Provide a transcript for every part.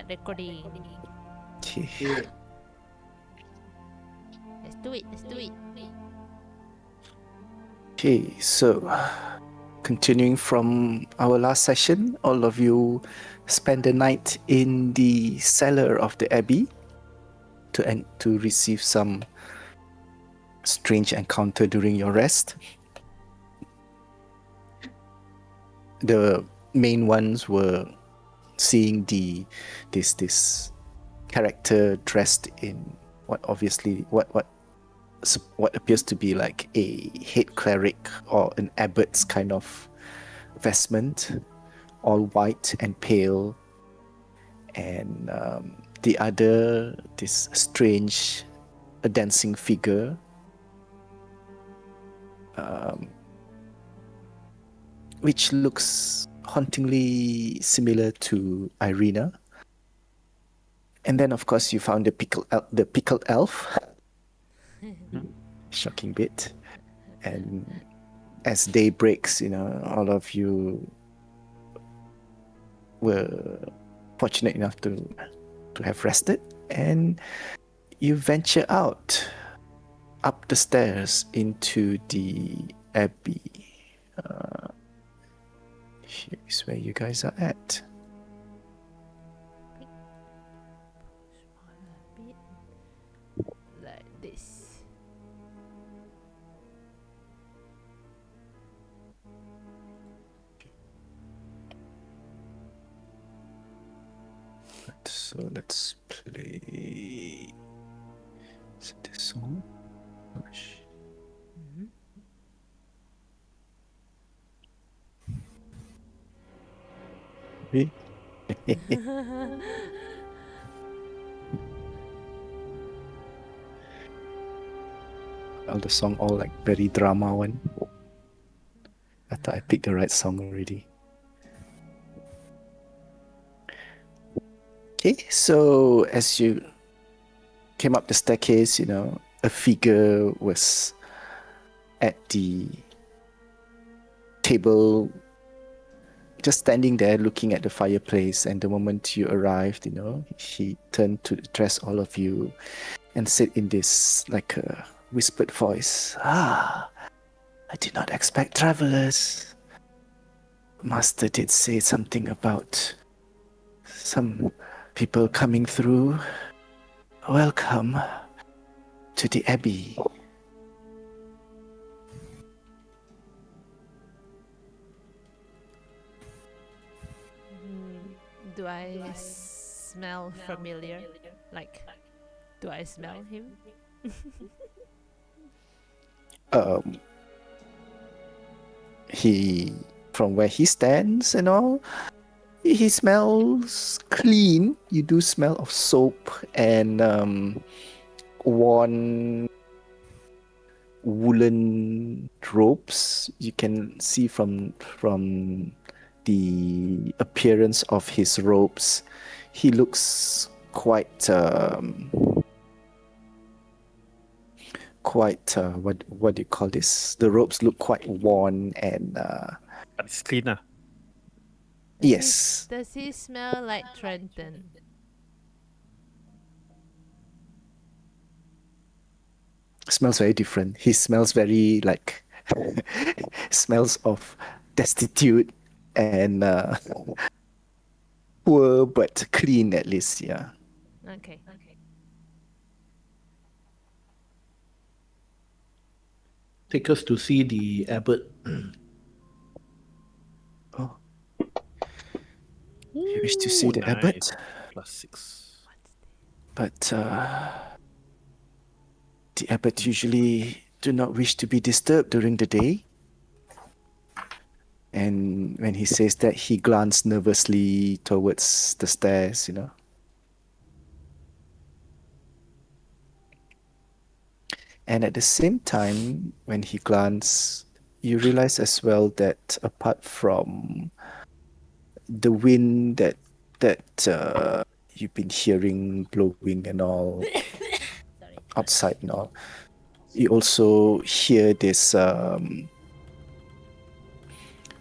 start recording. Okay. Let's do it. Okay, so continuing from our last session, all of you spent the night in the cellar of the abbey to receive some strange encounter during your rest. The main ones were seeing this character dressed in what appears to be like a head cleric or an abbot's kind of vestment, all white and pale, and the other, this strange a dancing figure, which looks hauntingly similar to Irina. And then, of course, you found the pickled elf. Shocking bit. And as day breaks, all of you were fortunate enough to have rested, and you venture out up the stairs into the abbey. Here's where you guys are at. Like this. So let's play this song. All the song all like very drama one. I thought I picked the right song already. Okay, so as you came up the staircase, a figure was at the table, just standing there looking at the fireplace. And the moment you arrived, he turned to address all of you and said in this like a whispered voice, I did not expect travelers. Master did say something about some people coming through. Welcome to the abbey. Do I smell familiar? Like, do I smell him? He, from where he stands and all, he smells clean. You do smell of soap and worn woolen ropes. You can see from the appearance of his robes, he looks quite what do you call this? The robes look quite worn and But it's cleaner. yes. Does he smell like Trenton? Smells very different. He smells very like smells of destitute and poor but clean at least, yeah. Okay. Take us to see the abbot. Oh. You wish to see the nice. abbot? +6. But the abbot usually do not wish to be disturbed during the day. And when he says that, he glanced nervously towards the stairs, And at the same time, when he glanced, you realize as well that apart from the wind that you've been hearing blowing and all outside and all, you also hear this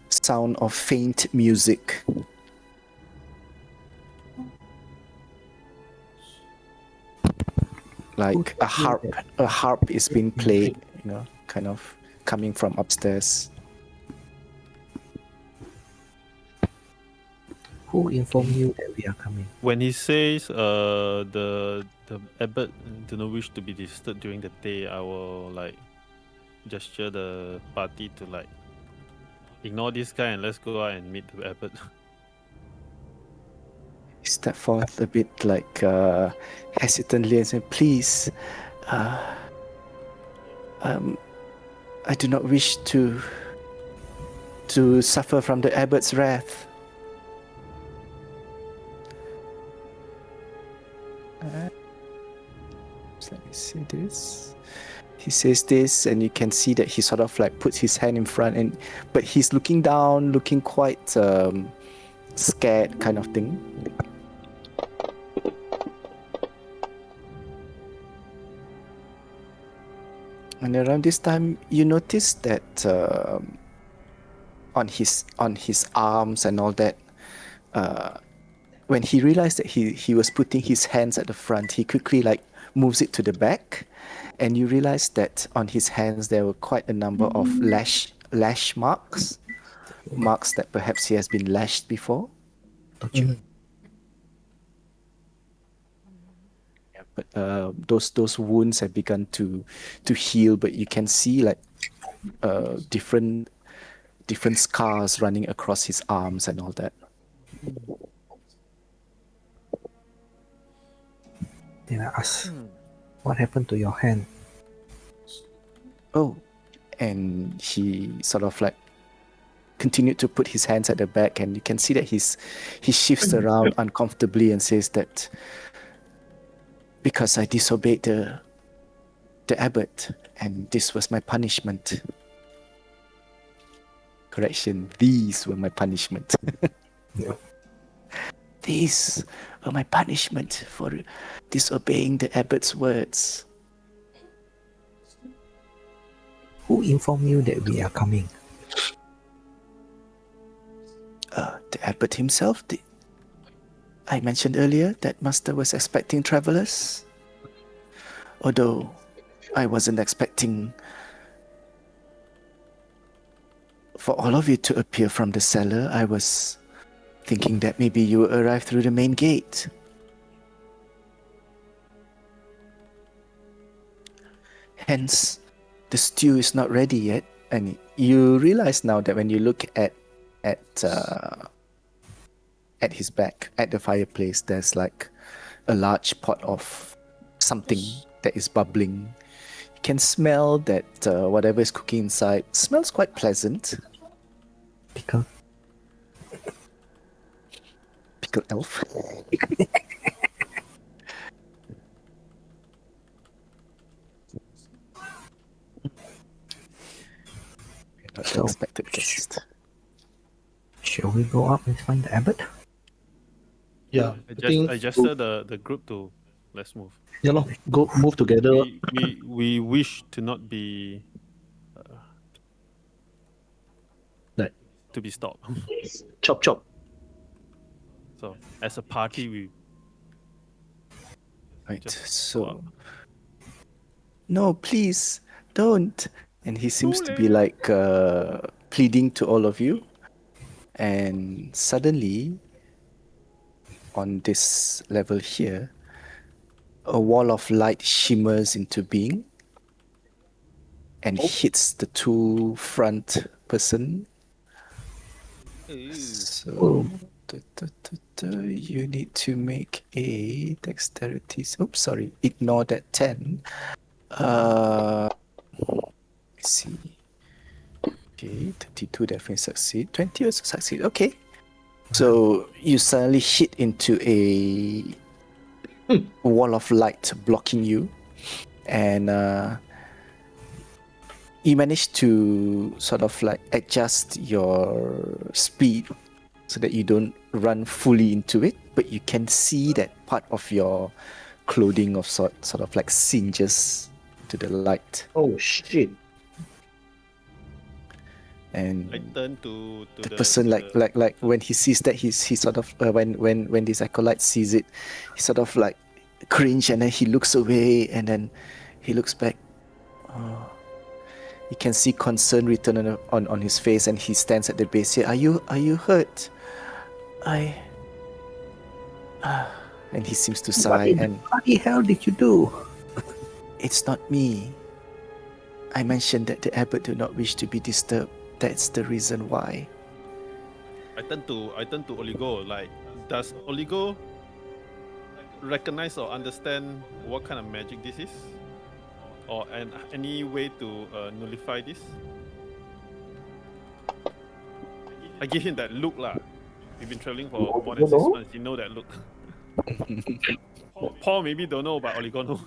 sound of faint music. like a harp is being played, you know, kind of coming from upstairs. Who informed you that we are coming? When he says the abbot do not wish to be disturbed during the day, I will like gesture the party to like ignore this guy and let's go out and meet the abbot. He stepped forth a bit like hesitantly and said, "Please, I do not wish to suffer from the abbot's wrath." Let me see this. He says this, and you can see that he sort of like puts his hand in front, but he's looking down, looking quite scared, kind of thing. And around this time, you notice that on his arms and all that, when he realized that he was putting his hands at the front, he quickly like moves it to the back, and you realize that on his hands there were quite a number of lash marks that perhaps he has been lashed before. Yeah, but those wounds have begun to heal, but you can see like different scars running across his arms and all that. Then I ask, what happened to your hand? Oh, and he sort of like continued to put his hands at the back, and you can see that he shifts around uncomfortably and says that because I disobeyed the abbot, and this was my punishment. Correction, these were my punishment. Yeah. These were my punishment for disobeying the abbot's words. Who informed you that we are coming? The abbot himself did. I mentioned earlier that Master was expecting travelers. Although I wasn't expecting for all of you to appear from the cellar, I was thinking that maybe you will arrive through the main gate. Hence, the stew is not ready yet, and you realize now that when you look at his back, at the fireplace, there's like a large pot of something that is bubbling. You can smell that whatever is cooking inside smells quite pleasant. Pickle. Pickle elf. Not the expected guest. Shall we go up and find the abbot? Yeah, I gesture the group to let's move. yeah, lor, go move together. We wish to not be Like to be stopped. chop chop. So as a party, we Right, Just go so up. no, please don't. And he seems to be like pleading to all of you. And suddenly, on this level here, a wall of light shimmers into being and hits the two front person. So you need to make a dexterity. Oops, sorry. Ignore that 10. Let's see. Okay, 32 definitely succeed. 20 also succeed. Okay. So you suddenly hit into a wall of light blocking you, and you manage to sort of like adjust your speed so that you don't run fully into it, but you can see that part of your clothing of sort of like singes to the light. Oh shit! And I turn to the person like when he sees that, he sort of when this acolyte sees it, he sort of like cringe, and then he looks away, and then he looks back. Oh. You can see concern written on his face, and he stands at the base here. Are you hurt? And he seems to What sigh, in the and bloody hell did you do? it's not me. I mentioned that the abbot do not wish to be disturbed. That's the reason why. I turn to Oligo. Like, does Oligo recognize or understand what kind of magic this is, or any way to nullify this? I give him that look lah. We've been traveling for more than 6 months. You know that look. Paul maybe don't know, but Oligo know.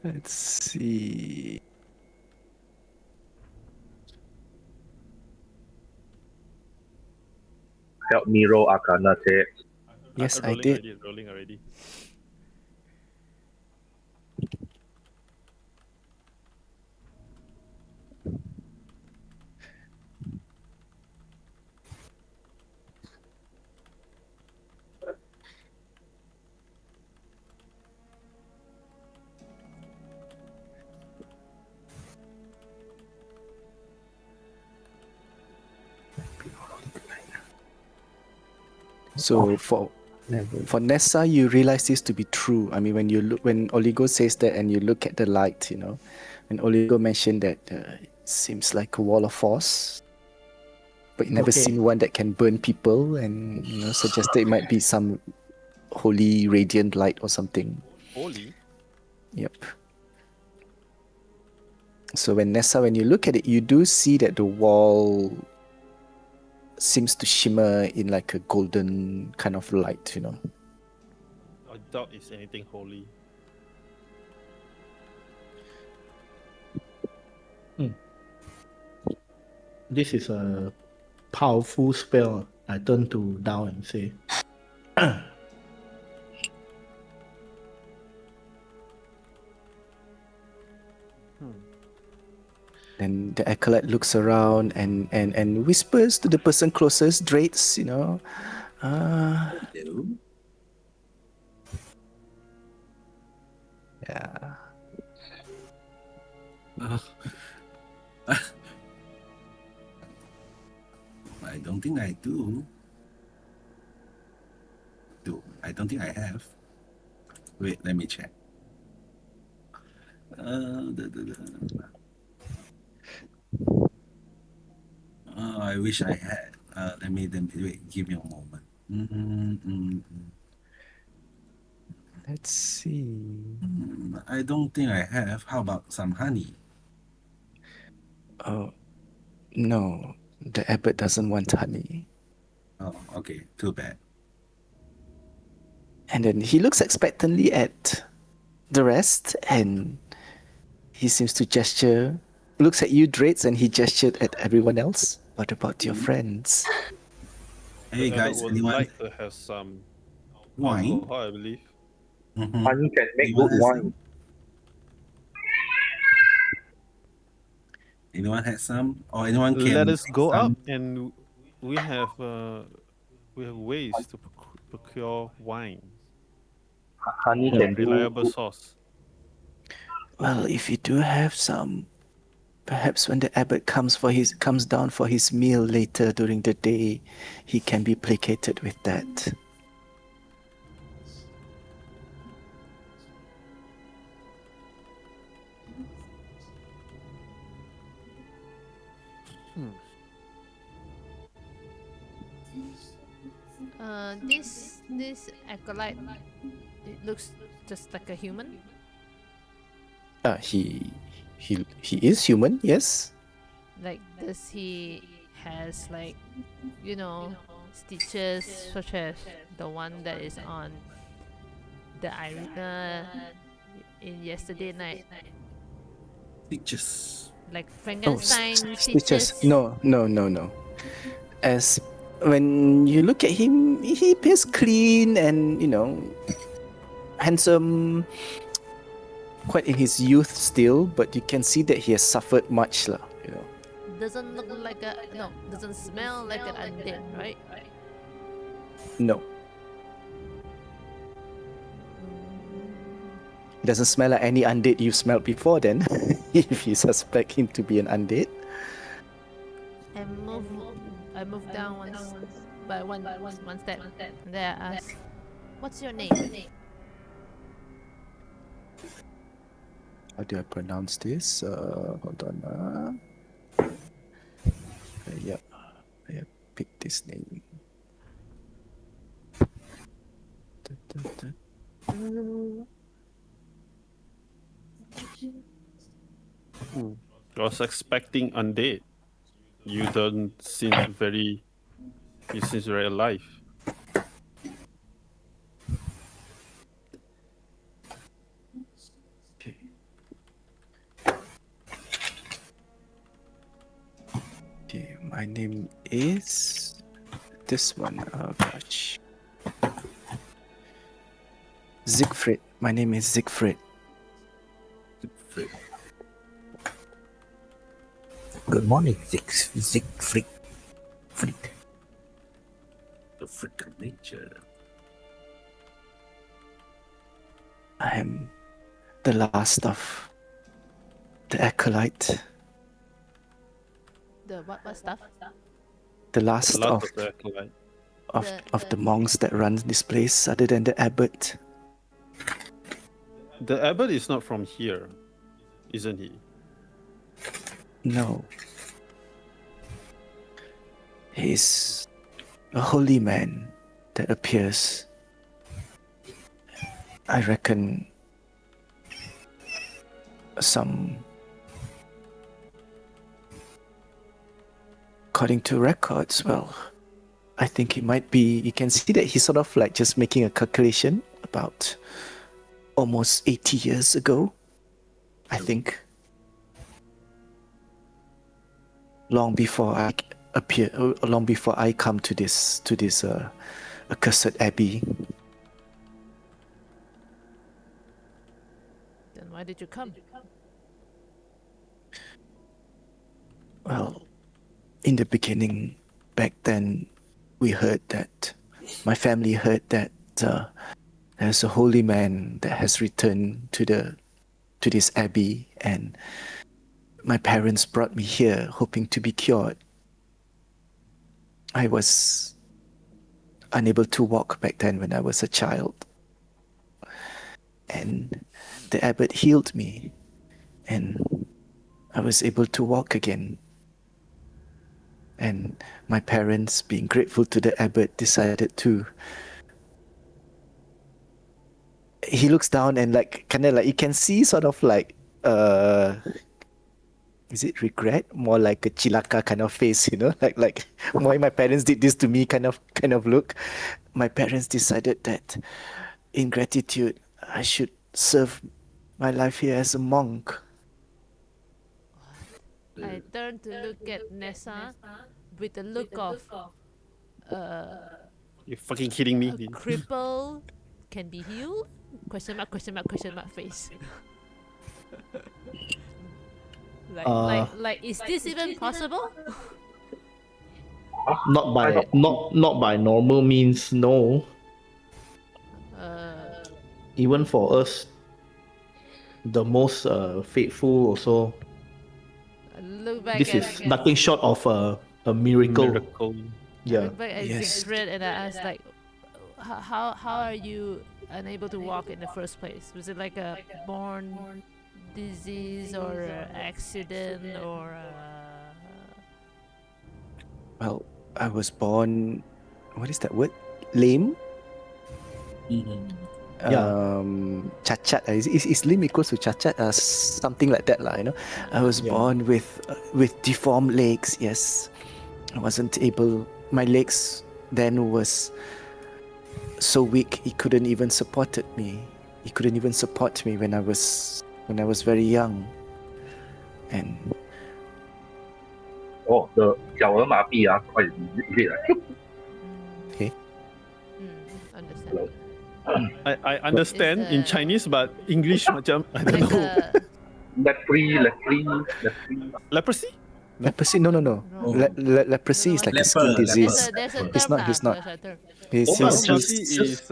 Let's see. Help me roll Arcana check. Yes, I rolling did. Already, rolling already. So for Nessa, you realize this to be true. I mean, when Oligo says that, and you look at the light, when Oligo mentioned that it seems like a wall of force, but you never Okay. seen one that can burn people, and suggested it might be some holy radiant light or something. Holy. Yep. So when you look at it, you do see that the wall seems to shimmer in like a golden kind of light, I doubt it's anything holy. This is a powerful spell. I turn to Dao and say, Then the acolyte looks around and whispers to the person closest, Drates, yeah. I don't think I do. I don't think I have. Wait, let me check. I wish I had. Let me wait. Give me a moment. Let's see. I don't think I have. How about some honey? Oh, no. The abbot doesn't want honey. Oh, okay. Too bad. And then he looks expectantly at the rest, and he seems to gesture, looks at you, Drates, and he gestured at everyone else. What about your friends? Hey The guys, abbot would anyone like to have some wine? alcohol, I believe. Mhm. honey can make Anyone good has wine. some? Anyone has some? Or anyone can Let us make go some? up, and we have ways to procure wine. Honey can do Reliable good. source. Well, if you do have some, perhaps when the abbot comes down for his meal later during the day, he can be placated with that. This acolyte, it looks just like a human. He is human, yes. Like, does he has like, stitches such as the one that is on the arena in yesterday night, Stitches. like Oh, Frankenstein stitches. stitches? No. As when you look at him, he appears clean and handsome, quite in his youth still, but you can see that he has suffered much, Doesn't look like doesn't smell like an undead, right? No. Doesn't smell like any undead you've smelled before then, if you suspect him to be an undead. I move down one step, and then I ask, "What's your name?" How do I pronounce this? Hold on. Yep. I picked this name. I was expecting undead. You don't seem very. You seem very alive. Okay. Okay, my name is this one. Oh gosh. Siegfried. My name is Siegfried. Good morning, Siegfried. The freak of nature. I am the last of the acolyte. The what stuff? The last A lot of of the acolyte. the monks that run this place, other than the abbot. The abbot is not from here, isn't he? No. He's a holy man that appears. I reckon according to records, well, I think he might be, you can see that he's sort of like just making a calculation about almost 80 years ago, I think. Long before I appear, long before I come to this accursed abbey. Then why did you come? Well, in the beginning, back then, my family heard that there's a holy man that has returned to this abbey, and my parents brought me here hoping to be cured. I was unable to walk back then when I was a child, and the abbot healed me, and I was able to walk again. And my parents, being grateful to the abbot, decided to. He looks down and kind of like you can see sort of like is it regret? More like a chilaka kind of face, like why my parents did this to me kind of look. My parents decided that in gratitude I should serve my life here as a monk. I turned to look at Nessa with the look of You're fucking kidding me. a cripple can be healed? Question mark face. like is this even possible? Not by normal means, no. Even for us, the most faithful also. Look back This at is nothing short of a miracle. Miracle. I Yeah. look back at Yes. Siegfried and I asked like, how are you unable to walk in the first place? Was it like a born disease or accident or? Well, I was born. What is that word? Lame. Yeah. Cacat. Is lame equals to cacat? Something like that, lah. I was Yeah. born with deformed legs. Yes, I wasn't able. My legs then was so weak he couldn't even support me. He couldn't even support me when I was very young, and 哦，的小儿麻痹啊，快点越来。 Understand. I understand in the- Chinese, but English macam I don't Like know. Leprosy. Leprosy? leprosy. No. No. Leprosy is like a skin Leper, disease. There's a He's term not. He's lah, not. there's a term. He's Leprosy just is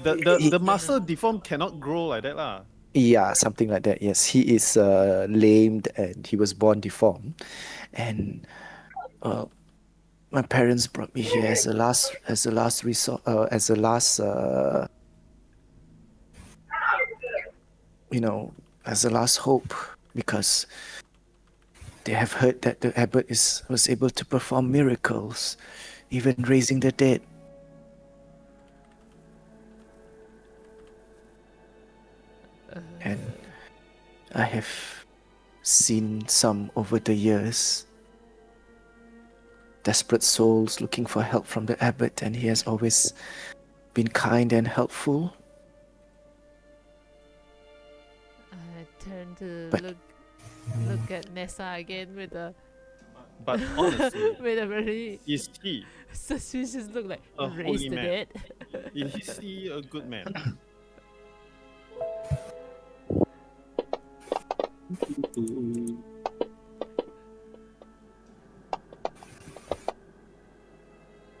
The muscle deform cannot grow like that lah. Yeah, something like that. Yes, he is lamed and he was born deformed, and my parents brought me here as a last resort, as a last as a last hope, because they have heard that the abbot was able to perform miracles, even raising the dead. And I have seen some over the years. Desperate souls looking for help from the abbot, and he has always been kind and helpful. I turn to But- look at Nessa again with a But honestly, with a very is he suspicious look, like a raise holy the man? dead. Is he a good man?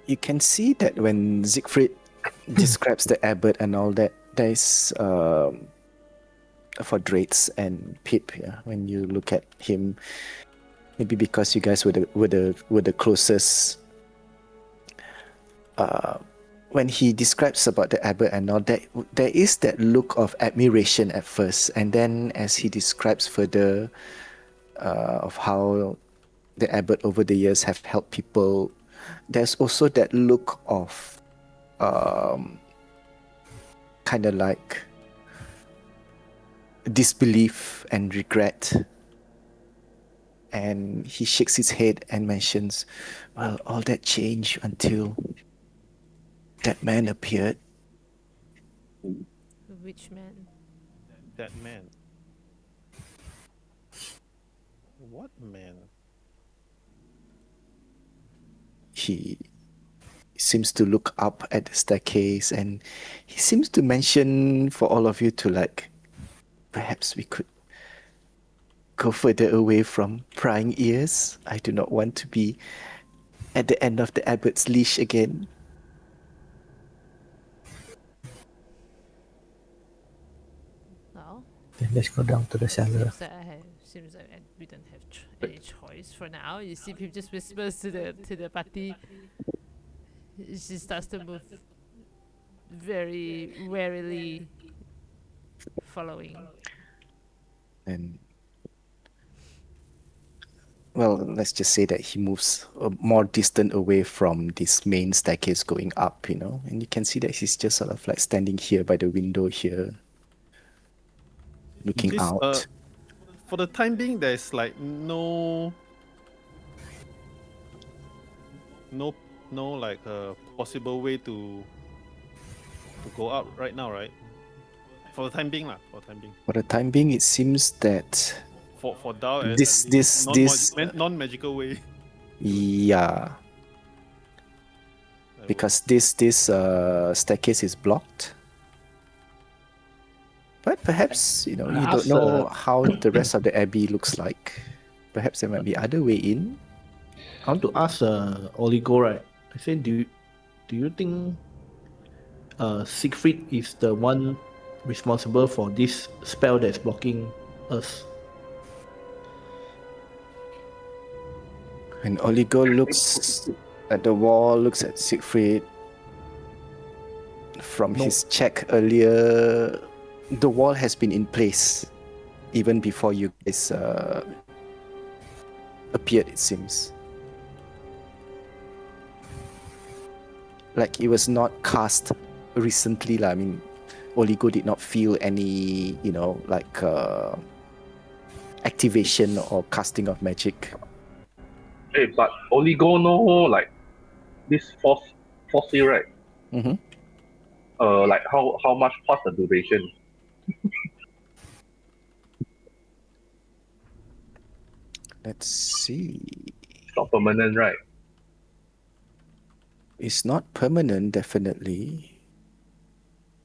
You can see that when Siegfried describes the abbot and all that, there is for Drates and Pip. Yeah, when you look at him, maybe because you guys were the closest. When he describes about the abbot and all that, there is that look of admiration at first, and then as he describes further of how the abbot over the years have helped people, there's also that look of kind of like disbelief and regret. And he shakes his head and mentions, well, all that changed until that man appeared. Which man? That man. What man? He seems to look up at the staircase, and he seems to mention for all of you to, like, perhaps we could go further away from prying ears. I do not want to be at the end of the abbot's leash again. Well, Then let's go down to the cellar. seems like we don't have any choice for now. You see, Pip just whispers to the party. She starts to move very warily, following. And well, let's just say that he moves more distant away from this main staircase going up, and you can see that he's just sort of like standing here by the window here, looking This, out. For the time being, there's like no like possible way to go out right now, right? For the time being lah. For the time being. For the time being, it seems that For Dao, this non-magical way. yeah, because this staircase is blocked. But perhaps you don't know how the rest of the abbey looks like. Perhaps there might be other way in. I want to ask Oligo, right? I said, do you think Siegfried is the one responsible for this spell that's blocking us? And Oligo looks at the wall, looks at Siegfried. From his check earlier, the wall has been in place even before you guys appeared, it seems. Like it was not cast recently. I mean, Oligo did not feel any, like activation or casting of magic. Hey, but Oligo no like this force field, right? Mm-hmm. Like how much past the duration? Let's see. It's not permanent, right? It's not permanent, definitely.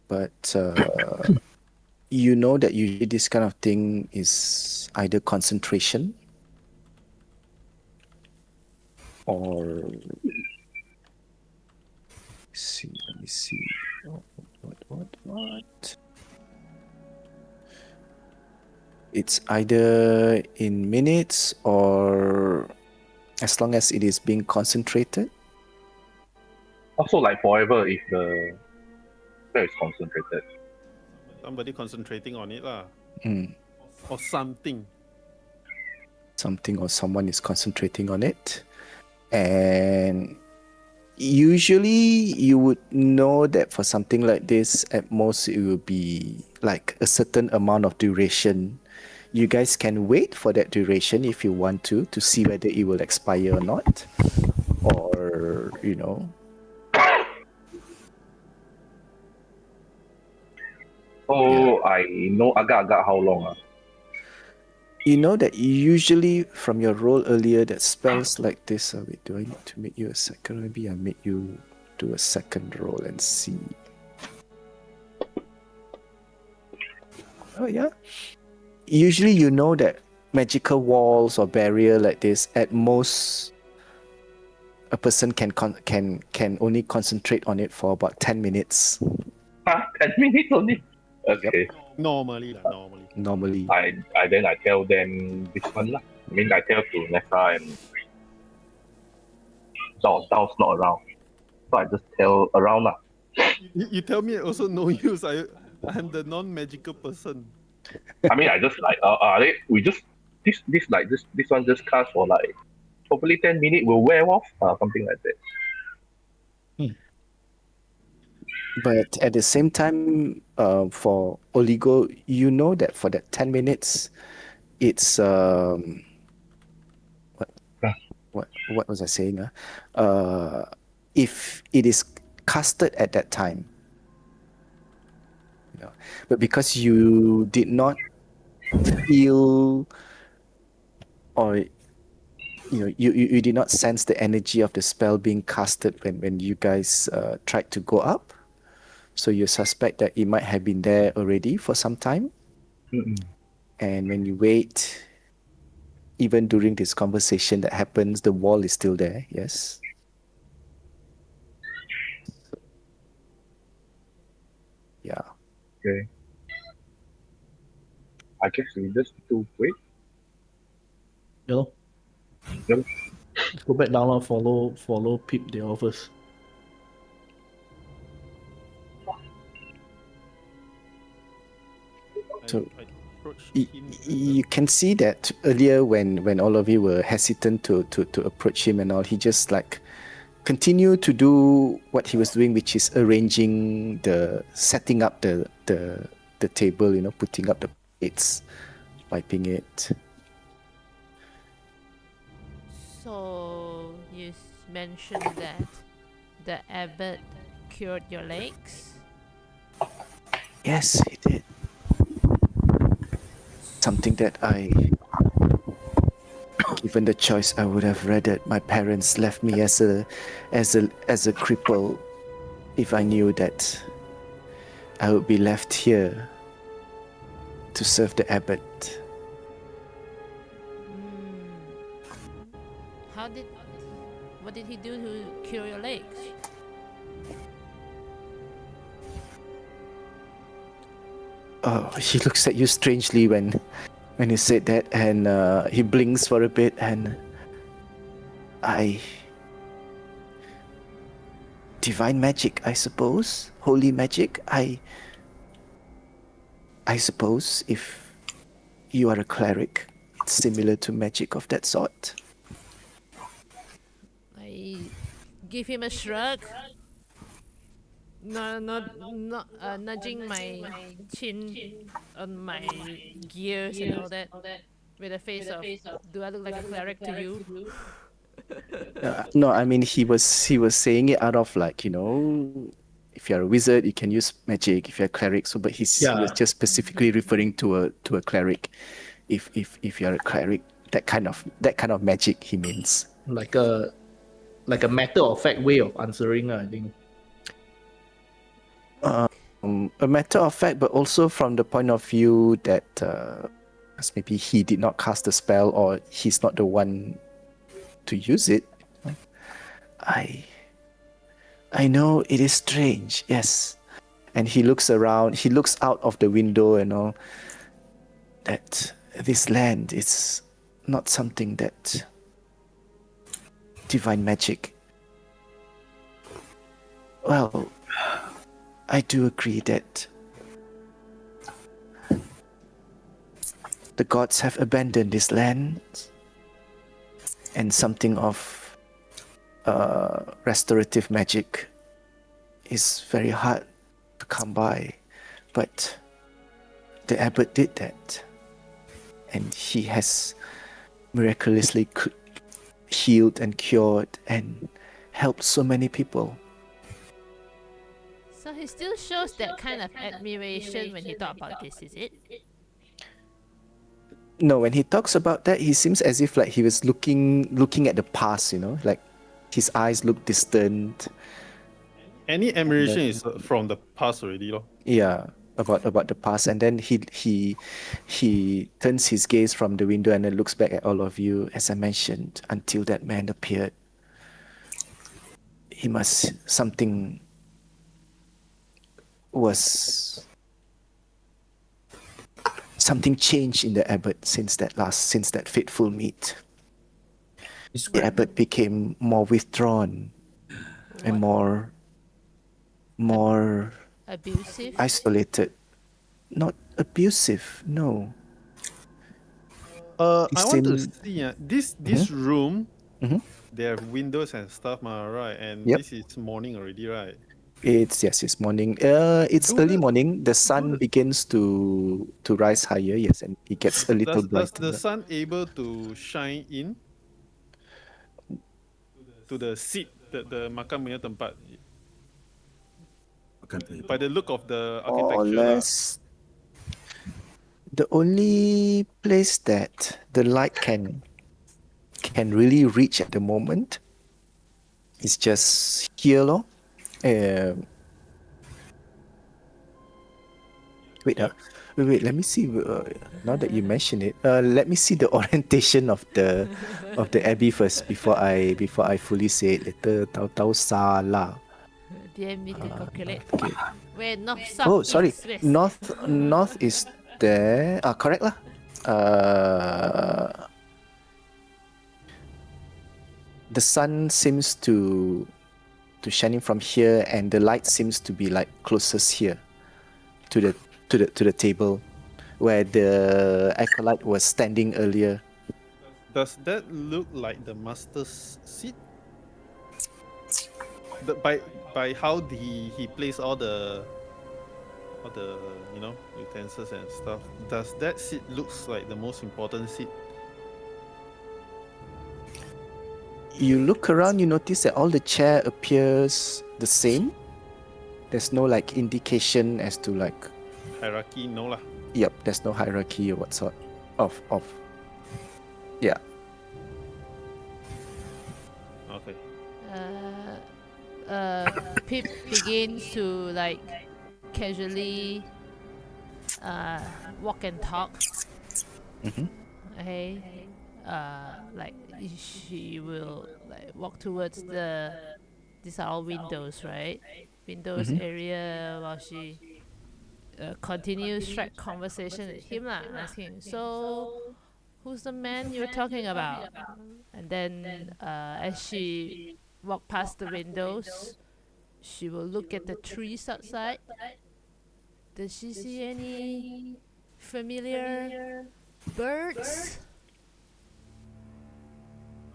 But you know that usually this kind of thing is either concentration or let me see. What? What? It's either in minutes or as long as it is being concentrated. Also, like forever if the spell is concentrated. Somebody concentrating on it lah. Mm, Or something. something or someone is concentrating on it. And usually you would know that for something like this, at most it will be like a certain amount of duration. You guys can wait for that duration if you want to see whether it will expire or not. Or, you know. So I know agak-agak how long. You know that usually from your role earlier that spells like this, wait, do I need to make you a second? Maybe I make you do a second roll and see. Oh yeah. Usually you know that magical walls or barrier like this, at most a person can only concentrate on it for about 10 minutes. 10 minutes only? Okay. Normally. Normally. I then I tell them this one lah. I mean, I tell to Nessa and Zhao's not around. So I just tell around lah. You tell me also no use. I'm the non-magical person. I mean, I just like, we just, this one just cast for like, hopefully 10 minutes will wear off, something like that. But at the same time, for Oligo, you know that for that 10 minutes, it's what was I saying? If it is casted at that time, you know, but because you did not feel or you did not sense the energy of the spell being casted when you guys tried to go up. So you suspect that it might have been there already for some time. And when you wait, even during this conversation that happens, the wall is still there, yes? Yeah. Okay. I guess we just need to wait. Yeah. Yep. Go back down and follow Pip the office. So I approached you him. can see that earlier when all of you were hesitant to approach him and all, he just like continued to do what he was doing, which is setting up the table, putting up the plates, wiping it. So you mentioned that the abbot cured your legs. Yes, he did. Something that given the choice, I would have rather my parents left me as a cripple if I knew that I would be left here to serve the abbot. What did he do to cure your legs? Oh, he looks at you strangely when you said that, and he blinks for a bit, and divine magic, I suppose, holy magic. I suppose if you are a cleric, it's similar to magic of that sort. I give him a shrug. Not nudging my chin on my gears and all that, with a face of, do I look like a cleric to you? No, I mean he was saying it out of like, if you're a wizard, you can use magic. If you're a cleric, but he was just specifically referring to a cleric. If you're a cleric, that kind of magic he means. Like a matter of fact way of answering, I think. A matter of fact, but also from the point of view that maybe he did not cast the spell or he's not the one to use it. I know it is strange, yes, And he looks around, he looks out of the window and all, that this land is not something that divine magic. Well, I do agree that the gods have abandoned this land, and something of restorative magic is very hard to come by. But the abbot did that, and he has miraculously healed and cured and helped so many people. So he still shows that kind of admiration when he talk about this, is it? No, when he talks about that, he seems as if like he was looking at the past, you know, like his eyes look distant. Any admiration is from the past already, lor. Yeah, about the past, and then he turns his gaze from the window and then looks back at all of you. As I mentioned, until that man appeared, something changed in the abbot since that fateful meet. The abbot became more withdrawn and more Abusive? isolated. Not abusive, no. I He want to seemed- see this room. Mhm. They have windows and stuff, right? And Yep. this is morning already, right? It's morning. It's Do early the- morning. The sun begins to rise higher, yes, and it gets a little Does brighter. the sun able to shine in to the seat, the makan punya tempat? By the look of the More or architecture, lah. less, the only place that the light can really reach at the moment is just here, lor. Wait, Yep. wait. Let me see. Now that you mention it, let me see the orientation of the abbey first before I fully say it. Later, tahu salah. DM me to calculate. Okay. Where north, south, Oh, sorry. east, west. North is there. Correct lah. The sun seems to shining from here, and the light seems to be like closest here to the table where the acolyte was standing earlier. Does that look like the master's seat? By how he plays all the utensils and stuff. Does that seat looks like the most important seat? You look around, you notice that all the chair appears the same. There's no like indication as to like, Hierarchy, no lah. yep, there's no hierarchy or what sort of yeah. Okay. Pip begins to like casually walk and talk. Mhm. Okay. Like she will like walk towards these are all windows, right? Windows area while she continues strike conversation with him lah, asking, so who's the man you're talking about? And then as she walk past the windows, she will look at the trees outside. Does she see any familiar birds?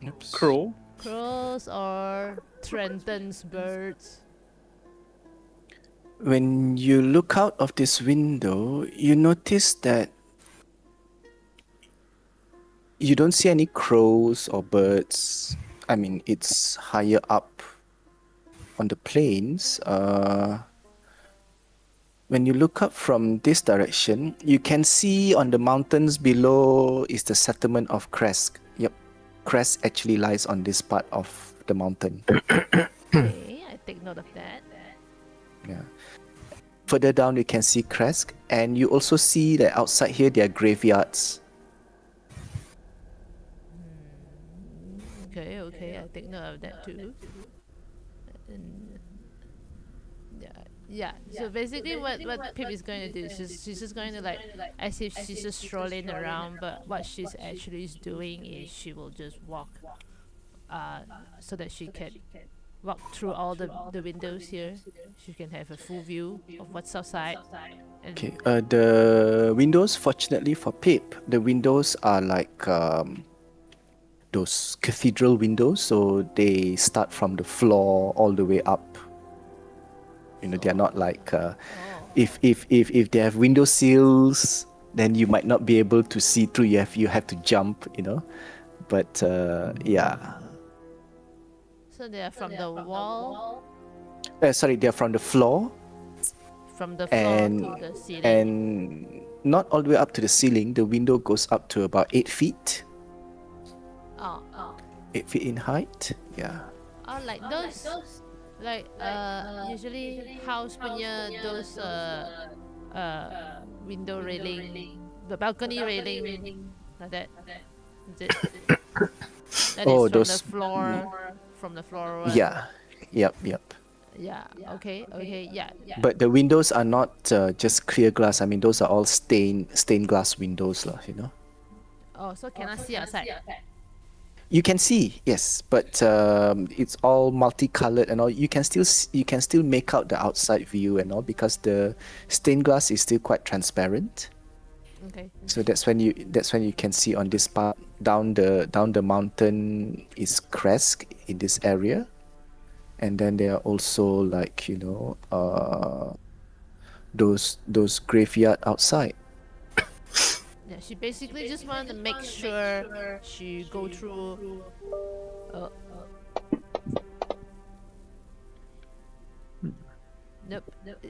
Oops. Crow. Crows or Trenton's birds? When you look out of this window, you notice that you don't see any crows or birds. I mean, it's higher up on the plains. When you look up from this direction, you can see on the mountains below is the settlement of Kresk. Yep, Kresk actually lies on this part of the mountain. Okay, I take note of that. Yeah. Further down, you can see Kresk, and you also see that outside here there are graveyards. Okay, I take note of that too. And yeah, Yeah. So basically, what Pip is going to do, she's just going to like, as if she's just strolling around, but what she's actually is doing is she will just walk, uh, so that she can walk through all the windows here. She can have a full view of what's outside. And Okay. The windows, fortunately for Pip, the windows are like those cathedral windows, so they start from the floor all the way up. You know, they're not like if they have window sills, then you might not be able to see through. You have to jump. You know, but yeah. so they are from the wall, Sorry, they're from the floor from the floor and to the ceiling. and not all the way up to the ceiling. The window goes up to about 8 feet. Oh, 8 feet in height. Yeah. like those, like usually house punya those window railing, the balcony railing, like that. Is it? That Oh, is from those. the floor, from the floor. One. Yeah. Yep. Yeah. Okay. Yeah. But the windows are not just clear glass. I mean, those are all stained glass windows, lah. You know. Oh, so can I see outside? You can see, yes, but it's all multicolored and all. You can still make out the outside view and all because the stained glass is still quite transparent. Okay. So that's when you can see on this part down the mountain is crest in this area, and then there are also like those graveyard outside. Yeah, she basically just wanted to make sure she go through. Nope.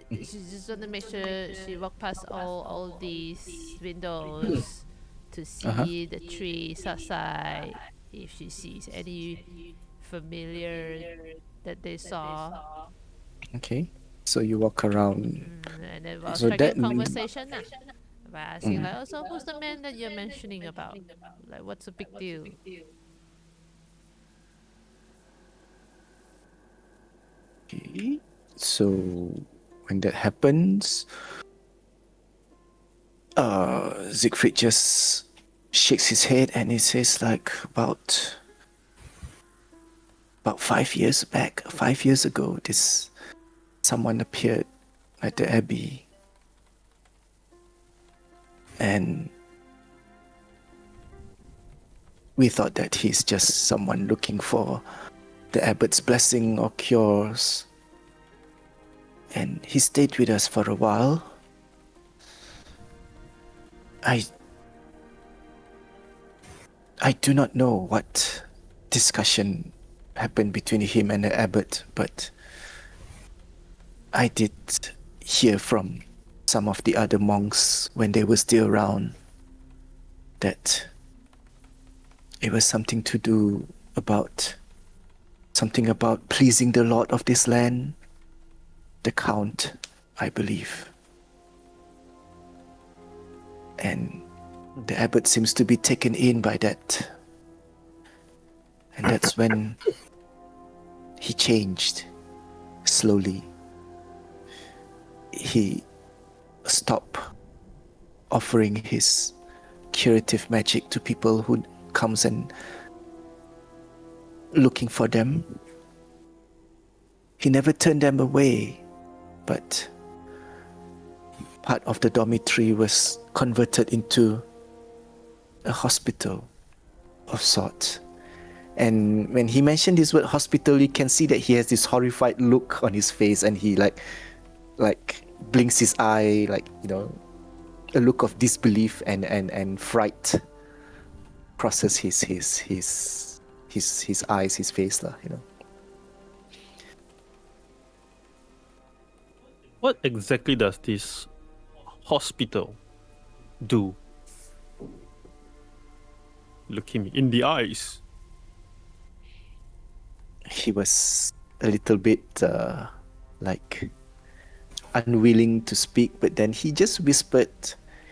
She just want to make sure she walk past all these windows to see the trees outside. If she sees any familiar that they saw, Okay, so you walk around. and then we'll So strike a that mean- conversation now. By asking like, oh, so who's the man that you're mentioning about? Like, what's the big deal? Okay. So when that happens, Siegfried just shakes his head and he says like about 5 years back, 5 years ago, someone appeared at the abbey. And we thought that he's just someone looking for the abbot's blessing or cures. And he stayed with us for a while. I do not know what discussion happened between him and the abbot, but I did hear from some of the other monks when they were still around that it was something about pleasing the lord of this land, the count, I believe. And the abbot seems to be taken in by that. And that's when he changed slowly. He stopped offering his curative magic to people who comes and looking for them. He never turned them away, but part of the dormitory was converted into a hospital of sorts. And when he mentioned this word hospital, you can see that he has this horrified look on his face, and he like blinks his eye, like, a look of disbelief and fright crosses his eyes, his face, What exactly does this hospital do? Look him in the eyes. He was a little bit unwilling to speak, but then he just whispered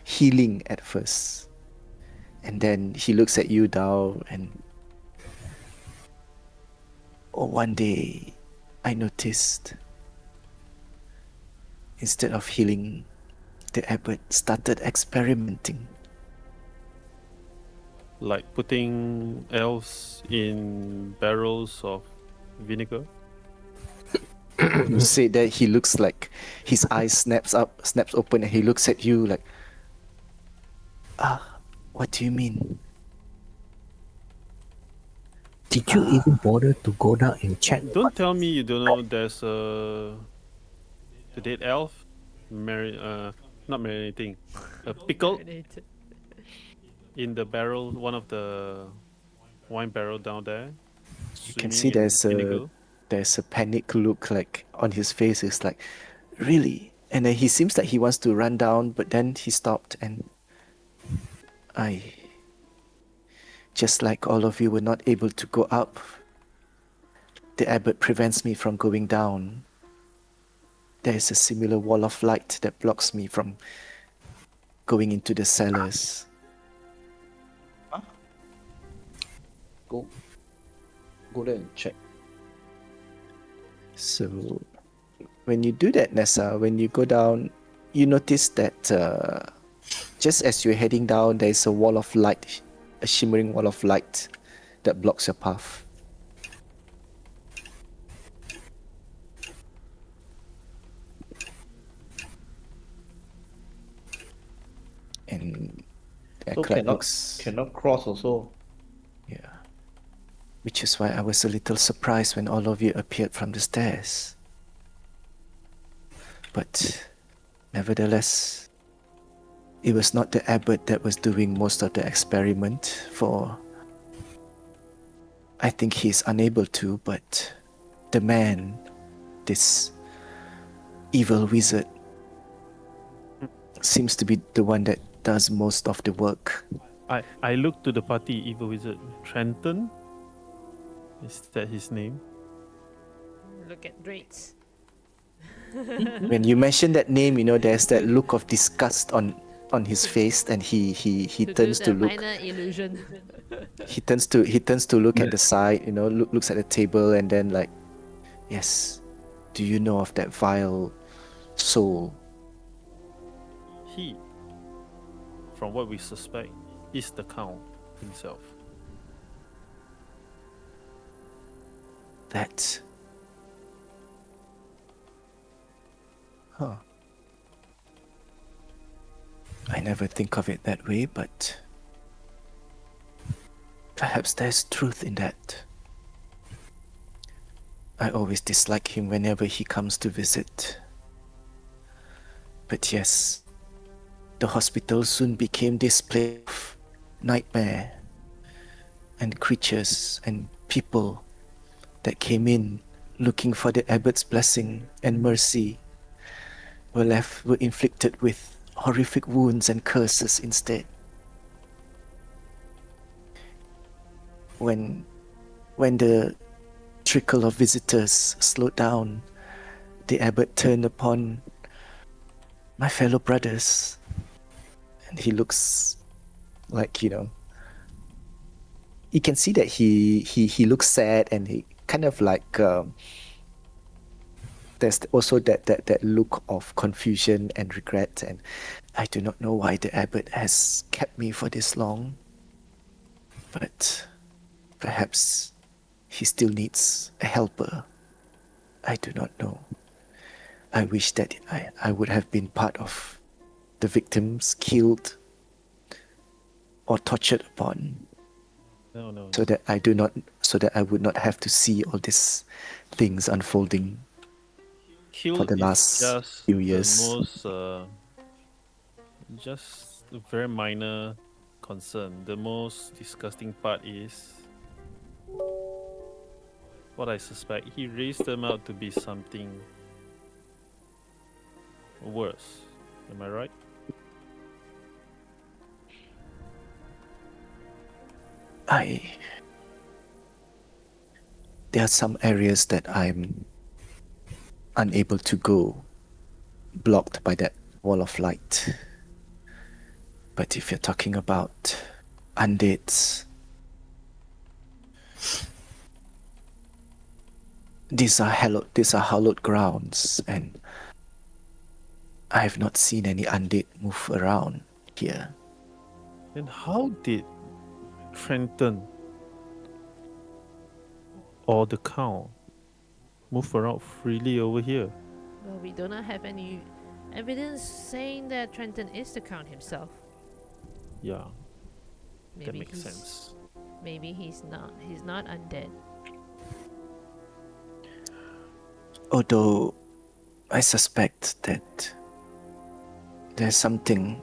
healing at first. And then he looks at you, Dao, and one day I noticed instead of healing, the abbot started experimenting. Like putting elves in barrels of vinegar. You say that he looks like his eyes snaps open, and he looks at you like, what do you mean? Did you even bother to go down and check? Don't tell me you don't know there's the dead elf, not marinating, pickled Marinated. in the barrel, one of the wine barrel down there. You can swimming see in vinegar. there's a panic look like on his face. It's like, really? And then he seems like he wants to run down, but then he stopped, and just like all of you were not able to go up, the abbot prevents me from going down. There is a similar wall of light that blocks me from going into the cellars. Go there and check. So when you do that, Nessa, when you go down, you notice that just as you're heading down, there's a wall of light, a shimmering wall of light that blocks your path. And So Clyde looks, cannot cross also. yeah. Which is why I was a little surprised when all of you appeared from the stairs. But nevertheless, it was not the abbot that was doing most of the experiment, for I think he's unable to, but the man, this evil wizard, seems to be the one that does most of the work. I look to the party, evil wizard. Trenton? Is that his name? Look at Drake's. When you mention that name, there's that look of disgust on his face, and he turns to look. Minor illusion. He turns to look at the side, looks at the table, and then like, yes, do you know of that vile soul? He, from what we suspect, is the Count himself. That. Huh. I never think of it that way, but perhaps there's truth in that. I always dislike him whenever he comes to visit. But yes, the hospital soon became this place of nightmare, and creatures and people that came in looking for the abbot's blessing and mercy were inflicted with horrific wounds and curses instead. When the trickle of visitors slowed down, the abbot turned upon my fellow brothers, and he looks like, you can see that he looks sad, and he kind of like there's also that look of confusion and regret, and I do not know why the abbot has kept me for this long, but perhaps he still needs a helper. I do not know. I wish that I would have been part of the victims killed or tortured upon, No. so that I would not have to see all these things unfolding Killed for the is last just few years. the most, just a very minor concern. The most disgusting part is what I suspect. He raised them out to be something worse. Am I right? There are some areas that I'm unable to go, blocked by that wall of light. But if you're talking about undeads, these are hallowed grounds, and I have not seen any undead move around here. Then how did Trenton or the Count move around freely over here? Well, we do not have any evidence saying that Trenton is the Count himself. Yeah, Maybe that makes he's sense. maybe he's not undead. Although I suspect that there's something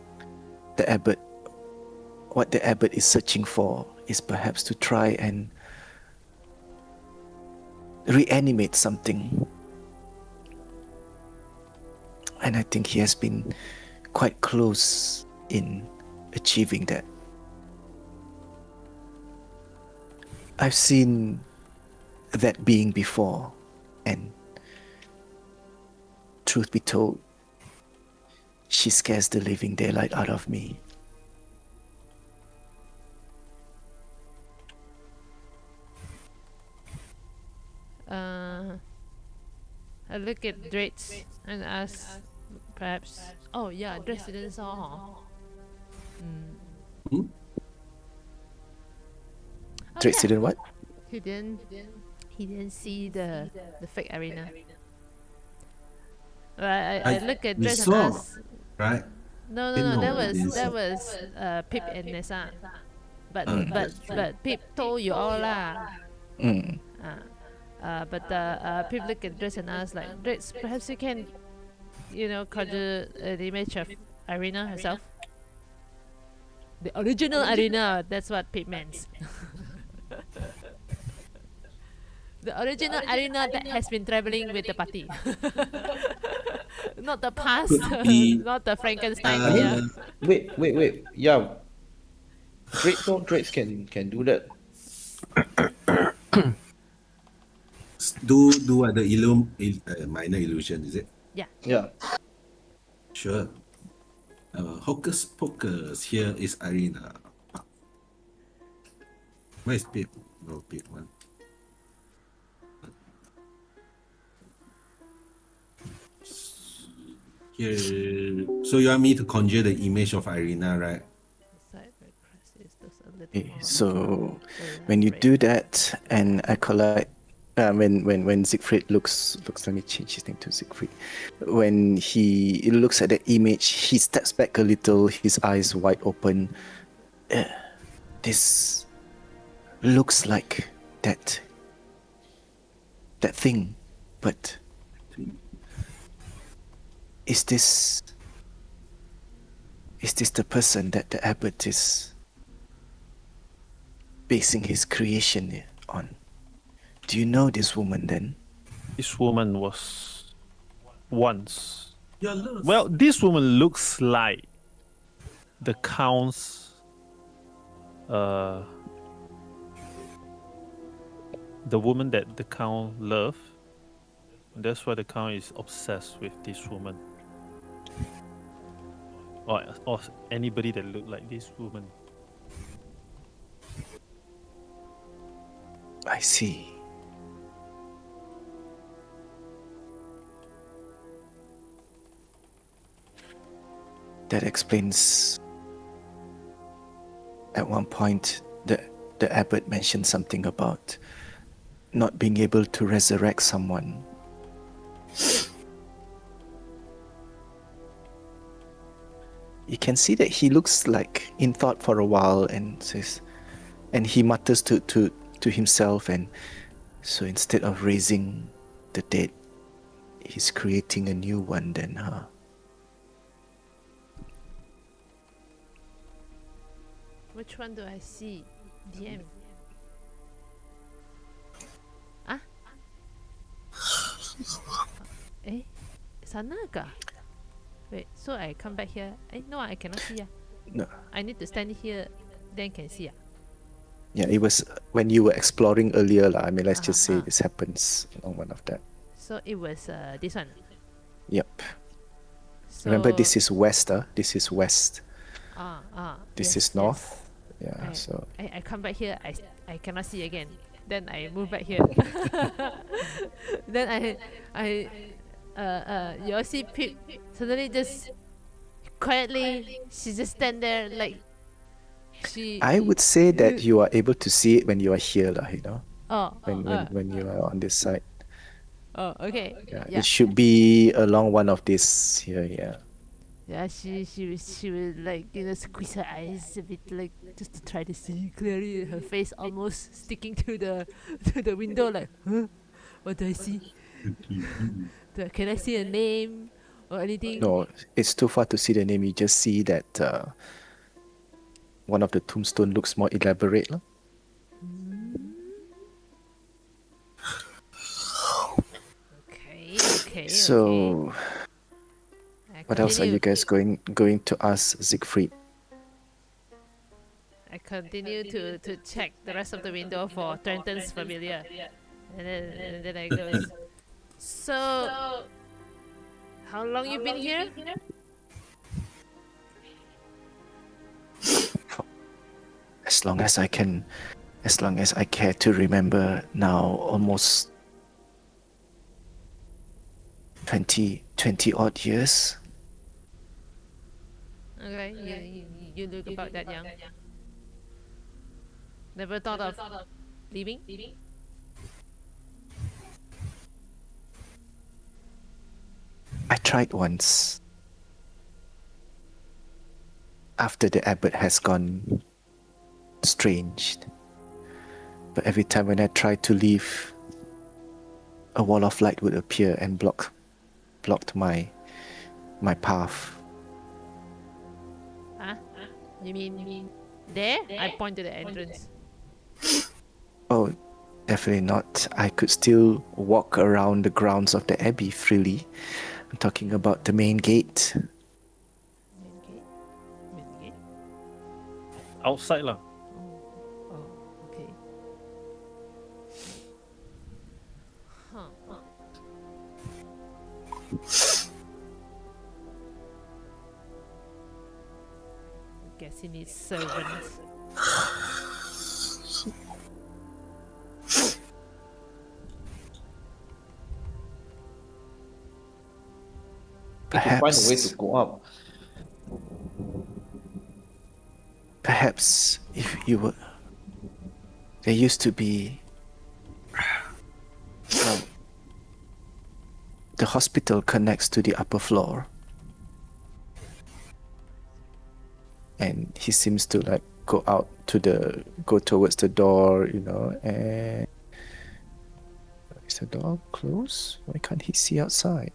the abbot, what the abbot is searching for is perhaps to try and reanimate something. And I think he has been quite close in achieving that. I've seen that being before, and truth be told, she scares the living daylight out of me. I look at Drates and ask, perhaps. Oh yeah, Drates didn't saw, huh? Hmm? Oh, Drates yeah. didn't what? He didn't. He didn't see the fake arena. I look at we Drates and saw, ask. right? No, Eh, no, no. no, That we was didn't that see. was Pip and Nessa. But That's but Pip told you all lah. Mm. But Pip looked at Drates and asked like, Drates, perhaps you can, conjure the image of Irina herself. The original Irina. That's what Pip meant. The original Irina that has been traveling with the party. Not the past. Could be, Not the Frankenstein. uh, Yeah. Wait. Yeah, Drakes can do that. do what the minor illusion, is it? Yeah. Sure. Hocus Pocus, here is Irina. Where is Pip? No, Pip one. Here. So you want me to conjure the image of Irina, right? Okay, so when you do that, and I collect, when Siegfried looks, let me change his name to Siegfried. When he looks at the image, he steps back a little, his eyes wide open. This looks like that thing, but is this the person that the abbot is basing his creation on? Do you know this woman then? This woman was once. Your love. Well, this woman looks like the Count's. The woman that the Count loved. That's why the Count is obsessed with this woman. Or anybody that looked like this woman. I see. That explains. At one point, the abbot mentioned something about not being able to resurrect someone. You can see that he looks like in thought for a while and says, and he mutters to himself, and so instead of raising the dead, he's creating a new one then, huh? Which one do I see? DM. Ah? Eh? Sana kah? Wait, so I come back here. No, I cannot see. No. I need to stand here, then can see. Yeah, it was when you were exploring earlier. I mean, let's just say Uh-huh. this happens on one of that. So it was this one. Yep. So, Remember, this is west, this is west. yes, This is yes. north. Yeah, I, so I come back here. I cannot see again. Then I move back here. Then you see Pip suddenly just quietly, she just stand there like she. I would say that you are able to see it when you are here, lah. You know, Oh, when you are on this side. oh, okay. Yeah, Yeah. it should be along one of these here. Yeah. Yeah, she will like squeeze her eyes a bit like just to try to see clearly. Her face almost sticking to the to the window like, huh? What do I see? Can I see a name or anything? No, it's too far to see the name. You just see that one of the tombstone looks more elaborate, lah. Okay, okay. So, I what else are you guys going to ask Siegfried? I continue to check the rest of the window for Trenton's familiar. And then I goes, so, how long you been here? As long as I can, as long as I care to remember now, almost 20 odd years. Okay, you look about that young. Never thought of leaving? I tried once. After the abbot has gone strange. But every time when I tried to leave, a wall of light would appear and blocked my path. Huh? You mean there? I point to the entrance. Oh, definitely not. I could still walk around the grounds of the abbey freely. I'm talking about the main gate. Main gate? Main gate? Outside lah. Oh, okay. Huh. Guess he needs servants. To find a way Perhaps, to go up. perhaps if you were, there used to be, well, the hospital connects to the upper floor. And he seems to like go towards the door, and is the door closed? Why can't he see outside?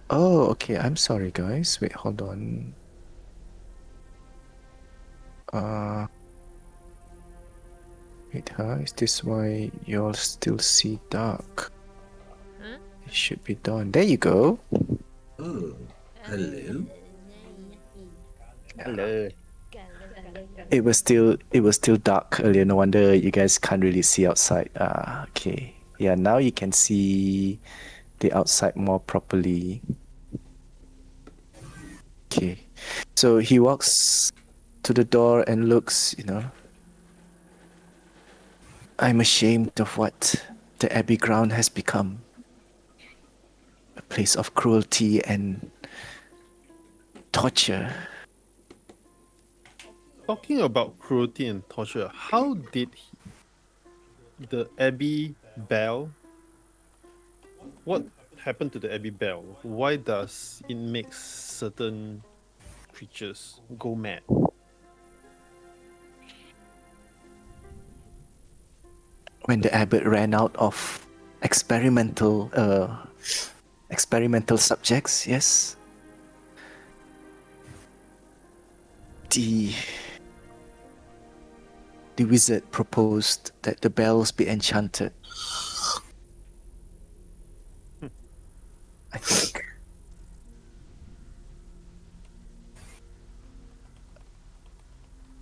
Oh, okay. I'm sorry, guys. Wait, hold on. Wait, is this why you all still see dark? Huh? It should be dawn. There you go. Oh, hello. Hello. It was still dark earlier. No wonder you guys can't really see outside. Okay. Yeah, now you can see the outside more properly. Okay. So he walks to the door and looks, I'm ashamed of what the Abbey ground has become. A place of cruelty and torture. Talking about cruelty and torture, how did the Abbey bell? What happened to the Abbey bell? Why does it make certain creatures go mad? When the abbot ran out of experimental subjects, yes. The wizard proposed that the bells be enchanted. I think.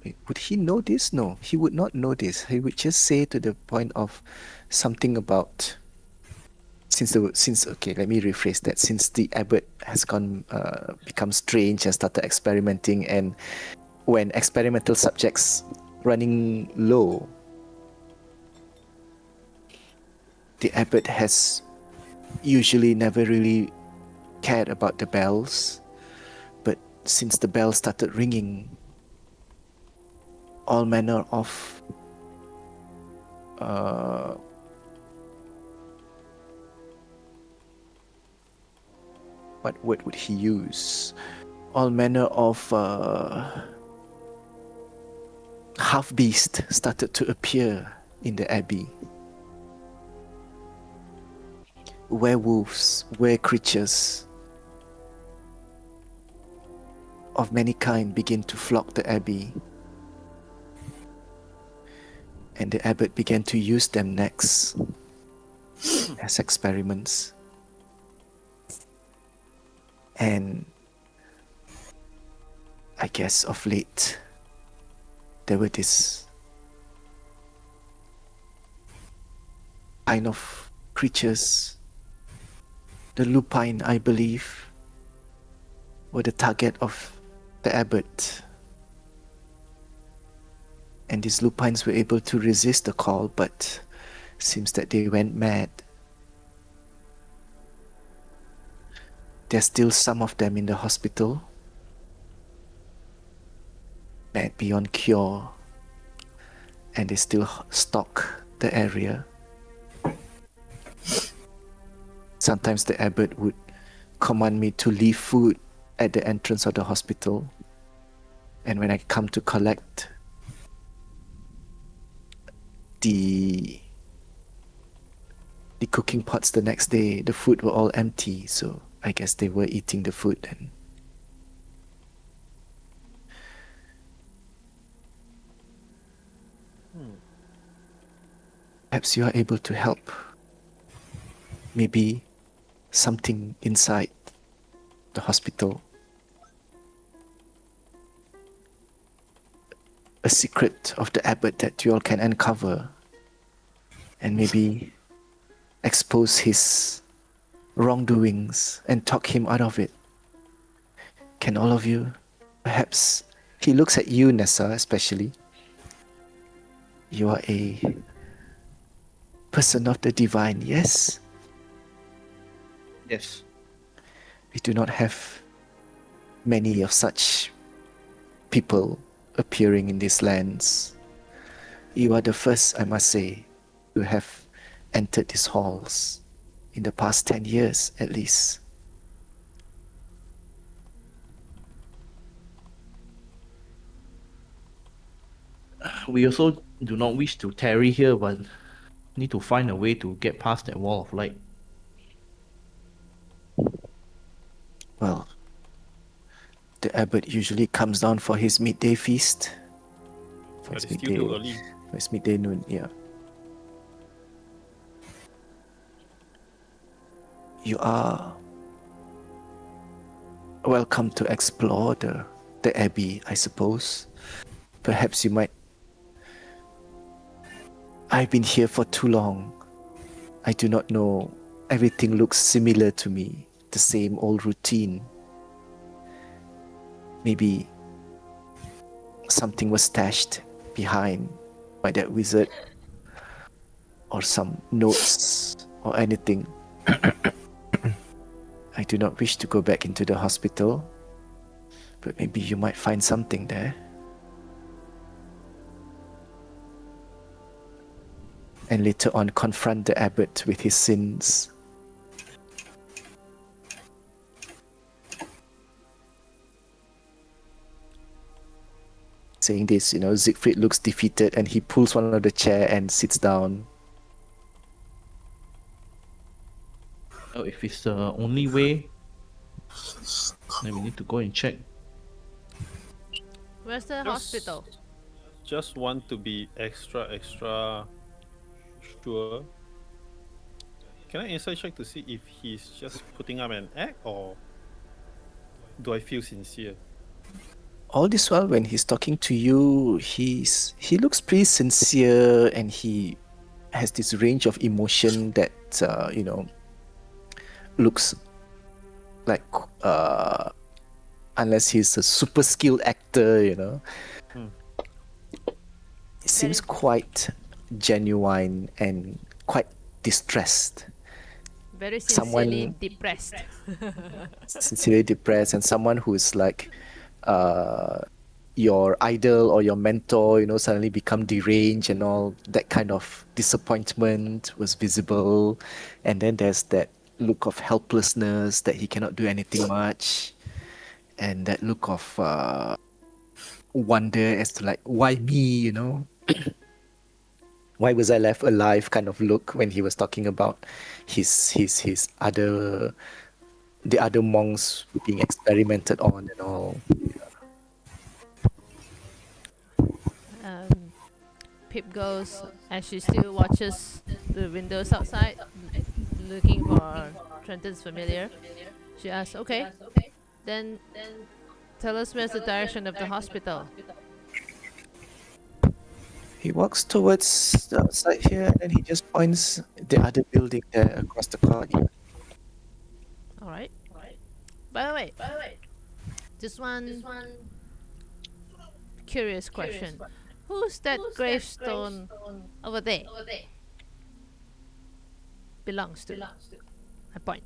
Wait, would he know this? No, he would not know this. He would just say to the point of something about okay, let me rephrase that. Since the abbot has become strange and started experimenting, and when experimental subjects running low, the abbot has usually never really cared about the bells, but since the bell started ringing, all manner of what word would he use? All manner of half-beast started to appear in the abbey. Werewolves, were-creatures of many kind begin to flock the abbey. And the abbot began to use them next as experiments. And I guess of late, there were this kind of creatures. The lupine, I believe, were the target of the abbot. And these lupines were able to resist the call, but seems that they went mad. There's still some of them in the hospital, mad beyond cure, and they still stalk the area. Sometimes the abbot would command me to leave food at the entrance of the hospital, and when I come to collect the cooking pots the next day, the food were all empty, so I guess they were eating the food then. Perhaps you are able to help. Maybe something inside the hospital. A secret of the abbot that you all can uncover and maybe expose his wrongdoings and talk him out of it. Can all of you? Perhaps he looks at you, Nessa, especially. You are a person of the divine, yes? Yes. We do not have many of such people appearing in these lands. You are the first, I must say, to have entered these halls in the past 10 years at least. We also do not wish to tarry here, but need to find a way to get past that wall of light. Well, the abbot usually comes down for his midday feast. For But his it's still too midday, early. for his midday noon, yeah. You are welcome to explore the abbey, I suppose. Perhaps you might. I've been here for too long. I do not know. Everything looks similar to me. The same old routine. Maybe something was stashed behind by that wizard, or some notes or anything. I do not wish to go back into the hospital, but maybe you might find something there. And later on confront the abbot with his sins. Saying this, Siegfried looks defeated and he pulls one of the chair and sits down. If it's the only way, then we need to go and check. Where's the hospital? Just want to be extra sure. Can I inside check to see if he's just putting up an act, or do I feel sincere? All this while, when he's talking to you, he looks pretty sincere, and he has this range of emotion that looks like unless he's a super skilled actor, it seems quite genuine and quite distressed, Very sincerely Someone- depressed. sincerely depressed, and someone who's like your idol or your mentor, suddenly become deranged and all that kind of disappointment was visible. And then there's that look of helplessness that he cannot do anything much, and that look of wonder as to like, why me. Why was I left alive kind of look when he was talking about his other the other monks being experimented on and all. Pip goes as she still watches the windows outside, looking for Trenton's familiar. She asks, "Okay, then tell us where's the direction of the hospital." He walks towards the outside here, and then he just points the other building there across the courtyard. All right. By the way, just one curious question: who's that gravestone over there? Belongs to. I point.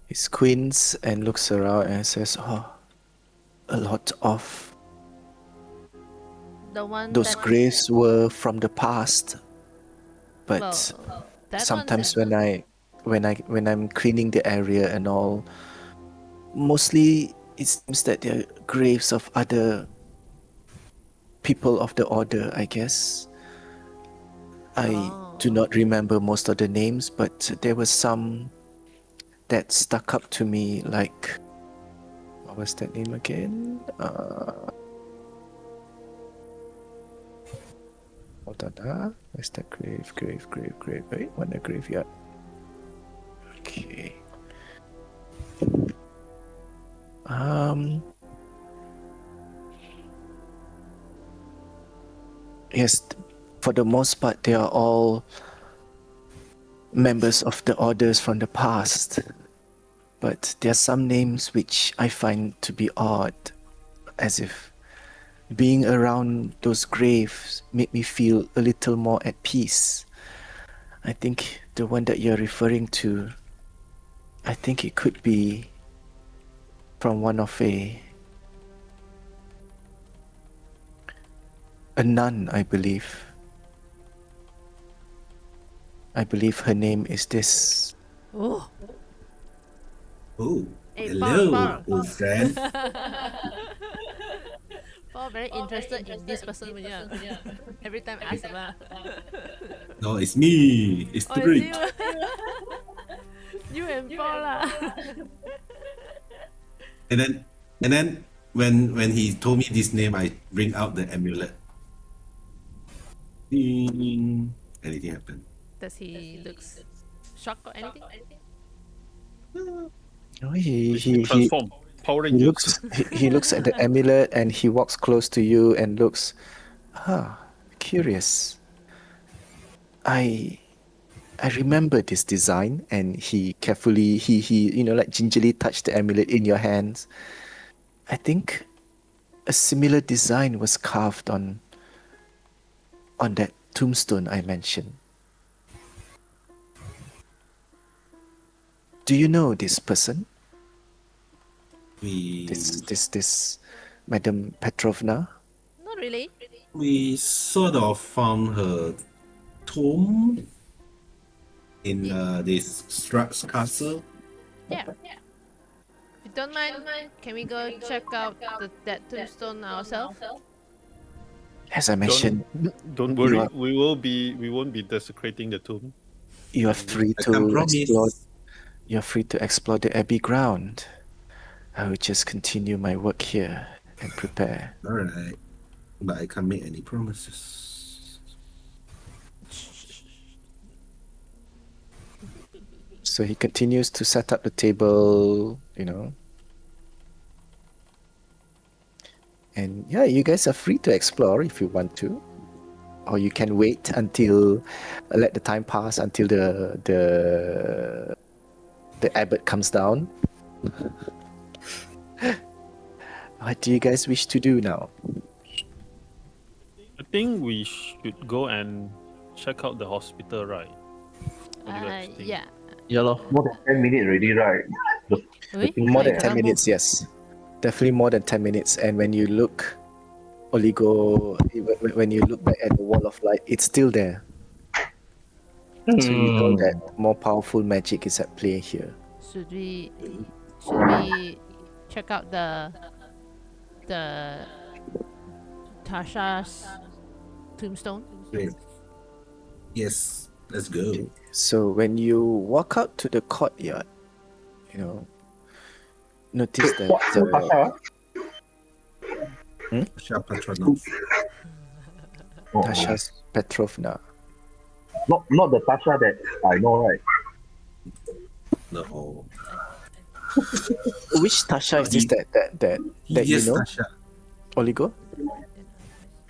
He squints and looks around and says, "Oh, a lot of The one those that graves were from the past, but well, that sometimes one's when I'm cleaning the area and all, mostly it seems that they're graves of other people of the order, I guess. I do not remember most of the names, but there was some that stuck up to me, like, what was that name again? Hold on, where's that grave? Wait, what the graveyard? Okay. Yes, for the most part, they are all members of the orders from the past. But there are some names which I find to be odd, as if being around those graves made me feel a little more at peace. I think the one that you're referring to, I think it could be from one of a nun, I believe. I believe her name is this. oh, Oh, Hey, hello, Paul. old friend. Paul very interested in this person punya. Every time ask about. No, it's me. It's Oh, it's Strahd. you. You and Paul lah. And then when he told me this name, I bring out the amulet. Ding. Anything happened? Does he looks shocked or anything? No, he transform. Power he Rangers. he looks at the amulet and he walks close to you and looks, curious. I remember this design, and he carefully he like gingerly touched the amulet in your hands. I think a similar design was carved on that tombstone I mentioned. Do you know this person? We This Madame Petrovna? Not really. we sort of found her tomb in this Strahd's castle. Yeah. If you don't mind, can we go check out that tombstone ourselves? As I mentioned, Don't You worry. are- We won't be desecrating the tomb. you are free I can to explore. promise. You're free to explore the Abbey ground. I will just continue my work here and prepare. All right, but I can't make any promises. So he continues to set up the table, And yeah, you guys are free to explore if you want to. Or you can wait until let the time pass until the abbot comes down. What do you guys wish to do now? I think we should go and check out the hospital, right? What do you guys think? Yeah. Yeah, lor. More than 10 minutes already, right? The Oui? thing More Why than you 10 cannot minutes, move? yes. Definitely more than 10 minutes. And when you look, Oligo, when you look back at the wall of light, it's still there. So you know that more powerful magic is at play here. Should we check out the Tasha's tombstone? Great. Yes, let's go. Okay. So when you walk out to the courtyard, notice that Who Tasha? Tasha Patronov. Oh, Tasha's Petrovna. not the Tasha that I know, right? No. Which Tasha is this that you Yes, know, Tasha. Oligo?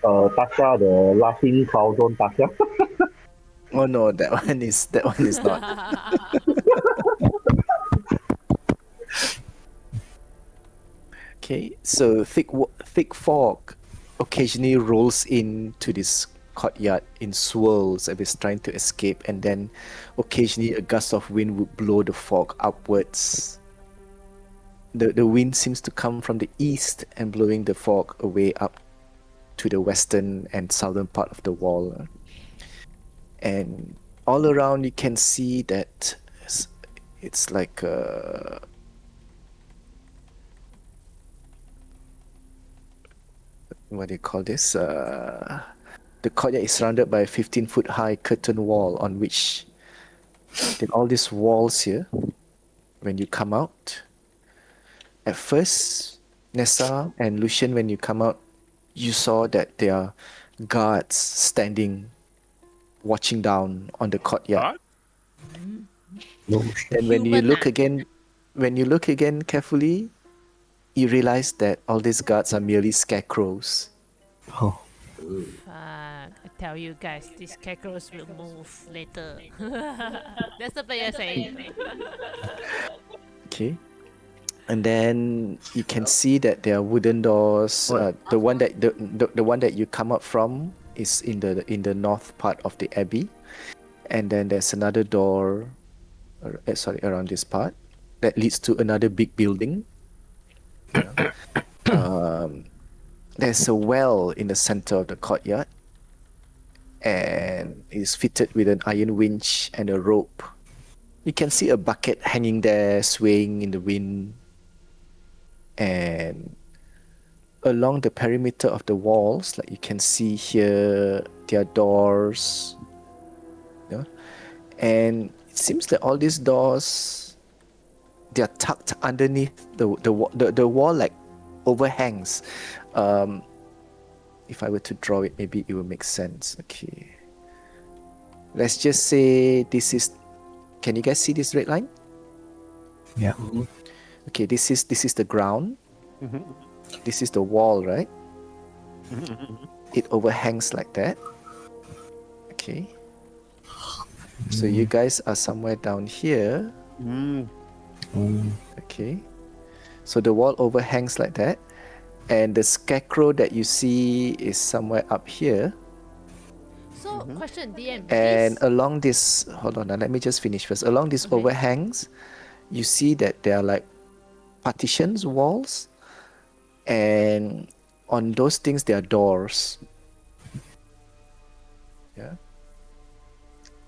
Tasha, the laughing clown Tasha. Oh no, that one is not. Okay, so thick fog occasionally rolls into this courtyard in swirls as it's trying to escape, and then occasionally a gust of wind would blow the fog upwards. The wind seems to come from the east and blowing the fog away up to the western and southern part of the wall. And all around you can see that it's like what do you call this? The courtyard is surrounded by a 15-foot high curtain wall on which then all these walls here, when you come out, at first, Nessa and Lucian, when you come out, you saw that there are guards standing, watching down on the courtyard. And when you look again carefully, you realize that all these guards are merely scarecrows. Oh, I tell you guys, these scarecrows will move later. That's the player saying. Okay. And then you can see that there are wooden doors. The one that you come up from is in the north part of the abbey, and then there's another door, around this part that leads to another big building. There's a well in the center of the courtyard, and it's fitted with an iron winch and a rope. You can see a bucket hanging there, swaying in the wind. And along the perimeter of the walls, like you can see here, there are doors. And it seems that all these doors, they are tucked underneath the wall, like overhangs. If I were to draw it, maybe it will make sense. Okay. Let's just say this is. Can you guys see this red line? yeah. Okay, this is the ground. This is the wall, right? It overhangs like that. Okay. So you guys are somewhere down here. Okay. So the wall overhangs like that. And the scarecrow that you see is somewhere up here. So, question, DM. And along this, hold on, let me just finish first. Along these overhangs, you see that there are like partitions, walls, and on those things there are doors. Yeah.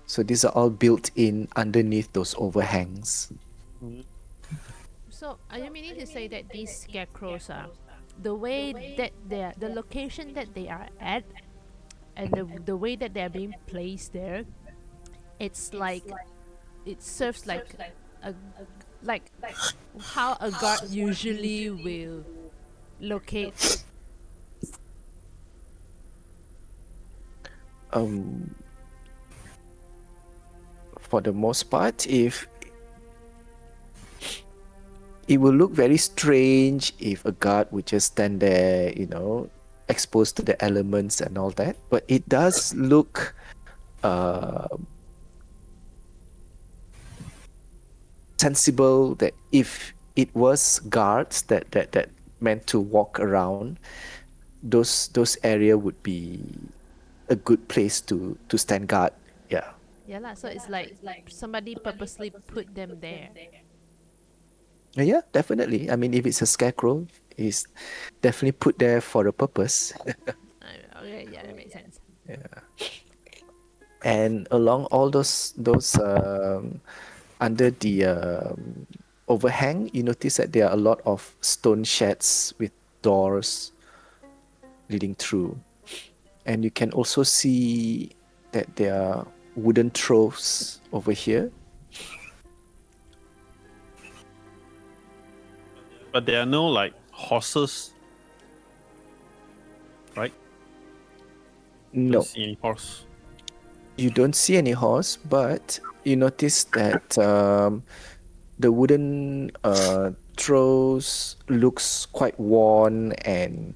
So these are all built in underneath those overhangs. So, are you meaning to say that these scarecrows are the way that the location that they are at, and the way that they are being placed there? It's like it serves like how a guard usually will locate. For the most part, if it will look very strange if a guard would just stand there, exposed to the elements and all that. But it does look sensible that if it was guards that meant to walk around, those area would be a good place to stand guard. Yeah. Yeah lah. So it's like somebody purposely put them there. Yeah, definitely. I mean, if it's a scarecrow, it's definitely put there for a purpose. Okay, yeah, that makes sense. And along all those under the overhang, you notice that there are a lot of stone sheds with doors leading through, and you can also see that there are wooden troughs over here. But there are no like horses, right? No, Don't see any horse. you don't see any horse, but you notice that the wooden troughs looks quite worn, and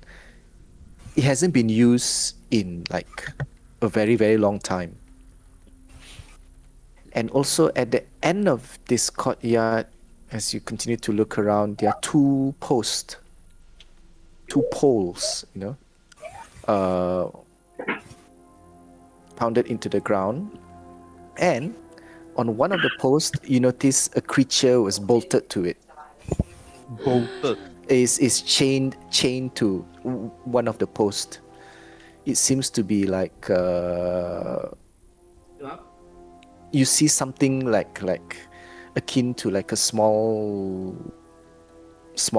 it hasn't been used in like a very, very long time. And also at the end of this courtyard, as you continue to look around, there are two poles, pounded into the ground. And on one of the posts, you notice a creature was bolted to it. Bolted. Is chained to one of the posts. It seems to be like you see something like akin to like a small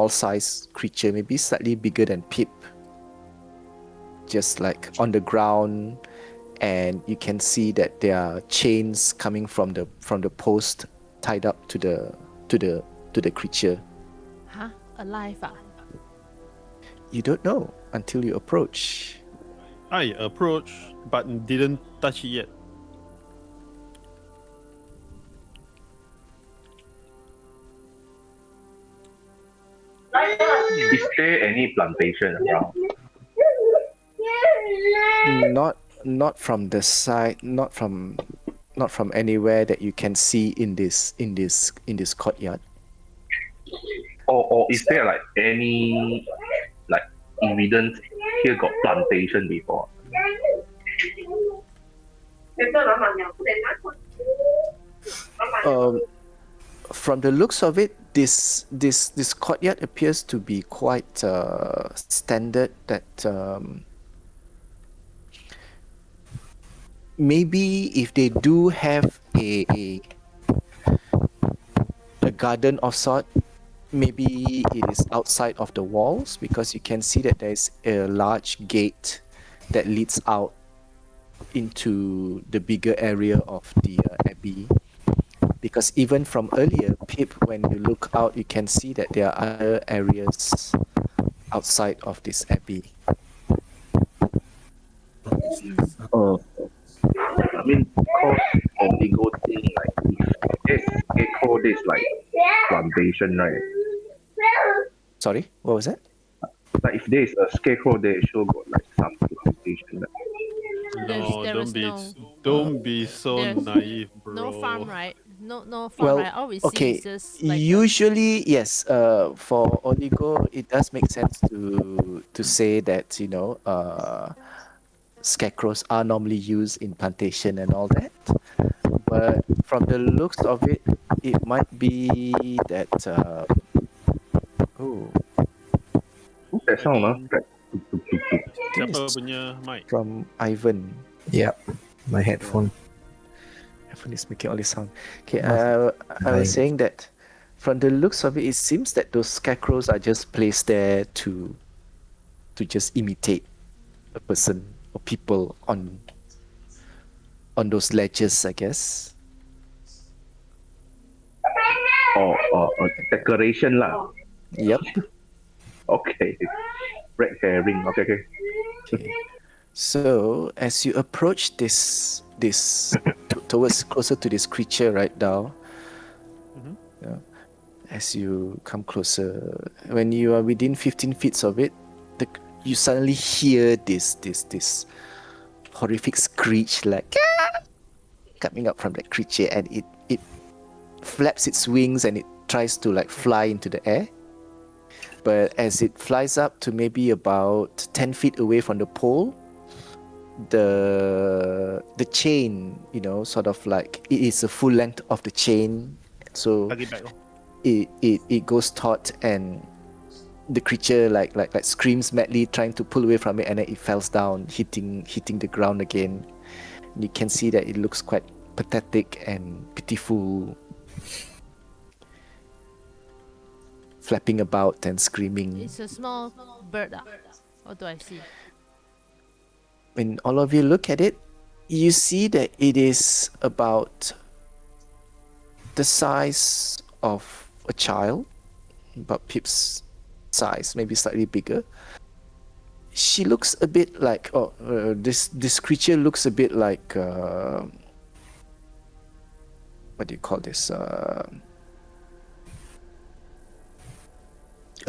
size creature, maybe slightly bigger than Pip, just like on the ground, and you can see that there are chains coming from the post tied up to the creature. Huh? Alive? Ah? You don't know until you approach. I approached, but didn't touch it yet. Is there any plantation around? Not from the side, not from anywhere that you can see in this courtyard. Or is there like any like evidence here got plantation before? From the looks of it, this courtyard appears to be quite standard. That maybe if they do have a garden of sort, maybe it is outside of the walls, because you can see that there is a large gate that leads out into the bigger area of the abbey. Because even from earlier, Pip, when you look out, you can see that there are other areas outside of this abbey. I mean, cause of the goat thing, like it called this like plantation, right? Sorry, what was that? Like if there's a scarecrow there, it sure got like some plantation. Right? No, There is don't be so there's naive, bro. no farm, right? No farm, Well, right? All we see okay. is just like Usually, yes. For Oligo, it does make sense to say that scarecrows are normally used in plantation and all that. But from the looks of it, it might be that. What's that sound, huh? Like, Siapa punya mic? From Ivan. Yeah, my headphone. Ivan is making all this sound. Okay, I was saying that from the looks of it, it seems that those scarecrows are just placed there to just imitate a person or people on those ledges, I guess. or decoration lah. Yep. Okay. Red herring. Okay. Okay. So as you approach this towards closer to this creature right now, as you come closer, when you are within 15 feet of it, you suddenly hear this horrific screech like coming up from that creature, and it flaps its wings and it tries to like fly into the air. But as it flies up to maybe about 10 feet away from the pole, the chain, you know, sort of like it is a full length of the chain, so Hug it back. it goes taut, and the creature like screams madly trying to pull away from it, and then it falls down, hitting the ground again. You can see that it looks quite pathetic and pitiful, flapping about and screaming. It's a small bird. What do I see? When all of you look at it, you see that it is about the size of a child, about Pip's size, maybe slightly bigger. She looks a bit like this creature looks a bit like what do you call this? A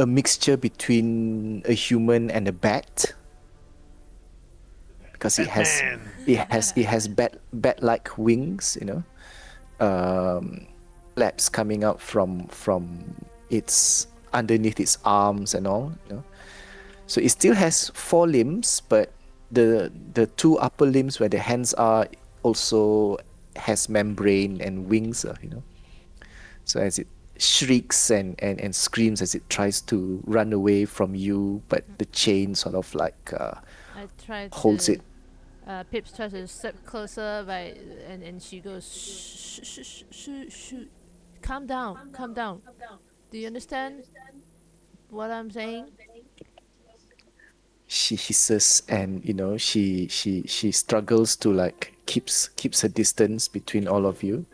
mixture between a human and a bat, because it has bat-like wings, you know, flaps coming out from its underneath its arms and all, you know. So it still has 4 limbs, but the 2 upper limbs where the hands are also has membrane and wings, you know. So as it shrieks and screams as it tries to run away from you, but the chain sort of like I try to holds it. Pips tries to step closer, and she goes, shh, shh, shh, shh, shh. Calm down, calm down. Do you understand what I'm saying? She hisses, and you know, she struggles to like keeps her distance between all of you,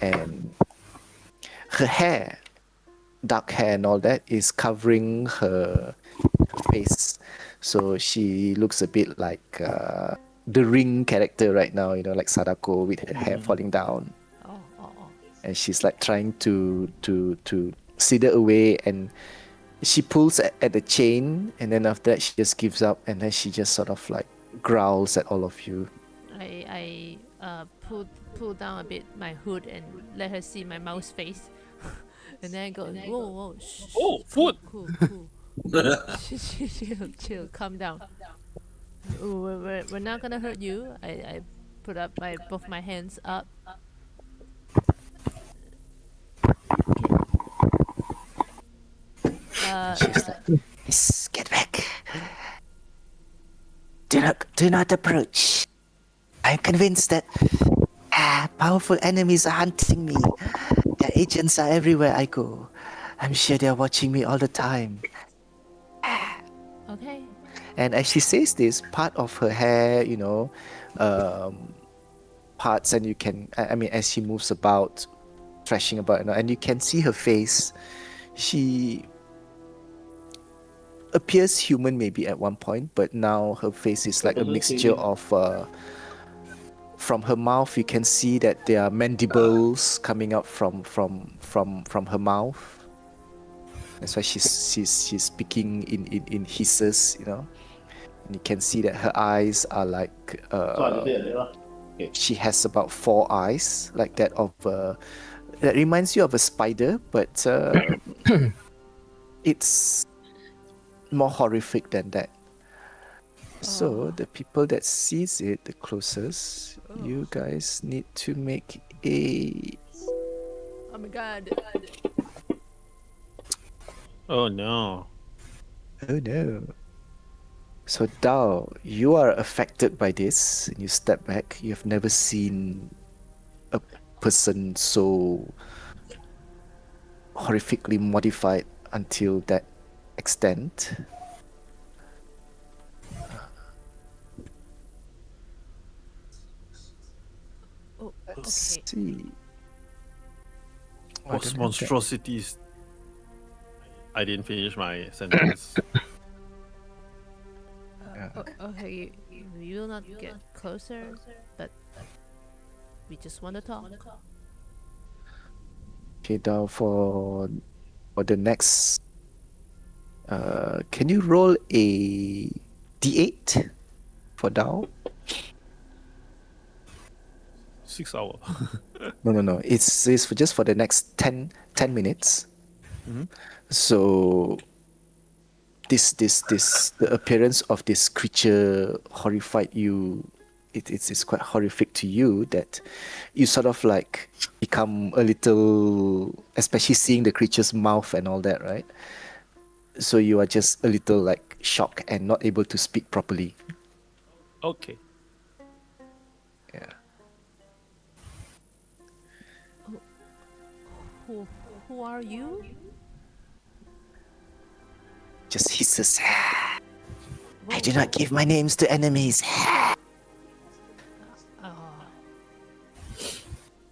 and her hair, dark hair and all that, is covering her face, so she looks a bit like the Ring character right now, you know, like Sadako with her hair falling down. Oh. And she's like trying to slither away, and she pulls at the chain, and then after that she just gives up, and then she just sort of like growls at all of you. I pull down a bit my hood and let her see my mouse face, and then go, whoa, shh, Oh, cool, food. cool. Chill, calm down. We're not gonna hurt you. I put up both my hands up. She's like, "Yes, get back. Do not approach. I'm convinced that powerful enemies are hunting me. Their agents are everywhere I go. I'm sure they're watching me all the time." Okay. And as she says this, part of her hair, you know, parts, and you can, I mean, as she moves about, thrashing about, you know, and you can see her face. She appears human maybe at one point, but now her face is like a mixture of from her mouth you can see that there are mandibles coming out from her mouth. That's why she's speaking in hisses, you know. And you can see that her eyes are like she has about 4 eyes, like that of that reminds you of a spider, but it's more horrific than that. So the people that sees it the closest, you guys need to make a... Oh my god. Oh no. Oh no. So Dao, you are affected by this, and you step back. You've never seen a person so horrifically modified until that extent. Let's Okay. see. I don't What have that. monstrosities? I didn't finish my sentence. Okay, we will not get closer, but we just want to talk. Okay, Dao, for the next, can you roll a d8 for Dao? 6 hours. No. It's for just for the next 10 minutes. Mhm. So the appearance of this creature horrified you. It's quite horrific to you that you sort of like become a little, especially seeing the creature's mouth and all that, right? So you are just a little like shocked and not able to speak properly. Okay. Yeah. Who are you? Just hisses. I do not give my names to enemies.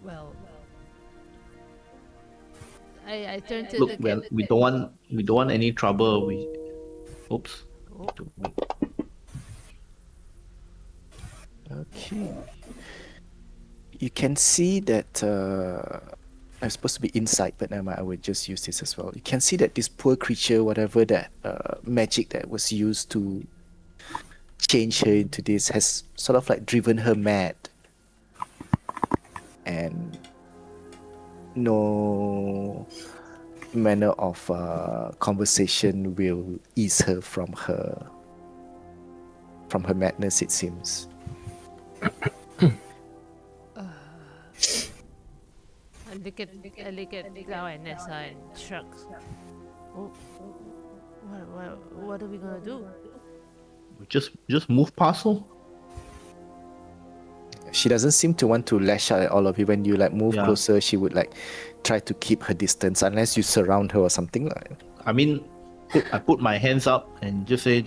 Well, I turned to Look, look well, at we don't want any trouble. Oops. Oh. Okay. You can see that I'm supposed to be inside, but never mind, I would just use this as well. You can see that this poor creature, whatever that magic that was used to change her into this, has sort of like driven her mad. And no manner of conversation will ease her from her madness, it seems. I look at Lau and Nessa and shrugs. Oh, what are we gonna do? Just move past her. She doesn't seem to want to lash out at all of you. When you like move Yeah. closer, she would like try to keep her distance unless you surround her or something like. I mean, I put my hands up and just say,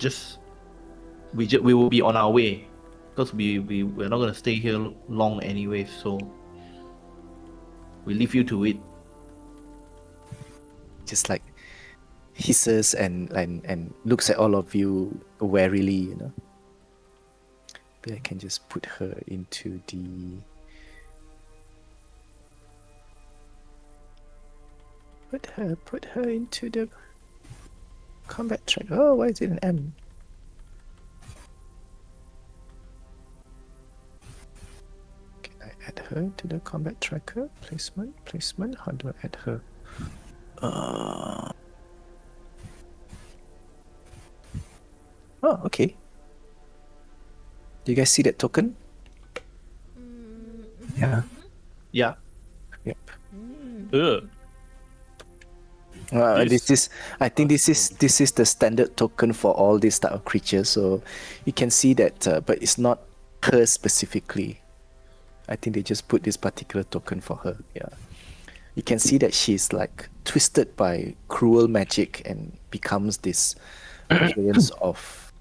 we will be on our way, because we're not gonna stay here long anyway. So we leave you to it. Just like hisses and looks at all of you warily, you know. But I can just put her into the put her into the combat track. Oh, why is it an M? Can I add her to the combat tracker? Placement. How do I add her? Oh, okay. Do you guys see that token? Yeah. Yeah. Yep. Ugh. I think this is the standard token for all these type of creatures. So you can see that, but it's not her specifically. I think they just put this particular token for her. Yeah. You can see that she's like twisted by cruel magic and becomes this appearance of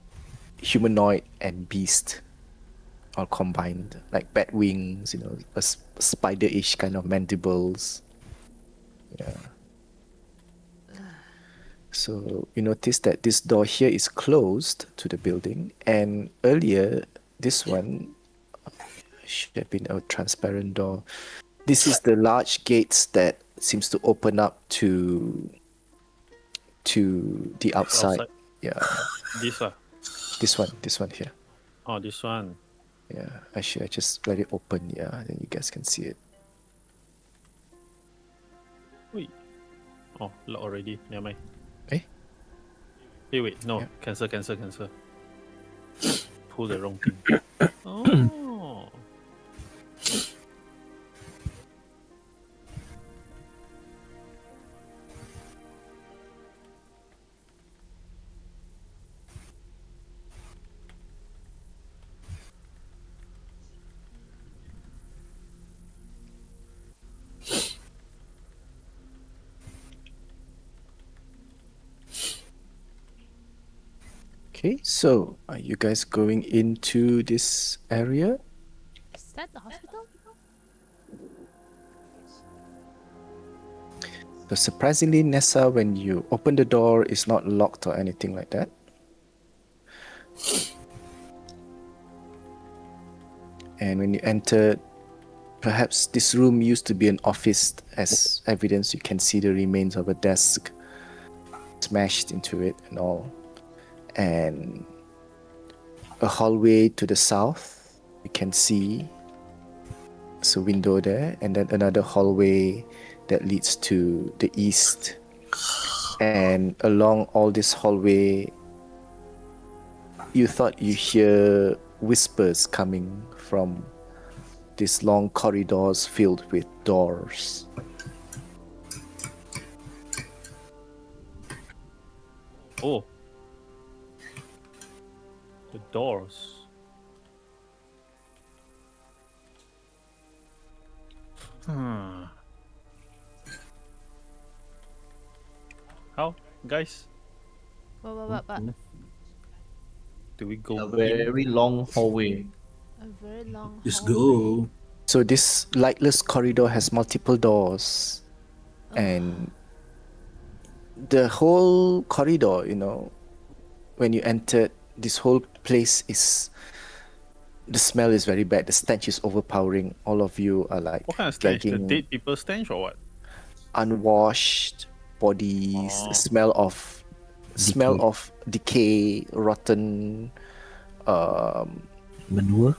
humanoid and beast all combined, like bat wings, you know, a spider-ish kind of mandibles. Yeah. So you notice that this door here is closed to the building, and earlier this one should have been a transparent door. This is the large gates that seems to open up to the outside. Outside. Yeah, This this one here. Oh, this one. Yeah, actually I just let it open. Yeah, then you guys can see it. Wait. Oh, lock already. Never mind. Eh? Hey, wait. No. Yeah. Cancel. Pull the wrong thing. Oh. Okay, so are you guys going into this area? Is that the hospital? So surprisingly, Nessa, when you open the door, it's not locked or anything like that. And when you enter, perhaps this room used to be an office. As evidence, you can see the remains of a desk smashed into it and all. And a hallway to the south, you can see it's a window there, and then another hallway that leads to the east. And along all this hallway, you thought you hear whispers coming from these long corridors filled with doors. Oh. The doors. Hmm. How, guys? What? Do we go A in? very long hallway. A very long Just hallway. go. So this lightless corridor has multiple doors, and the whole corridor, when you entered, this whole place is, the smell is very bad. The stench is overpowering. All of you are like What kind of stench? The gagging, dead people stench or what? unwashed bodies, the Oh. smell of decay, rotten Manure.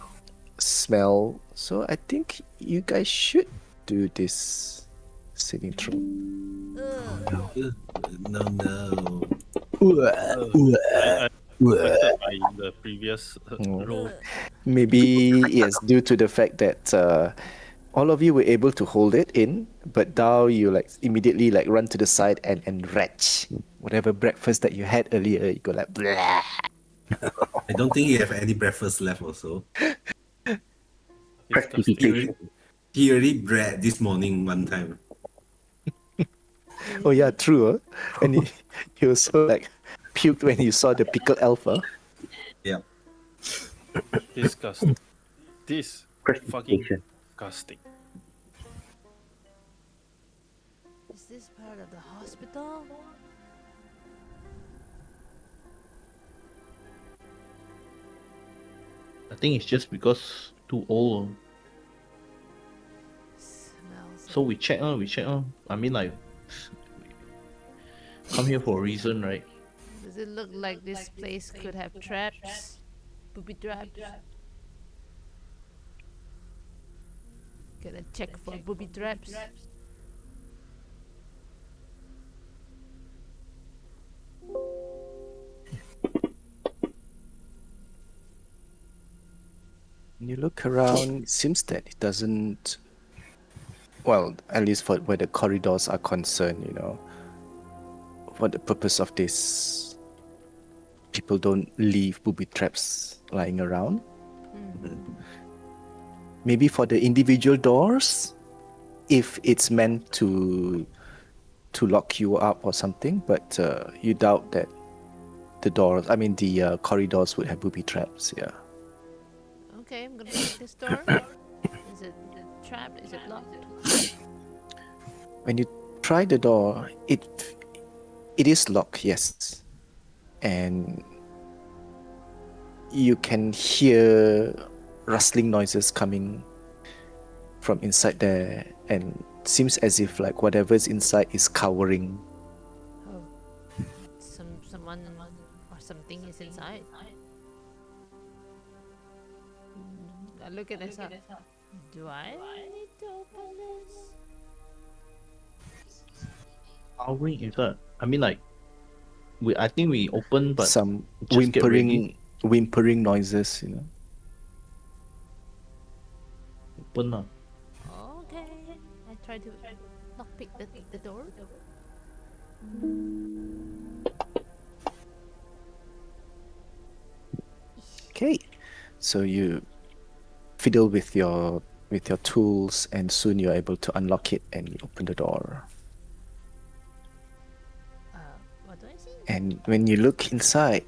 smell. So I think you guys should do this sitting through. No. I affected by the previous role. Maybe yes, due to the fact that all of you were able to hold it in, but now you like immediately like run to the side and retch whatever breakfast that you had earlier. You go like, blah. I don't think you have any breakfast left also. Prestidigitation. He already bred this morning one time. Oh yeah, true. And he also like puked when he saw the pickled alpha. Yeah. Disgusting. This fucking Prestidigitation. disgusting. Is this part of the hospital? I think it's just because too old. Smells. So we check. I mean, like, come here for a reason, right? Does it look like this place could have traps? Booby traps? Gonna check for booby traps. When you look around, it seems that it doesn't. Well, at least for where the corridors are concerned, for the purpose of this, people don't leave booby traps lying around. Maybe for the individual doors, if it's meant to lock you up or something, but you doubt that the corridors would have booby traps. Yeah. Okay, I'm gonna check this door. Is it trapped? Is it locked? When you try the door, it is locked, yes, and you can hear rustling noises coming from inside there, and seems as if like whatever's inside is cowering. Oh, someone or something is inside. I look at this up. Do I need to open this? Cowering inside. I mean, like, I think we open, but Some just get ready. whimpering noises. Open lah. Okay, I try to lockpick the door. Okay, so you fiddle with your tools, and soon you're able to unlock it and you open the door. What do I see? And when you look inside,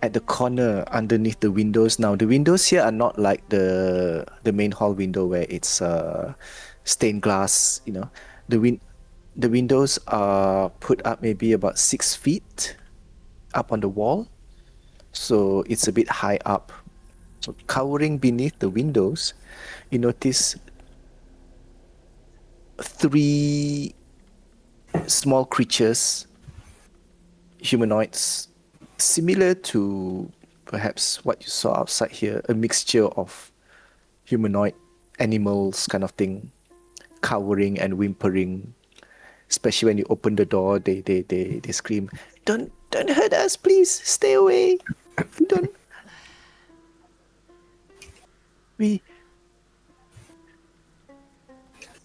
at the corner underneath the windows, now the windows here are not like the main hall window where it's stained glass. The windows are put up maybe about 6 feet up on the wall, so it's a bit high up. So cowering beneath the windows, you notice 3 small creatures, humanoids, similar to perhaps what you saw outside here, a mixture of humanoid animals kind of thing, cowering and whimpering. Especially when you open the door, they scream, don't hurt us, please, stay away. We don't.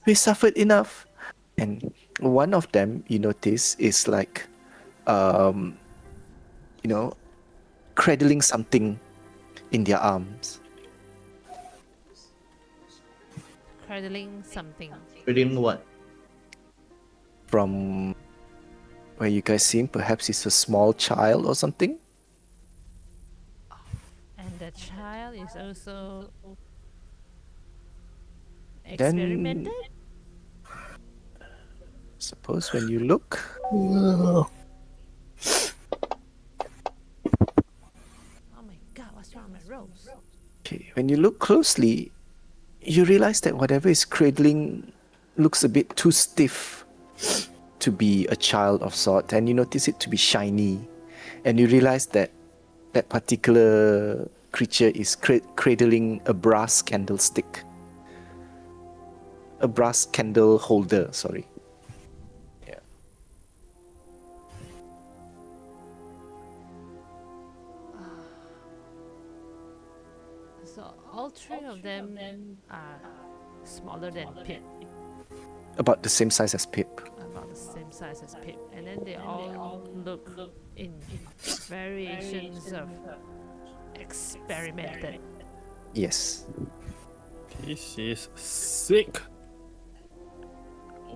We suffered enough. And one of them, you notice, is like, you know, cradling something in their arms. Cradling something. Reading what? From where you guys seem, perhaps it's a small child or something. And the child is also Then, experimented? suppose when you look, Oh my god, what's wrong with my rose? okay, when you look closely, you realize that whatever is cradling looks a bit too stiff to be a child of sort, and you notice it to be shiny, and you realize that that particular creature is cradling a brass candlestick, a brass candle holder. Sorry. Yeah. So all three of them are smaller than Pip, About the same size as Pip. about the same size as Pip, and then they all look in variations of experimented. Yes. This is sick.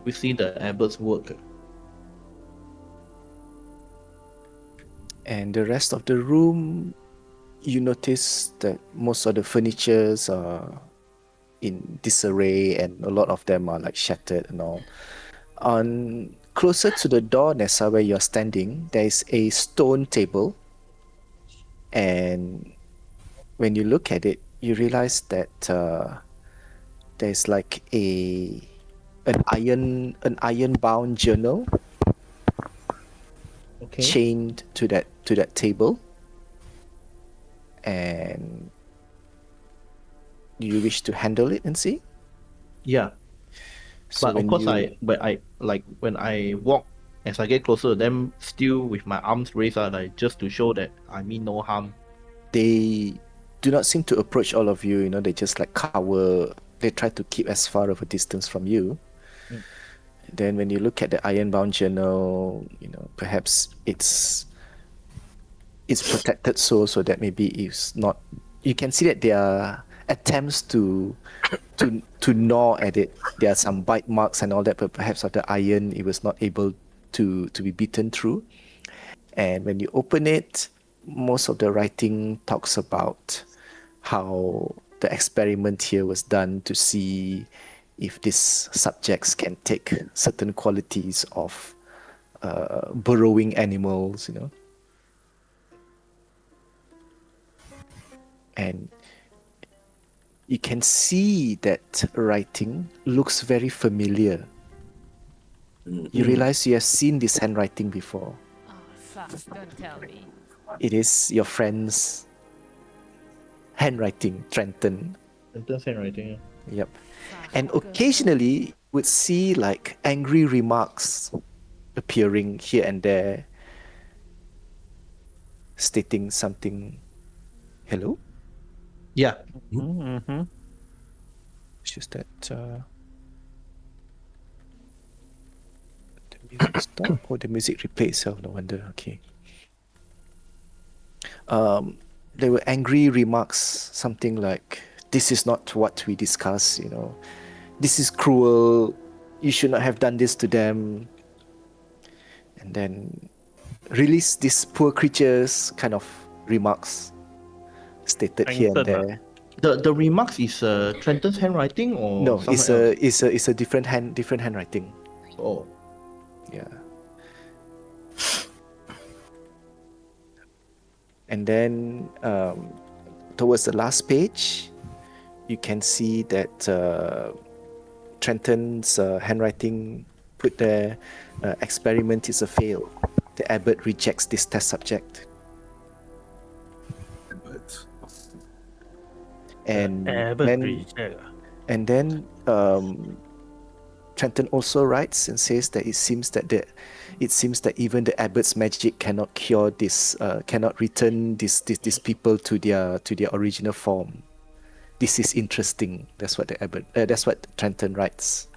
We see the abbot's work. And the rest of the room, you notice that most of the furnitures are in disarray, and a lot of them are like shattered and all. On closer to the door, Nessa, where you're standing, there is a stone table, and when you look at it, you realize that there's like an iron bound journal Okay. chained to that table. And do you wish to handle it and see? Yeah. So But of course, when I walk, as I get closer to them, still with my arms raised, like just to show that I mean no harm. they do not seem to approach all of you. You know, they just like cower. They try to keep as far of a distance from you. Mm. Then when you look at the iron-bound journal, you know, perhaps it's protected so that maybe it's not. You can see that there are attempts to gnaw at it. There are some bite marks and all that, but perhaps of the iron, it was not able to be beaten through. And when you open it, most of the writing talks about how the experiment here was done to see if these subjects can take certain qualities of burrowing animals, you know. And you can see that writing looks very familiar. You realize you have seen this handwriting before. Oh fuck, don't tell me. It is your friend's handwriting, Trenton. Sentence handwriting. Yep. Fuck. And occasionally you would see like angry remarks appearing here and there, stating something. Hello? Yeah. Mm-hmm. It's just that the music stopped. Oh, the music replayed itself. No wonder. Okay. There were angry remarks, something like, "This is not what we discussed. You know, this is cruel. You should not have done this to them." And then release these poor creatures kind of remarks stated here and Plankton, there. The remarks is Trenton's handwriting or No, someone else? it's a different handwriting. Oh. Yeah. And then towards the last page, you can see that Trenton's handwriting put there, experiment is a fail. The abbot rejects this test subject. But And Abbott then, reject. and then Trenton also writes and says that it seems that even the abbot's magic cannot cure this, cannot return these people to their original form. This is interesting. That's what that's what Trenton writes.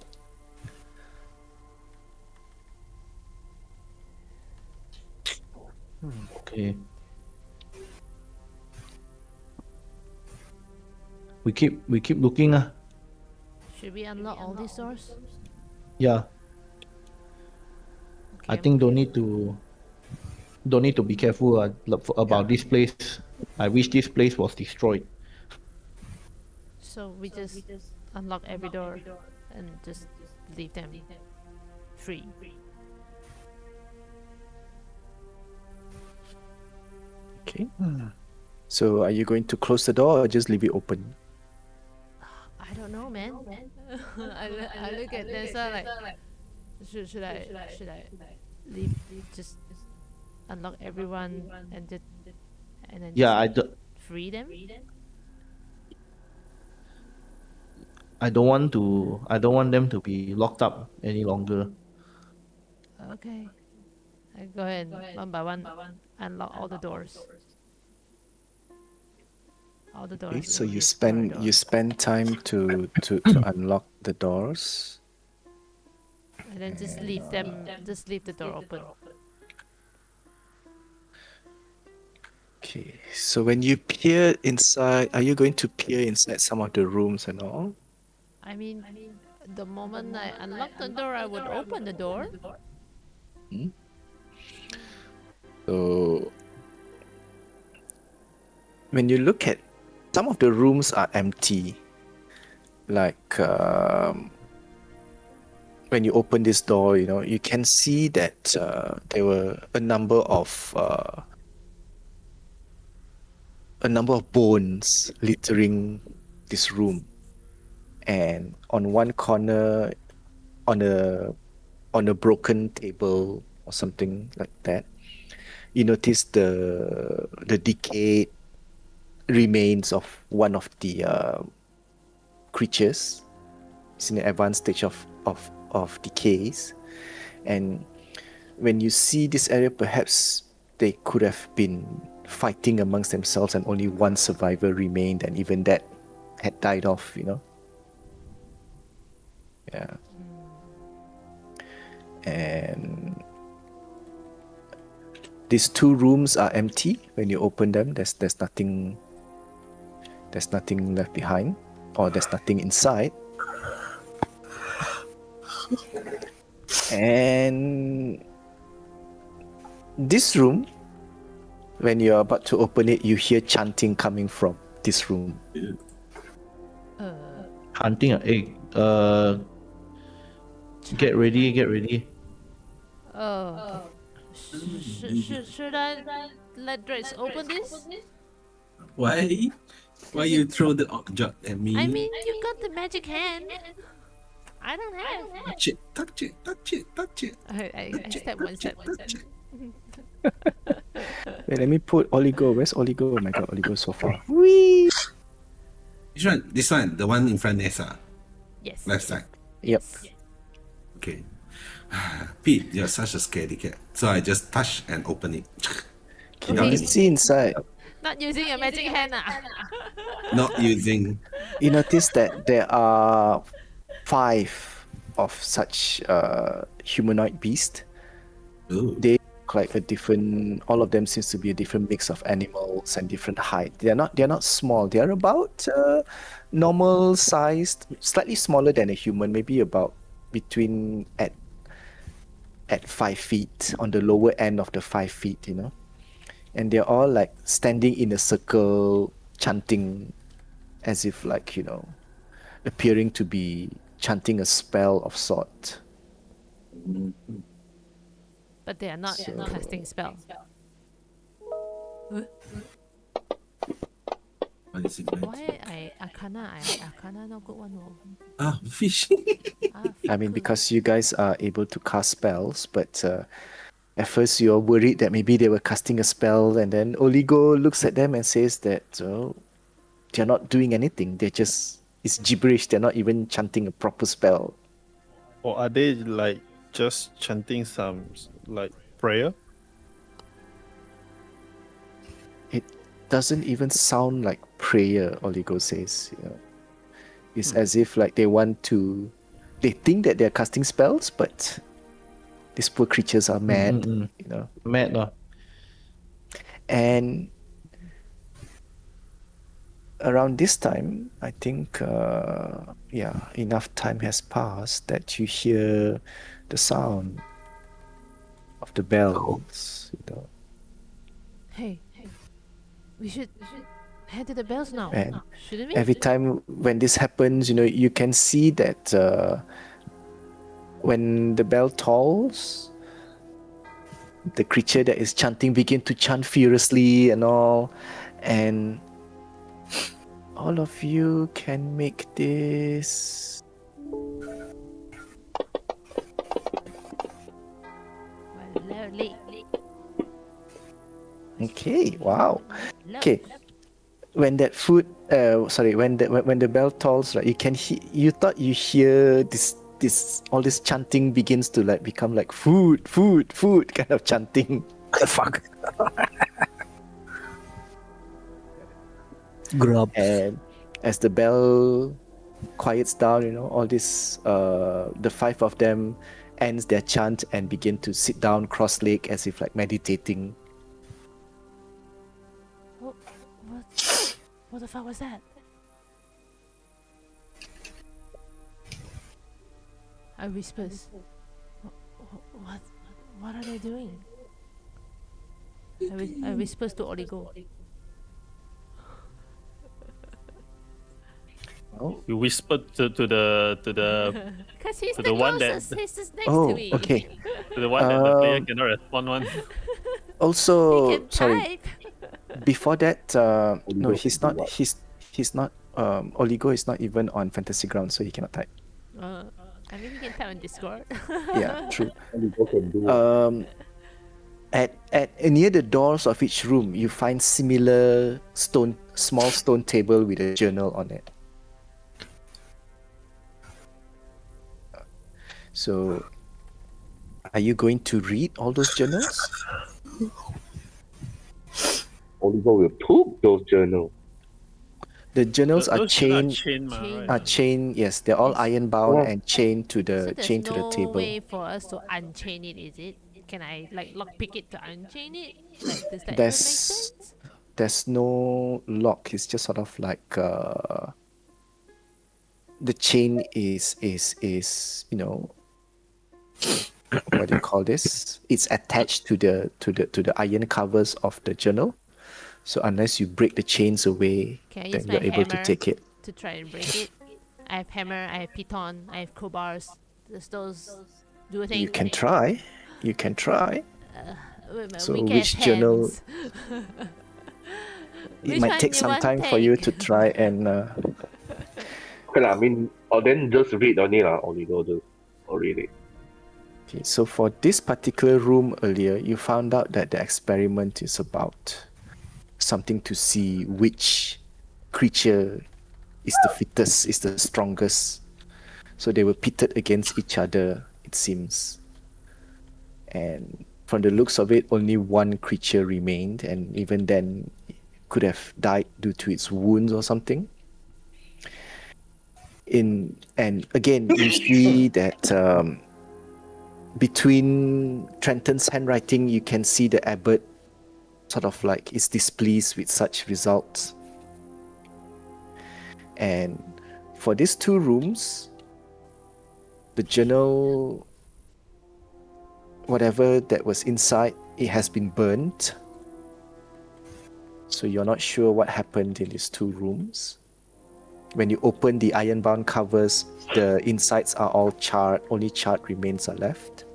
Okay. We keep looking. Should we unlock all these doors? Yeah. I Okay, think don't need to be careful about this place. I wish this place was destroyed. so we just unlock every door and just leave them free. Okay. So are you going to close the door or just leave it open? I don't know, man. I look at Nessa like, should I leave just unlock everyone and then Yeah, just free them? I don't want them to be locked up any longer. Okay. I go ahead and one by one unlock all the doors. All the doors. Okay, so in you this spend corridor. time to unlock the doors. And then just leave the door open. Okay, so when you peer inside, are you going to peer inside some of the rooms and all? I mean, the moment I unlock the door, I would open the door. So when you look at some of the rooms are empty. Like when you open this door, you can see that there were a number of bones littering this room, and on one corner, on a broken table or something like that, you notice the decayed remains of one of the creatures. It's in an advanced stage of decays, and when you see this area, perhaps they could have been fighting amongst themselves and only one survivor remained, and even that had died off, Yeah. And these two rooms are empty. When you open them, there's nothing left behind, or there's nothing inside. And this room, when you're about to open it, you hear chanting coming from this room. Hunting. Hey, get ready. Oh. Should I let Drex open this? Why? Why you throw the object at me? I mean, you got the magic hand. I don't have. touch it. I step one step. Touch it. Wait, let me put Oligo. Where's Oligo? Oh my god, Oligo's so far. Whee! Which one? This one, the one in front, Nessa. Yes. Left side. Yep. Okay. Pete, you're such a scaredy cat. So I just touch and open it. Can you see inside? Not using your magic hand, Not using. You notice that there are 5 of such humanoid beasts. Ooh. They look like a different. All of them seems to be a different mix of animals and different height. They're not small. They're about normal sized, slightly smaller than a human. Maybe about between at 5 feet, on the lower end of the 5 feet. And they're all like standing in a circle, chanting, as if like appearing to be chanting a spell of sort. But they are not casting spell. What is it? Why Arcana not good one? Ah, fish. I mean, because you guys are able to cast spells, but at first you're worried that maybe they were casting a spell, and then Oligo looks at them and says that they're not doing anything. It's gibberish. They're not even chanting a proper spell. Or are they like just chanting some like prayer? It doesn't even sound like prayer, Oligo says. You know. It's as if like they think that they're casting spells, but these poor creatures are mad, you know. Mad lah. And around this time, I think, enough time has passed that you hear the sound of the bells. You know, Hey, we should head to the bells now, and shouldn't we? every time when this happens, you know, you can see that when the bell tolls, the creature that is chanting begin to chant furiously and all, and all of you can make this. Well, lovely. Okay, wow. Okay, when that when the bell tolls, right, you can you thought you hear this all this chanting begins to like become like food kind of chanting. What the fuck? Grub. And as the bell quiets down, you know, all this the five of them ends their chant and begin to sit down cross-legged as if like meditating. What the fuck was that? I whispers. What are they doing? I whispers to Oligo. Oh, You whispered to the Cause he's To the the one that- closest. He's just next oh, to me. okay. to the one that the player Um, cannot respond one. He Also, can sorry. type. Before that, no, Oligo he's can do not. what? He's not. Oligo is not even on Fantasy Ground, so he cannot type. I mean, he can type on Discord. Yeah, true. Oligo can do what? At near the doors of each room, you find similar small stone table with a journal on it. So, are you going to read all those journals? Oligo will poop those journals. The journals are Those journal chained. chain, Are chained. Yes, they're all Yes. iron bound Oh. and chained to So the there's chained to no the table. way for us to unchain it, is it? Can I like lockpick it to unchain it? Like, does that even make There's sense? there's no lock. It's just sort of like the chain is you know, what do you call this? It's attached to the iron covers of the journal. So unless you break the chains away, Can I then use you're my able to hammer take it. to try and break it? I have hammer, I have piton, I have crowbars. Does those do a thing? You can try. You can try. With my So weak which ass journal? hands. It Which might one take you some want time for you take? to try and. Okay, lah, I mean, or then just read only lah. Oligo just read it. Okay, so for this particular room earlier, you found out that the experiment is about something to see which creature is the fittest, is the strongest. So they were pitted against each other, it seems. And from the looks of it, only one creature remained, and even then, could have died due to its wounds or something. And again, you see that between Trenton's handwriting, you can see the abbot sort of like is displeased with such results. And for these two rooms, the journal, whatever that was inside, it has been burnt. So you're not sure what happened in these two rooms. When you open the iron-bound covers, the insides are all charred, only charred remains are left.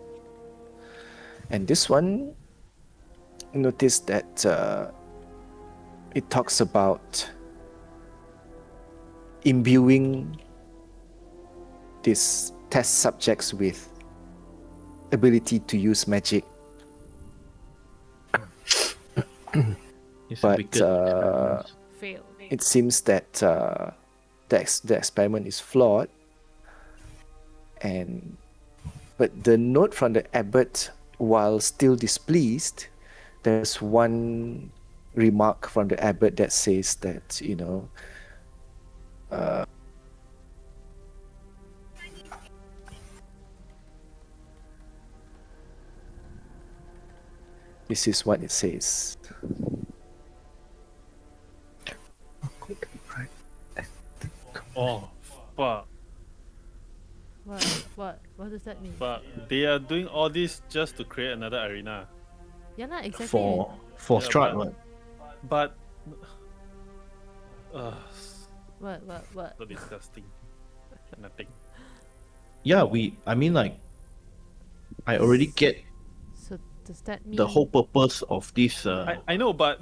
And this one, notice that it talks about imbuing these test subjects with ability to use magic. It's a But wicked experiment. Fail. it seems that the experiment is flawed, and But the note from the abbot, while still displeased, there's one remark from the abbot that says that, this is what it says. Oh, fuck. What does that mean? But they are doing all this just to create another arena. Yeah, not exactly. For Yeah, Strahd, but- right? But What? so disgusting. Nothing. Yeah, I mean, like, I already get So does that mean the whole purpose of this. I know, but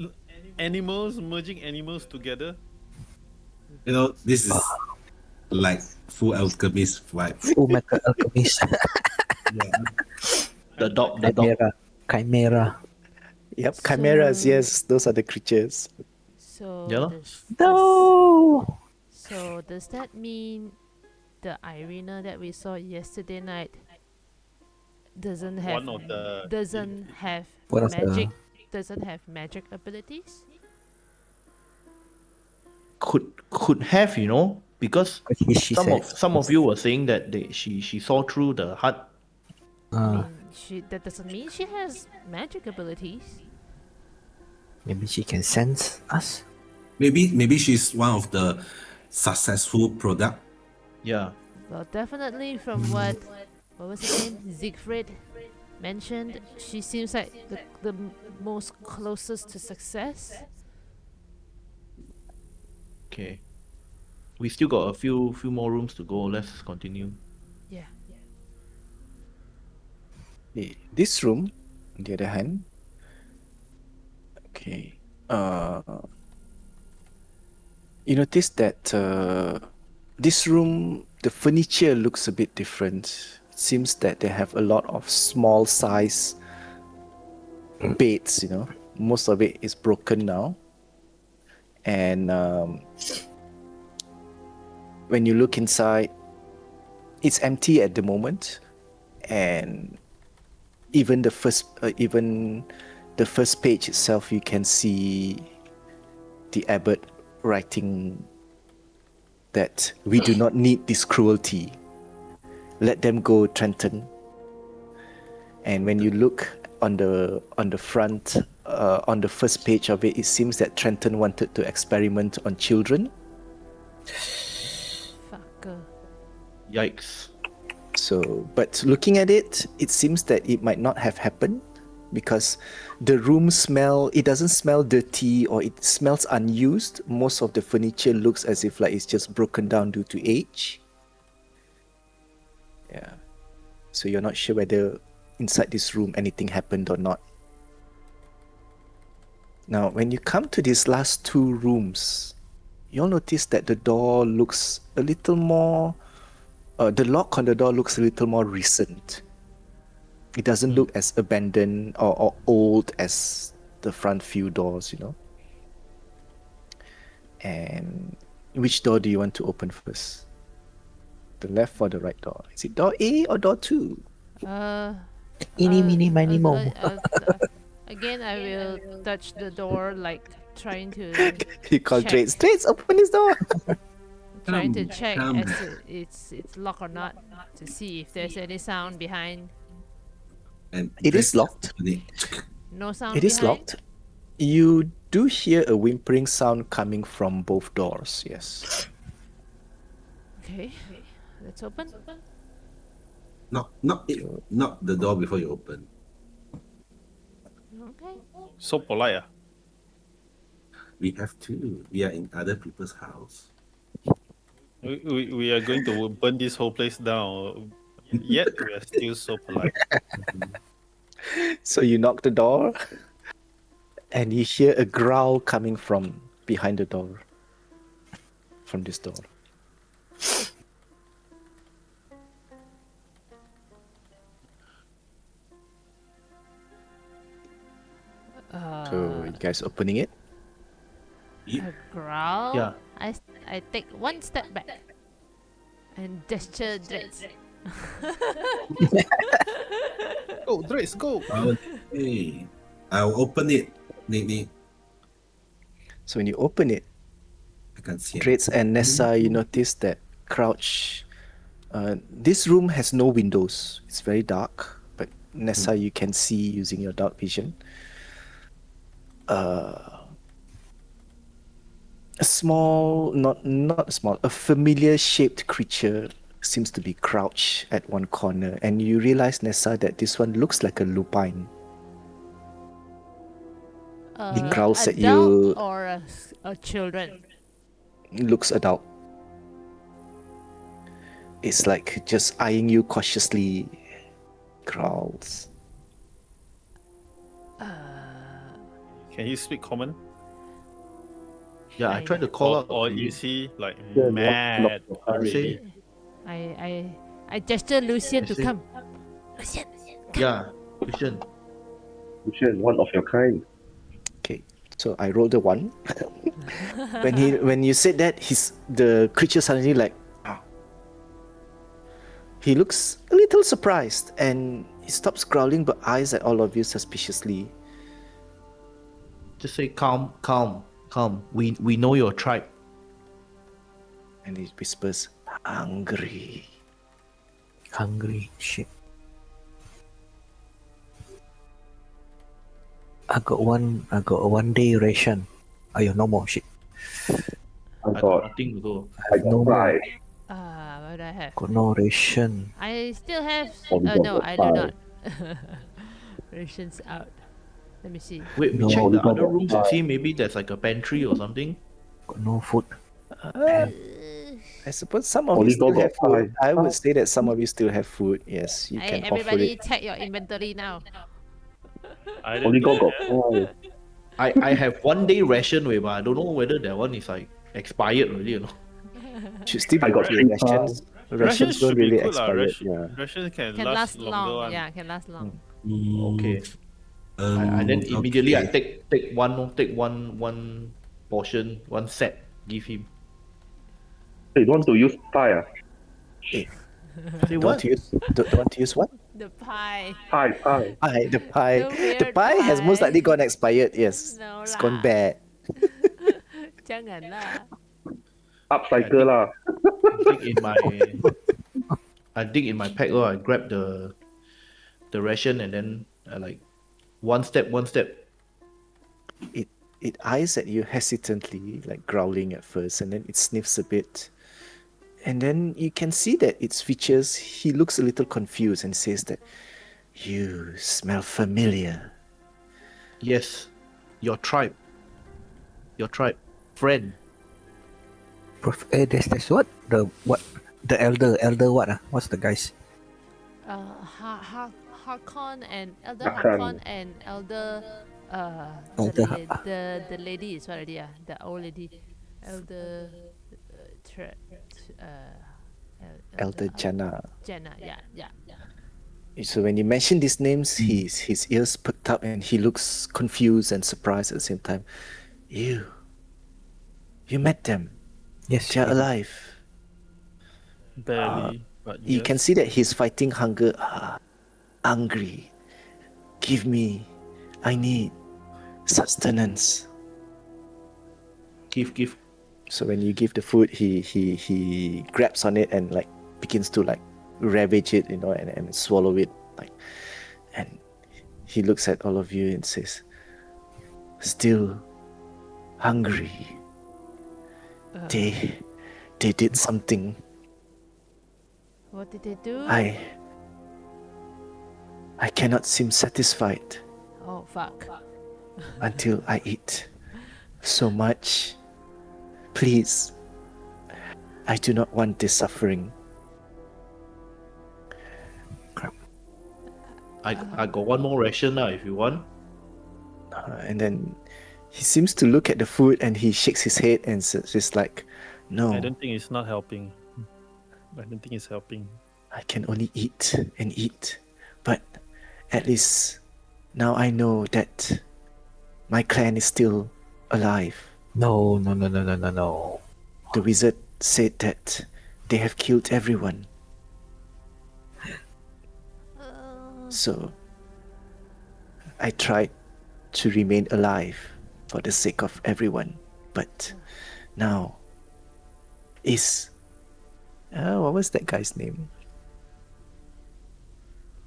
merging animals together. You know, this is like full alchemist vibe. Full Metal Alchemist. The dog. Chimera. Yep, chimeras, So- yes, those are the creatures. so? Yeah lah. No. So does that mean the arena that we saw yesterday night doesn't have One of the doesn't have One of the- magic doesn't have magic abilities? Could have, because She said. some of you were saying that she saw through the hut. I mean, that doesn't mean she has magic abilities. Maybe she can sense us. Maybe she's one of the successful product. Yeah. Well, definitely from what was his name? Siegfried mentioned, she seems like the most closest to success. Okay. We still got a few more rooms to go. Let's continue. Yeah. This room, on the other hand, okay, you notice that this room, the furniture looks a bit different. It seems that they have a lot of small size beds, most of it is broken now. And when you look inside, it's empty at the moment. And even the first page itself, you can see the abbot writing that we do not need this cruelty. Let them go, Trenton. And when you look on the front, on the first page of it, it seems that Trenton wanted to experiment on children. Fucker. Yikes. So, but looking at it, it seems that it might not have happened because the room it doesn't smell dirty or it smells unused. Most of the furniture looks as if like it's just broken down due to age. Yeah. So you're not sure whether inside this room anything happened or not. Now, when you come to these last two rooms, you'll notice that the door looks a little more the lock on the door looks a little more recent. It doesn't look as abandoned or old as the front few doors, And which door do you want to open first? The left or the right door? Is it door A or door 2? Eeny, meeny, miny, mo. Again, I will touch the door, like trying to You call check. Straight, open this door. Trying to check Come. as it's locked or not to see if there's any sound behind. And It is locked. No sound. It is behind? locked. You do hear a whimpering sound coming from both doors, yes. Okay, let's open. Knock the door before you open. Okay. So polite. We have to. We are in other people's house. We are going to burn this whole place down. Yet we are still so polite. So you knock the door, and you hear a growl coming from behind the door. From this door. So you guys opening it? A growl. Yeah. I take one step back and gesture dreads. Go, Drace, go! Okay. I'll open it. Nick. So when you open it, I can see it. Drates and Nessa, you notice that crouch. This room has no windows. It's very dark, but Nessa, you can see using your dark vision. A small, not small, a familiar shaped creature seems to be crouched at one corner, and you realize, Nessa, that this one looks like a lupine. He growls at you. Adult or a children? Looks adult. It's like just eyeing you cautiously. Growls. Can you speak common? Yeah, I tried to call out. Or to you you. see like Yeah, mad not- already? I gesture Lucian to I see. come. Lucian. Yeah, Christian. Lucian, one of your kind. Okay, so I rolled a 1. when you said that, the creature suddenly like, he looks a little surprised and he stops growling but eyes at all of you suspiciously. Just say calm. We know your tribe. And he whispers, hungry. Hungry. Shit. I got a 1 day ration. Ayo, no more shit. I I got got, nothing to go. I got no more. five. What do I have? Got no ration. I still have. Oh, we got No, the I do five. not. Rations out. Let me see. Wait, we No, check we the got other the rooms and five. see maybe there's like a pantry or something. Got no food. I suppose some of Only you still got have food. 5. I would say that some of you still have food. Yes, you Hey, can offer everybody, it. check your inventory now. I Only didn't got do that. 5. I have 1 day ration, but I don't know whether that one is like expired already or not. Should still be I got okay. 3 Rations Rations don't should be really good lah. expire. Yeah. Rations can Can last longer long. one. Yeah, can last long. Okay. I then immediately I okay. take one portion, one set, give him. Hey, you want to use pie? Say Don't what? want to use what? The pie. Pie. Pie. The pie. The The weird pie has most pie. likely gone expired. Yes, No it's gone lah. bad. Janganlah. Upcycle lah. I dig in my pack. I grab the ration and then I like one step. It eyes at you hesitantly, like growling at first, and then it sniffs a bit. And then you can see that its features, he looks a little confused and says that, you smell familiar. Yes, your tribe, friend. There's what? The elder what? What's the guys? Harkon and Elder Harkon. Harkon and Elder Elder the lady is what already? The old lady. Elder Elder Jana. Jenna, yeah. So when you mention these names, his ears perked up and he looks confused and surprised at the same time. You met them. Yes. They're alive. Barely, but You yes. can see that he's fighting hunger. Hungry. Give me. I need sustenance. Give. So when you give the food, he grabs on it and like begins to like ravage it, and swallow it, like, and he looks at all of you and says, "Still hungry. They did something. What did they do? I cannot seem satisfied Oh fuck. until I eat so much. Please, I do not want this suffering." I got one more ration now if you want. And then he seems to look at the food and he shakes his head and says, just like, "No, I don't think it's not helping. I don't think it's helping. I can only eat and eat. But at least now I know that my clan is still alive. No. The wizard said that they have killed everyone. So I tried to remain alive for the sake of everyone. But now is what was that guy's name?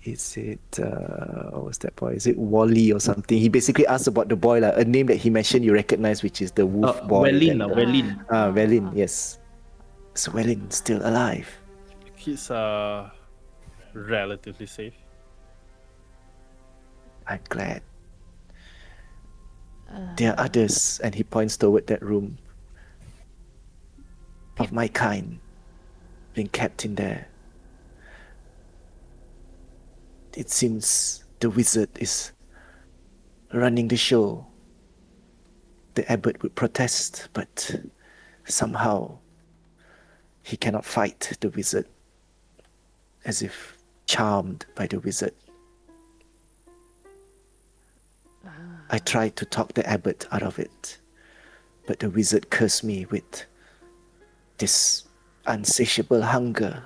Is it what was that boy? Is it Wally or something? He basically asked about the boy, like a name that he mentioned you recognize, which is the wolf boy. Wellin, that- Wellin. Wellin, yes. So Wellin's still alive. The kids are relatively safe. I'm glad. There are others, and he points toward that room, of my kind, being kept in there. It seems the wizard is running the show. The abbot would protest, but somehow he cannot fight the wizard, as if charmed by the wizard. I tried to talk the abbot out of it, but the wizard cursed me with this insatiable hunger.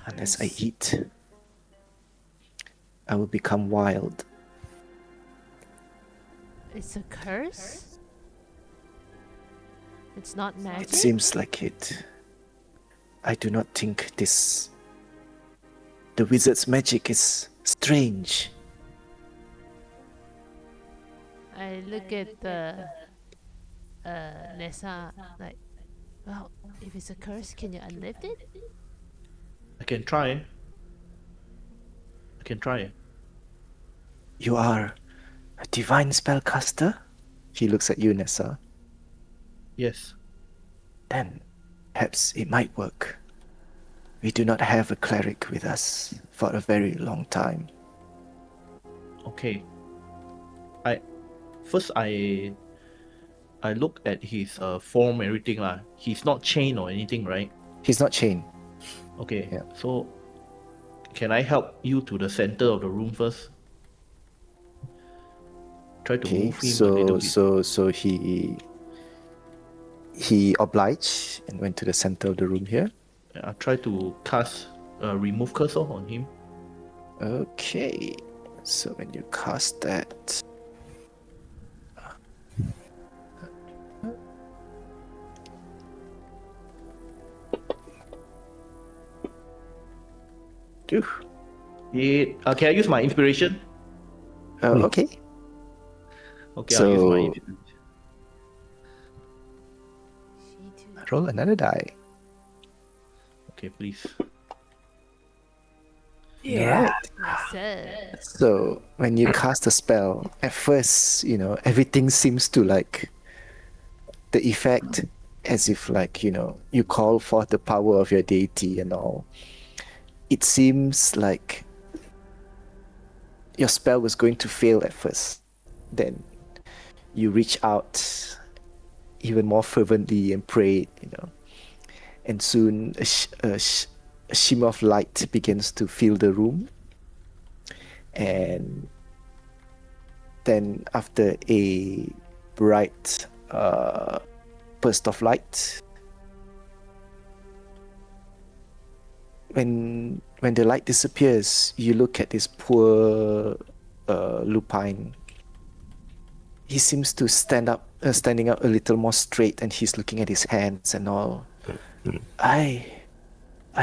Unless I eat, I will become wild. It's a curse? It's not magic? It seems like it. I do not think this. The wizard's magic is strange. I look at the Nessa like, well, if it's a curse, can you unlift it? I can try. I can try. You are a divine spellcaster? He looks at you, Nessa. Yes. Then perhaps it might work. We do not have a cleric with us for a very long time. Okay. I look at his form, everything lah. He's not chained or anything, right? He's not chained. Okay. Yeah. So, can I help you to the center of the room first? Try to Okay, move him a little bit. so he obliged and went to the center of the room here. I try to cast remove cursor on him. Okay, so when you cast that, Phew. Can I use my inspiration? Okay. Okay, I'll use my So- inspiration. Roll another die. Okay, please. Alright. Sir. So when you cast a spell, at first, everything seems to like the effect as if like, you call forth the power of your deity and all. It seems like your spell was going to fail at first. Then you reach out even more fervently and prayed, and soon a shimmer of light begins to fill the room. And then after a bright burst of light, when the light disappears, you look at this poor lupine. He seems to standing up a little more straight, and he's looking at his hands and all. I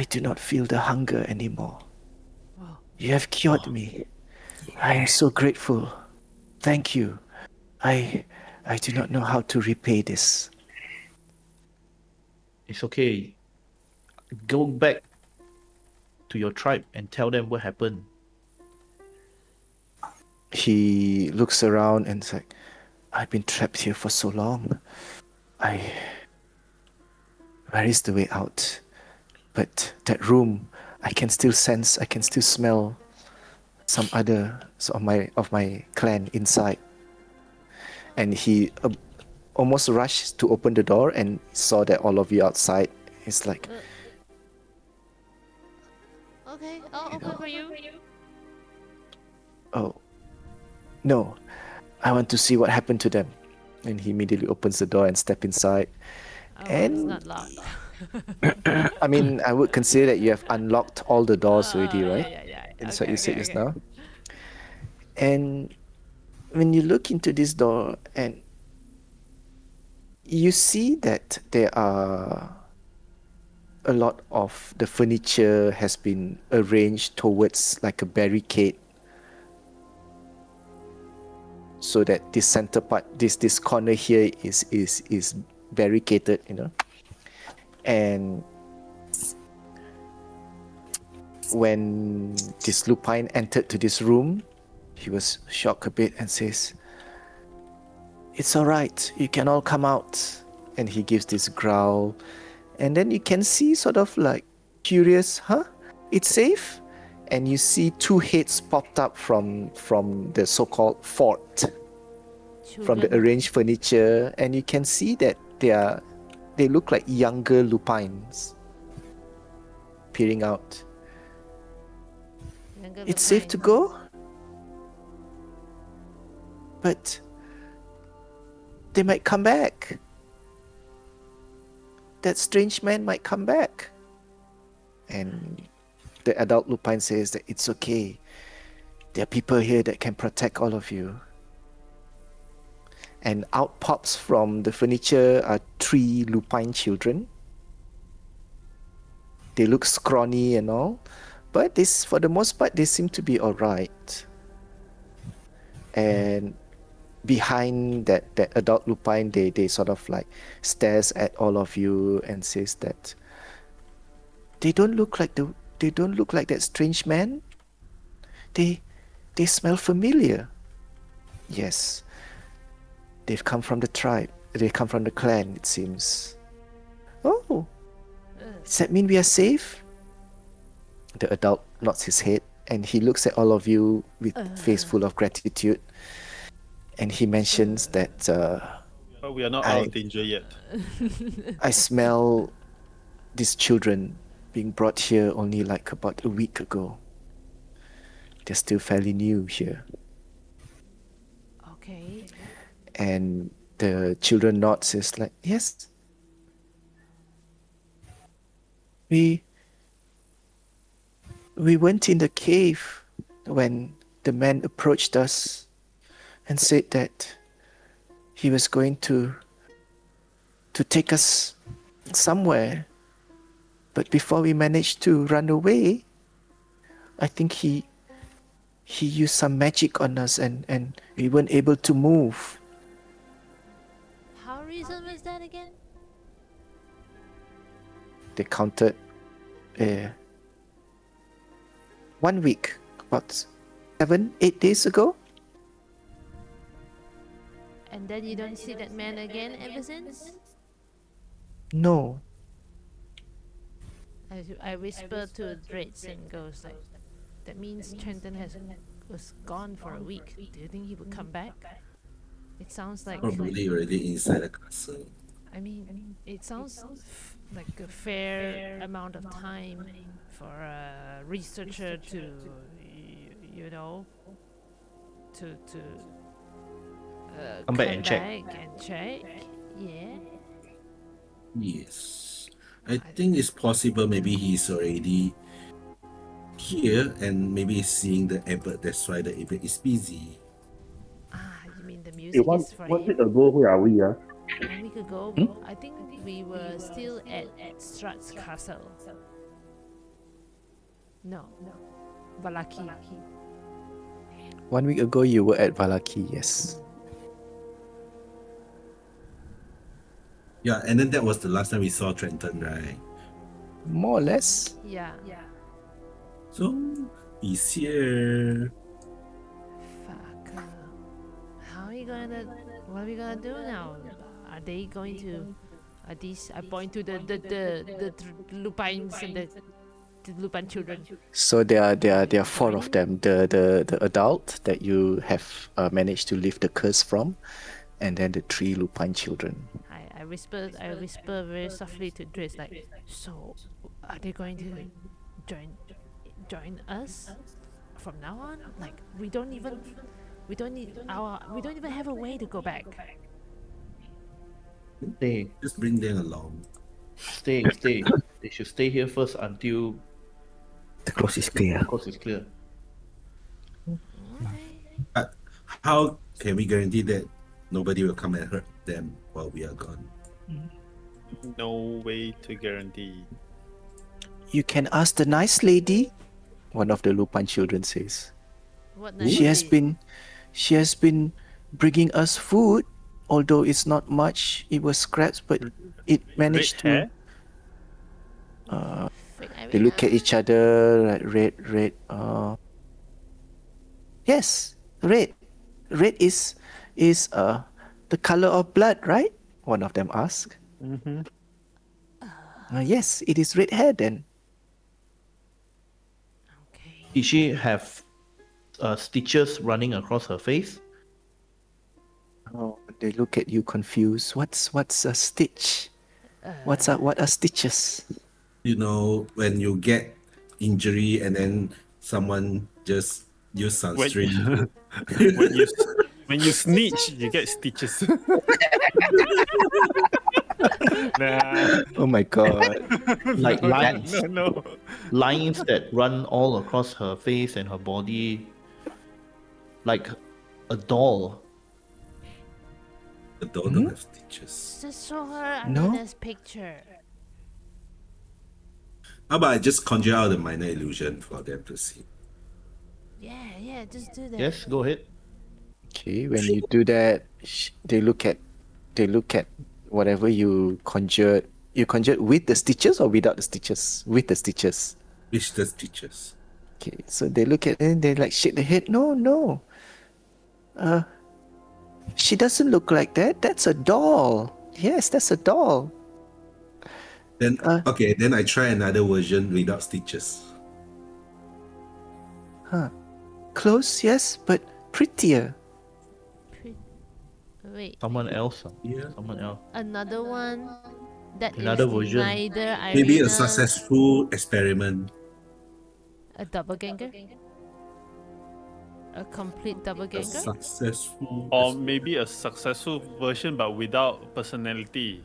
do not feel the hunger anymore. You have cured me. I am so grateful. Thank you. I do not know how to repay this. It's okay. Go back to your tribe and tell them what happened. He looks around and is like, I've been trapped here for so long. Where is the way out? But that room, I can still sense, I can still smell some other of my clan inside. And he almost rushed to open the door and saw that all of you outside. He's like, Okay, I'll open for you. oh, no, I want to see what happened to them. And he immediately opens the door and steps inside. Oh, And- it's not locked. I mean, I would consider that you have unlocked all the doors already, right? Yeah. That's Okay, what you said okay, just okay. now. And when you look into this door and you see that there are a lot of the furniture has been arranged towards like a barricade so that this center part, this corner here is barricaded, you know. And when this lupine entered to this room, he was shocked a bit and says, "It's all right, you can all come out." And he gives this growl, and then you can see sort of like curious, huh? It's safe? And you see two heads popped up from the so-called fort, from the Children. arranged furniture, and you can see that they look like younger lupines peering out. Younger It's safe to lupines. go, but they might come back. That strange man might come back. And the adult lupine says that it's okay. There are people here that can protect all of you. And out pops from the furniture are three lupine children. They look scrawny and all, but this, for the most part, they seem to be alright. And behind that adult lupine, they sort of like stares at all of you and says that they don't look like that strange man. They smell familiar. Yes, they've come from the tribe. They come from the clan, it seems. Oh, does that mean we are safe? The adult nods his head and he looks at all of you with face full of gratitude. And he mentions that But we are not out of danger yet. I smell these children being brought here only like about a week ago. They're still fairly new here. Okay. And the children nod, says like, yes. We went in the cave when the man approached us and said that he was going to take us somewhere. But before we managed to run away, I think he used some magic on us and we weren't able to move. How recent was that again? They counted 1 week, about 7-8 days ago. And then you don't see that man again ever since? No. I whisper to Drates and goes like, that means Trenton was gone for a week. Do you think he would come back? It sounds like Probably already inside the castle. I mean, it sounds like a fair amount of time for a researcher to, you know, to Come back and check. and check. Yeah. Yes. I think it's possible maybe he's already here and maybe seeing the abbot. That's why the abbot is busy. Ah, you mean the Hey, music one is for week him? ago, where are we? 1 week ago, I think we were still at Strahd's castle. No, Valaki. 1 week ago, you were at Valaki, yes. Yeah, and then that was the last time we saw Trenton, right? More or less. Yeah. So he's here. Fuck. What are we gonna do now? Are they going to? Are these? I point to the lupines and the lupine children. So there are 4 of them. The adult that you have managed to lift the curse from, and then the 3 lupine children. I whisper very softly to Drace like, so are they going to join us from now on? Like we don't even have a way to go back. Stay, Just bring them along. stay. they should stay here first until The coast is clear. the coast is clear. How can we guarantee that nobody will come and hurt them while we are gone? No way to guarantee. You can ask the nice lady, one of the Lupin children says. What She has nicely? been bringing us food, although it's not much. It was scraps, but it managed Red to. hair? Wait, I They wait, look at each other like red. Yes, red. Red is the color of blood, right? One of them asked. Mm-hmm. Yes, it is red hair then. Okay. Did she have stitches running across her face? Oh, they look at you confused. What's a stitch? What are stitches? You know, when you get injury and then someone just use sunscreen. When you snitch, you get stitches. Nah. Oh my god. Like No, lines. no. Lines that run all across her face and her body, like a doll. The doll don't have stitches. Just show her No? Amina's picture. How about I just conjure out a minor illusion for them to see? Yeah, just do that. Yes, go ahead. Okay, when you do that, they look at whatever you conjured. You conjured with the stitches or without the stitches? With the stitches. Which the stitches. Okay, so they look at it and they like shake their head. No. She doesn't look like that. That's a doll. Yes, that's a doll. Then okay, then I try another version without stitches. Close, yes, but prettier. Wait, Someone else. Yeah. Someone else. another one that is Another version. neither Maybe a Irina, successful experiment. a doppelganger, a complete A doppelganger. successful Or maybe a successful version but without personality.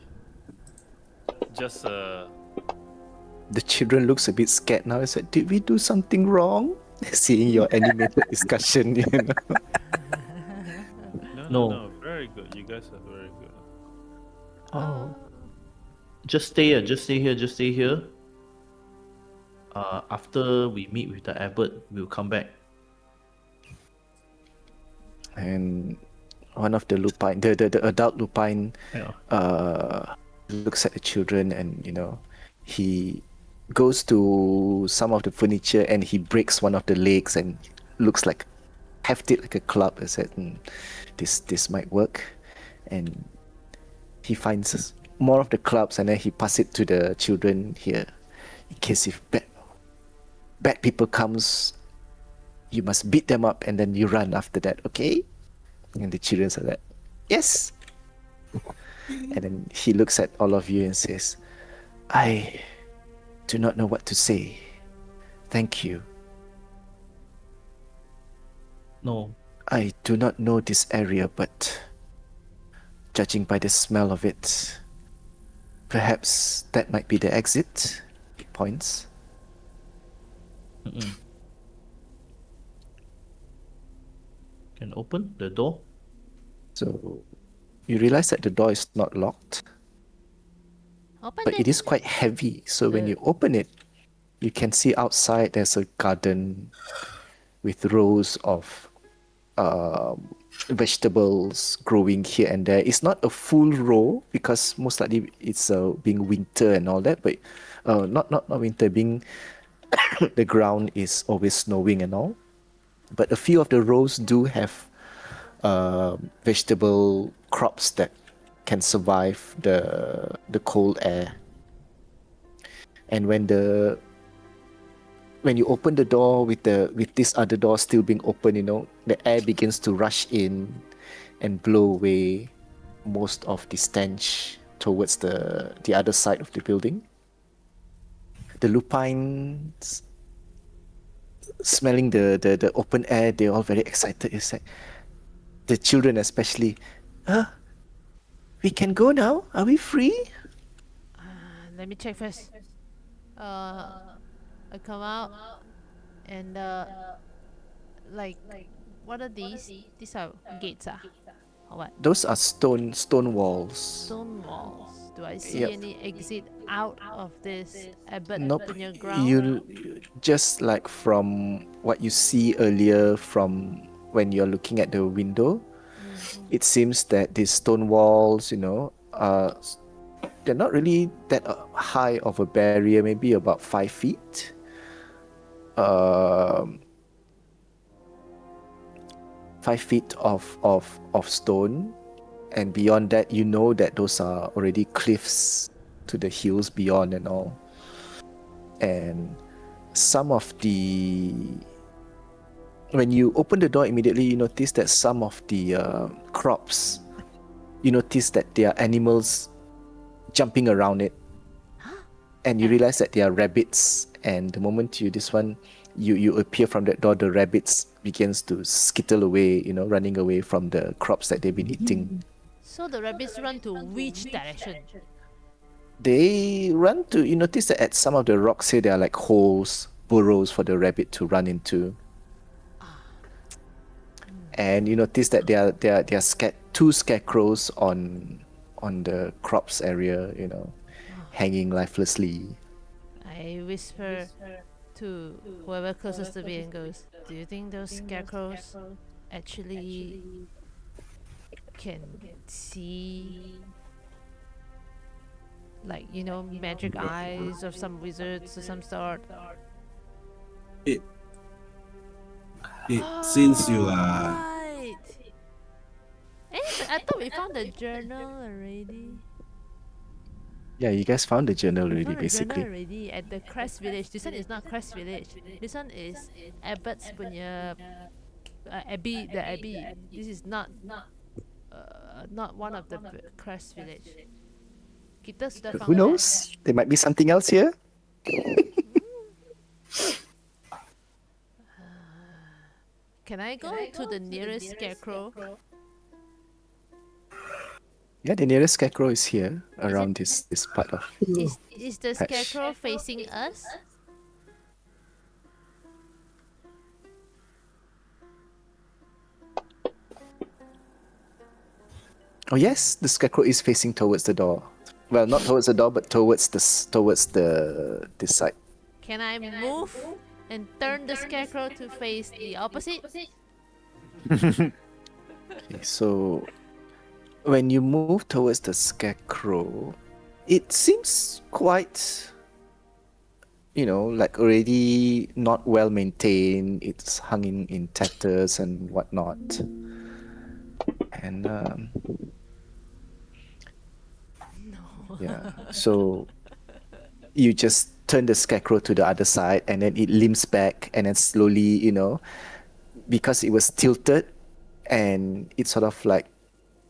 Just The children looks a bit scared now. It's like, did we do something wrong? Seeing your animated discussion, you know. no. Very good. You guys are very good. Oh. Just stay here. Just stay here. After we meet with the abbot, we'll come back. And one of the lupine, the adult lupine, Yeah. looks at the children, and he goes to some of the furniture and he breaks one of the legs and looks like hefty like a club. I said, this might work, and he finds more of the clubs and then he passes it to the children here, in case if bad people comes, you must beat them up and then you run after that, okay? And the children are like, yes. And then he looks at all of you and says, I do not know what to say. Thank you. No. I do not know this area, but judging by the smell of it, perhaps that might be the exit points. Can open the door. So you realize that the door is not locked, Open but it is quite heavy. So when you open it, you can see outside there's a garden with rows of vegetables growing here and there. It's not a full row because most likely it's being winter and all that, but not winter, being the ground is always snowing and all. But a few of the rows do have vegetable crops that can survive the cold air. And when you open the door with this other door still being open, the air begins to rush in and blow away most of the stench towards the other side of the building. The lupines smelling the open air, they're all very excited. It's like the children especially, we can go now? Are we free? Let me check first. I come out and like, what are these? These are gates, or what? Those are stone walls. Stone walls. Do I see Yep. any exit out of this abbot Nope. punya ground? You just like from what you see earlier from when you're looking at the window, it seems that these stone walls, they're not really that high of a barrier, maybe about 5 feet. Um, 5 feet of stone, and beyond that, you know that those are already cliffs to the hills beyond and all. And some of the when you open the door immediately, you notice that some of the crops, you notice that there are animals jumping around it, and you realize that they are rabbits. And the moment you appear from that door, the rabbits begins to skittle away, running away from the crops that they've been eating. So the rabbits run to which direction? They run to, you notice that at some of the rocks here, there are like holes, burrows for the rabbit to run into. And you notice that there are two scarecrows on the crops area, hanging lifelessly. I whisper to whoever closest to me and goes, do you think those scarecrows actually can see, like, magic eyes of some wizards or some sort? Since you are Right. But I thought we found the journal already. Yeah, you guys found the journal We already, found the journal basically. already at the Crest Village. This one is not Crest Village. This one is Abbott's punya Abbey. The Abbey. This is not one of the Crest Village. Kita sudah found Who that. knows? There might be something else here. Can I go to the nearest scarecrow? Yeah, the nearest scarecrow is here, around this part of. Is the Patch. scarecrow facing us? Oh yes, the scarecrow is facing towards the door. Well, not towards the door, but towards this side. Can I move and turn the scarecrow to face the opposite? Okay, so when you move towards the scarecrow, it seems quite, like already not well maintained. It's hung in tatters and whatnot. And yeah, so you just turn the scarecrow to the other side, and then it limps back, and then slowly, because it was tilted, and it's sort of like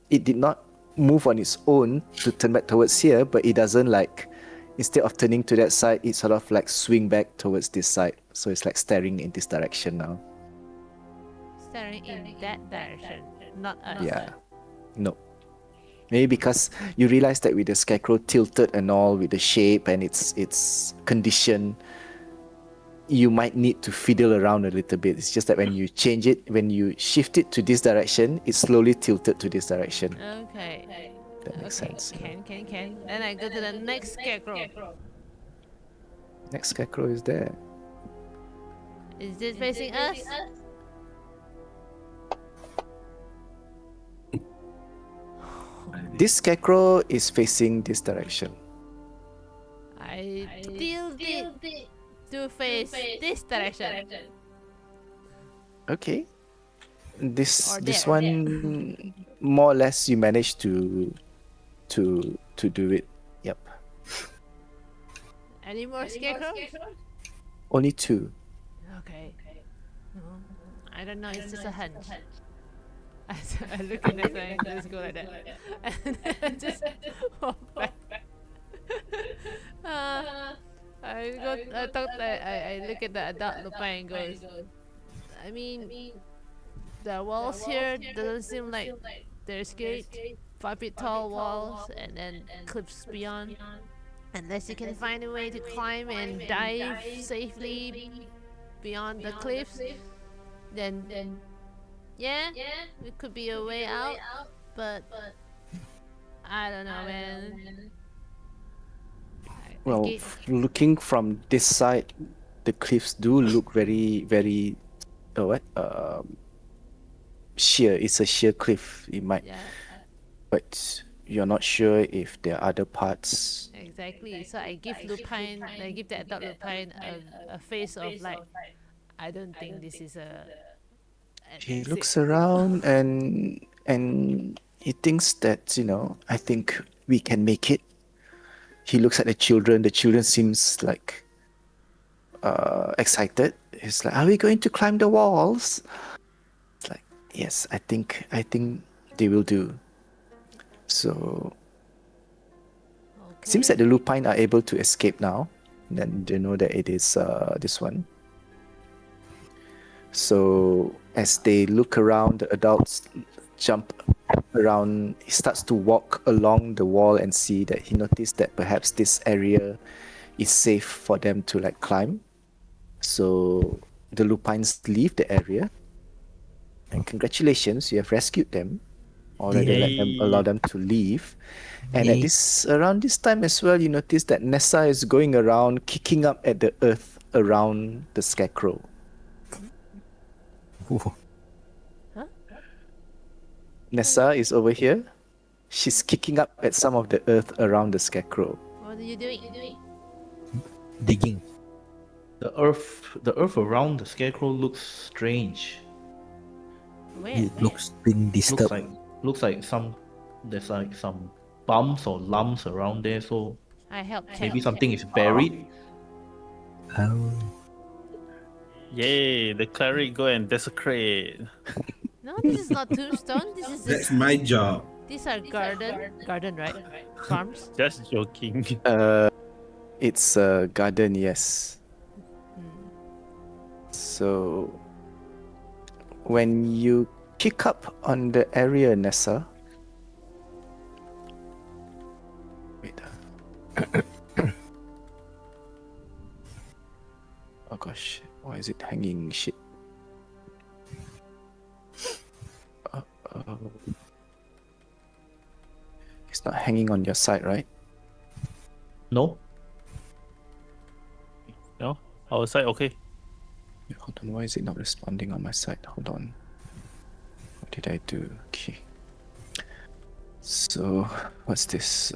it did not move on its own to turn back towards here, but it doesn't like, instead of turning to that side, it sort of like swing back towards this side. So it's like staring in this direction now. Staring in that direction, not us. Yeah. No. Maybe because you realize that with the scarecrow tilted and all, with the shape and its condition, you might need to fiddle around a little bit. It's just that when you change it, when you shift it to this direction, it's slowly tilted to this direction. Okay. That makes sense. Can. Then I go to the next scarecrow. Next scarecrow is there. Is this facing us? This scarecrow is facing this direction. I tilt it to face this direction. Okay. This Or this there. one more or less you managed to do it. Yep. Any more scarecrows? Only two. Okay. I don't know, it's just a hunch. I look at it and just go like that. And then just walk back. I look at the adult Lupa and goes, I mean, the walls here doesn't seem like they're escaped. 5 feet tall walls and then cliffs beyond. Unless you can find a way to climb and dive safely beyond the cliffs, then yeah, it could be a way out. But I don't know, man. I Well, looking from this side, the cliffs do look very, very, what? Sheer. It's a sheer cliff. It might, yeah, but you're not sure if there are other parts. exactly. So I give Lupine, I give the adult Lupine a face of like, I don't think this is an He exit. looks around and he thinks that, I think we can make it. He looks at the children. The children seems like excited. He's like, "Are we going to climb the walls?" It's like, "Yes, I think they will do." So seems that the lupine are able to escape now. Then they know that it is this one. So as they look around, the adults jump around. He starts to walk along the wall and see that he noticed that perhaps this area is safe for them to like climb. So the lupines leave the area. And congratulations, you have rescued them. Or rather allow them to leave. And at around this time as well, you notice that Nessa is going around kicking up at the earth around the scarecrow. Ooh. Nessa is over here. She's kicking up at some of the earth around the scarecrow. What are you doing? Digging. The earth around the scarecrow looks strange. Where? It looks being disturbed. Looks like there's like some bumps or lumps around there, so I help. maybe something is buried. Oh, Yay, the cleric go and desecrate. No, this is not tombstone. This is That's my job. these are garden, right? Farms. Just joking. It's a garden, yes. So when you kick up on the area, Nessa. Wait. Oh gosh, why is it hanging shit? It's not hanging on your side, right? No? No? Our side okay. Hold on, why is it not responding on my side? Hold on. What did I do? Okay. So, what's this?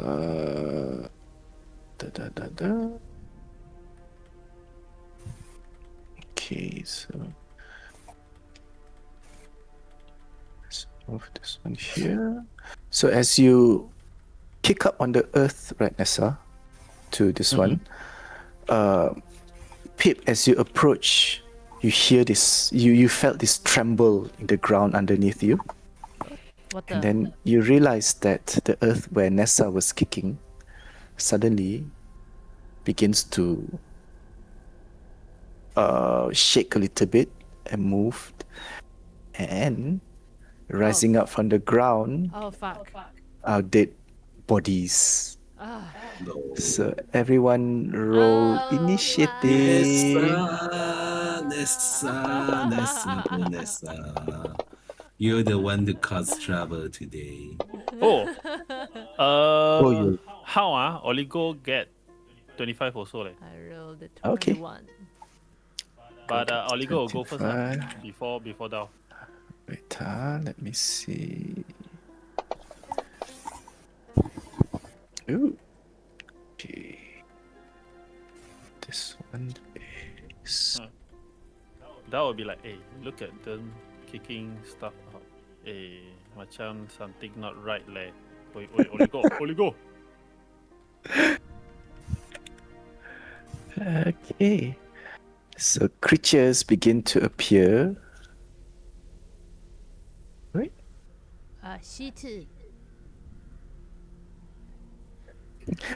Okay, so let's move this one here. So as you kick up on the earth, right, Nessa, to this one, Pip, as you approach, you hear this, you felt this tremble in the ground underneath you. What the? And then you realize that the earth where Nessa was kicking suddenly begins to shake a little bit and moved. And rising up from the ground Oh fuck. are dead bodies. Ah. So everyone roll Oh, initiative. Nessa. You're the one that caused trouble today. Oh. you- How Oligo get 25 also leh. I rolled a Okay. 21. But Oligo will go first 25. before Dao. Wait, let me see. Ooh. Okay. This one is. That would be like, hey, look at them kicking stuff out. Hey, macam something not right leh. Oi, Oligo. Okay. So creatures begin to appear. Right? She too.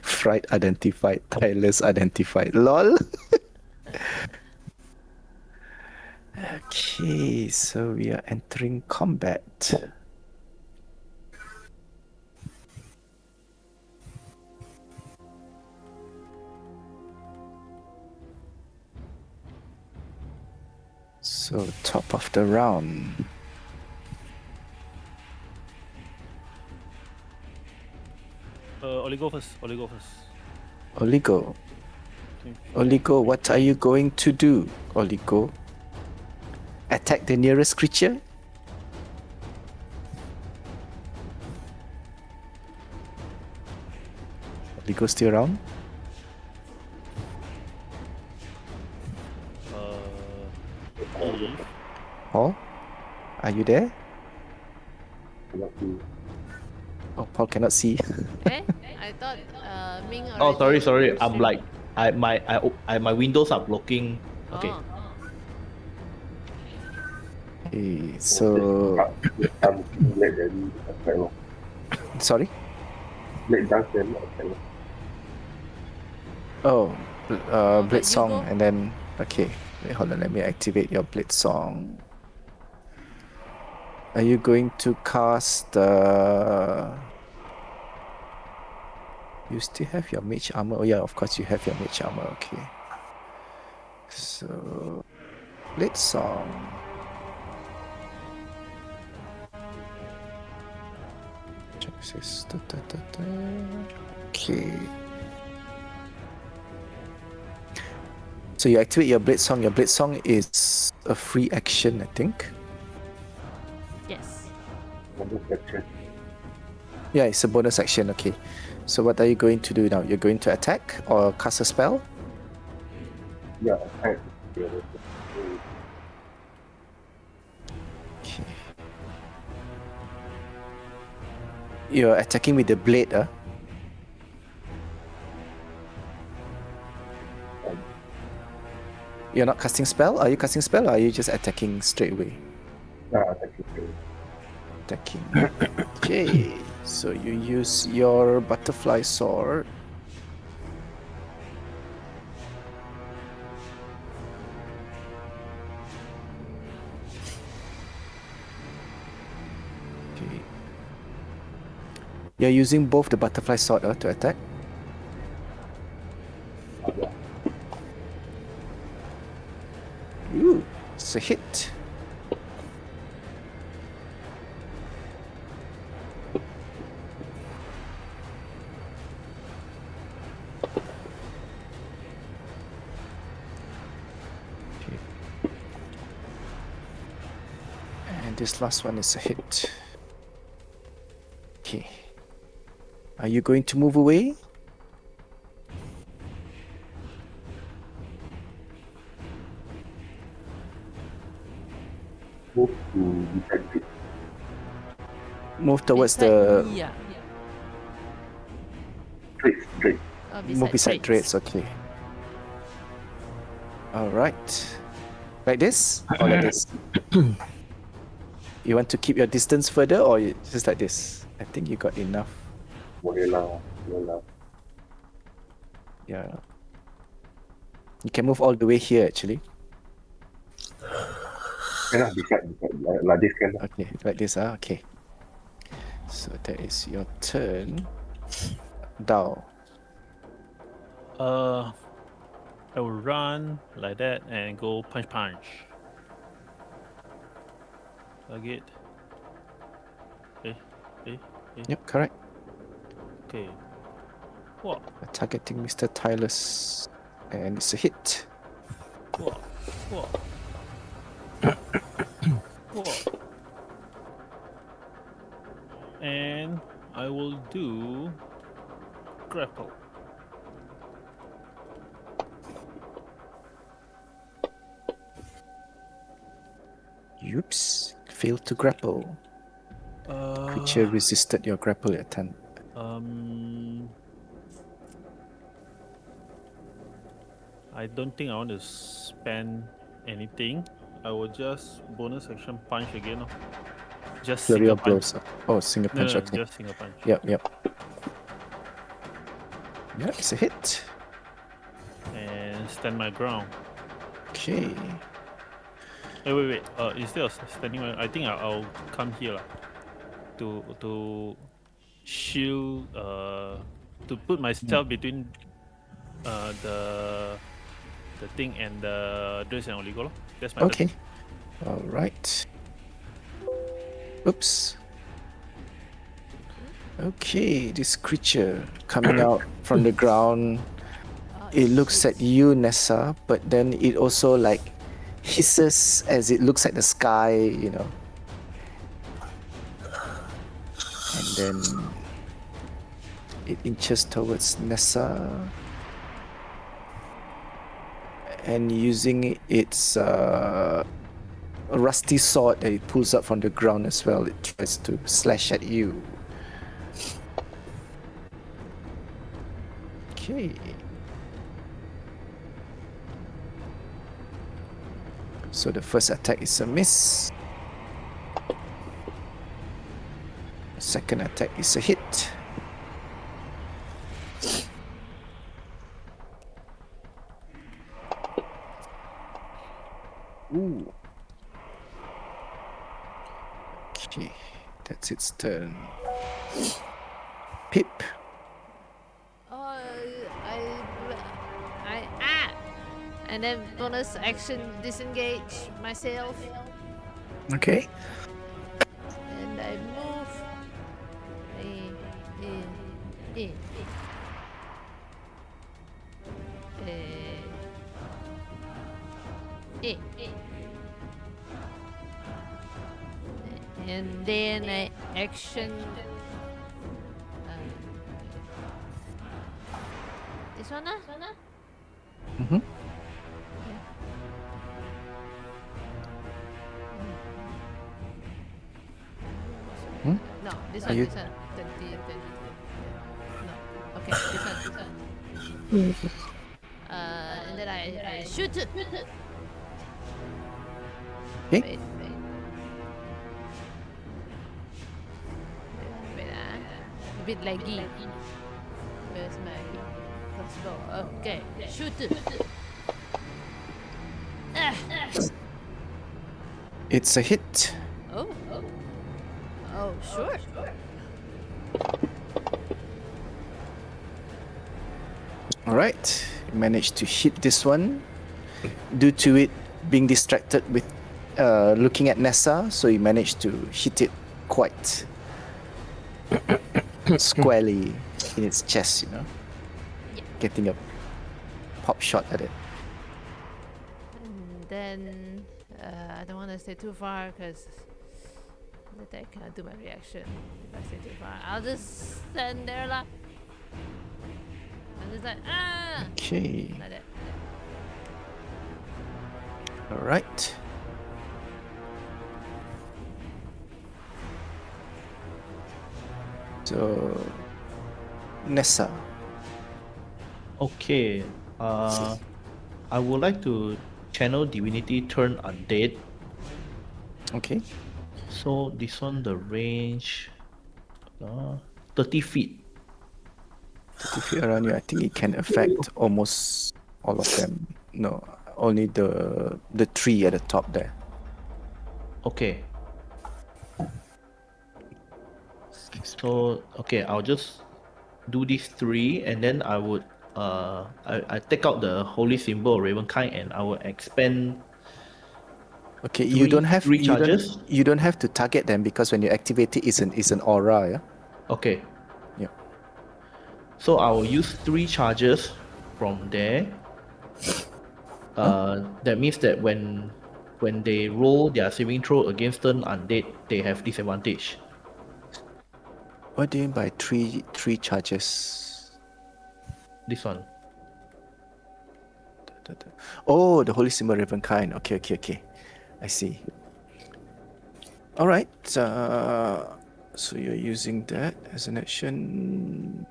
Fright identified, Tyler's identified. LOL. Okay, so we are entering combat. So top of the round. Oli go first. Oli go first. Oligo. Oligo, what are you going to do, Oligo? Attack the nearest creature? Oligo still around? Eve. Paul? Are you there? Oh, Paul cannot see. Eh? I thought Ming Oh, already sorry. I'm streamed. like, my windows are blocking. Okay. Oh. Okay, so Let them attack lor. sorry. Let dance them attack lor. Oh, but Blitz you Song, go. and then okay. Wait, hold on. Let me activate your Blitz Song. Are you going to cast the? You still have your Mage Armor. Oh yeah, of course you have your Mage Armor. Okay. So, Blitz Song. Check this. Okay. So you activate your Blitz Song. Your Blitz Song is a free action, I think. Yes. Bonus action. Yeah, it's a bonus action. Okay. So what are you going to do now? You're going to attack or cast a spell? Yeah, attack. Yeah, Okay. You're attacking with the blade, You're not casting spell? Are you casting spell or are you just attacking straight away? attacking. Attacking. Okay. So you use your butterfly sword. Okay. You're using both the butterfly sword to attack. Ooh, it's a hit. Okay. And this last one is a hit. Okay. Are you going to move away? Move to defensive. Move towards Beside the me, yeah. Straight. move beside Dreads, okay. Alright. Like this? Or like this? You want to keep your distance further or just like this? I think you got enough. Boleh lah. Yeah. You can move all the way here actually. Can lah, beside. Like this can lah. Okay, like this, okay. So that is your turn. Dao. I will run like that and go punch. Target. Yep, correct. Okay. What? Targeting Mr. Tylus. And it's a hit. What? And I will do grapple. Oops. Failed to grapple. Creature resisted your grapple attempt. I don't think I want to spend anything. I will just bonus action punch again. Just Flurry single of punch. blows. Oh, single punch, okay. Just single punch. Yep. Yeah, it's a hit. And stand my ground. Okay. Wait. Instead of standing, I think I'll come here lah. To shield. To put myself between the thing and the Drace and Oligo. That's my Okay. turn. All right. Oops. Okay, this creature coming out from the ground. Oh, It looks shit. at you, Nessa, but then it also like hisses as it looks at the sky, you know. And then it inches towards Nessa. And using its rusty sword that it pulls up from the ground as well, it tries to slash at you. Okay. So the first attack is a miss. Second attack is a hit. Ooh. Okay, that's its turn. Pip. Oh, and then bonus action disengage myself, Okay. and I move. In. And then I action. This one, Mm-hmm. Hmm? No, this Are one, you- this one. 20. No. Okay, this one. And then I shoot it. Okay. Wait. A bit laggy. Where's my crossbow? Okay, shoot it. It's a hit. Oh, sure. Alright. You managed to hit this one. Due to it being distracted with looking at Nessa, so you managed to hit it quite squarely in its chest, you know. Yeah. Getting a pop shot at it. And then I don't want to stay too far because I cannot do my reaction if I stay too far. I'll just stand there lah. I'm just like Okay. like that. Alright. So Nessa. Okay. I would like to channel divinity turn undead. Okay. So this one the range 30 feet. 30 feet around you, I think it can affect almost all of them. No, only the tree at the top there. Okay. So okay, I'll just do these three, and then I would I take out the holy symbol of Ravenkind, and I will expend. Okay, you don't have three charges. You don't have to target them because when you activate it, it's an aura, yeah. Okay. Yeah. So I will use 3 charges from there. That means that when they roll their saving throw against an undead, they have disadvantage. What do you mean by three charges? This one. Oh, the holy symbol Ravenkind. Okay. I see. All right. So you're using that as an action.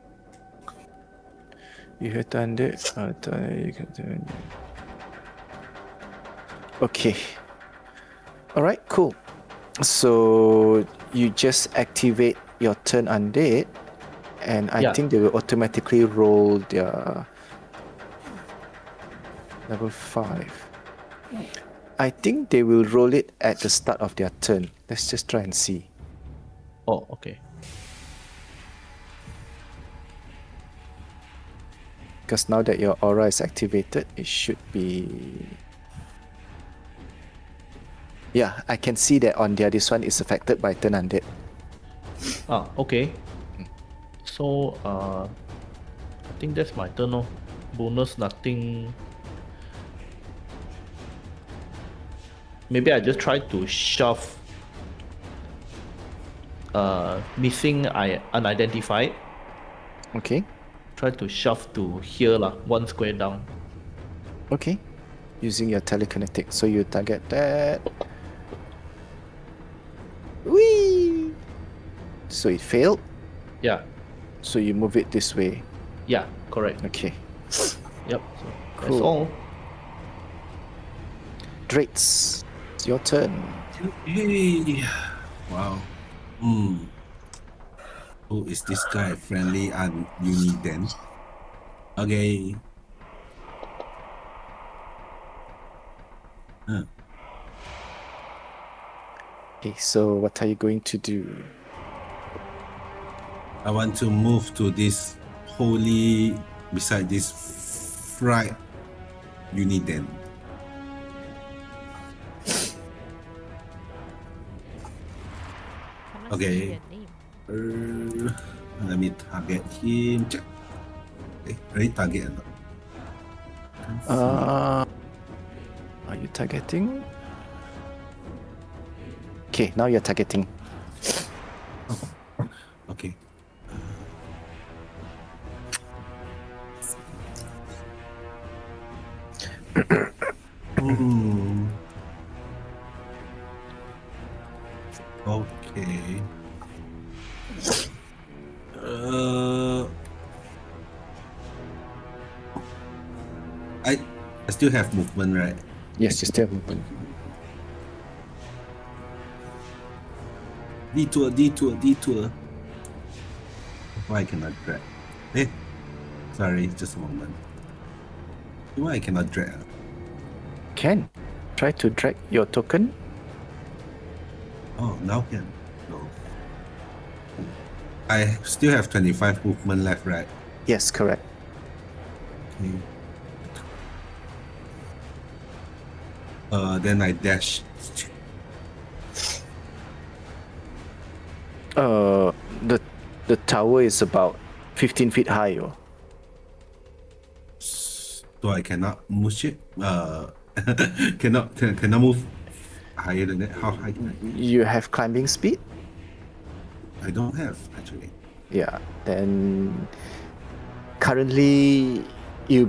You have done it. Okay. All right. Cool. So you just activate your turn undead, and I think they will automatically roll their level 5. I think they will roll it at the start of their turn. Let's just try and see. Oh, okay. Because now that your aura is activated, it should be... Yeah, I can see that on there. This one is affected by turn undead. Ah, okay. So, I think that's my turn. Oh. Bonus, nothing. Maybe I just try to shove missing unidentified. Okay. Try to shove to here lah, 1 square down. Okay. Using your telekinetic. So you target that. Whee! So it failed. Yeah, So you move it this way. yeah, correct. Okay. Yep. So that's Cool. all. Drates, it's your turn. Hey, wow. Who is this guy? Friendly and unique then. Okay. Okay, so what are you going to do? I want to move to this holy beside this fried uniden. Cannot Okay. see your name. Let me target him. Check. Okay, ready target or not? Can't see. Are you targeting? Okay, now you're targeting. Okay. Hmm. Okay. I still have movement, right? Yes, you still have movement. Detour. Why I cannot drag? Sorry, just a moment. Why I cannot drag? Can. Try to drag your token. Oh, now can. No. I still have 25 movement left, right? Yes, correct. Okay. Then I dash. The tower is about 15 feet high. Oh. So I cannot move it. Cannot move higher than that. How high can You have climbing speed? I don't have actually. Yeah. Then currently you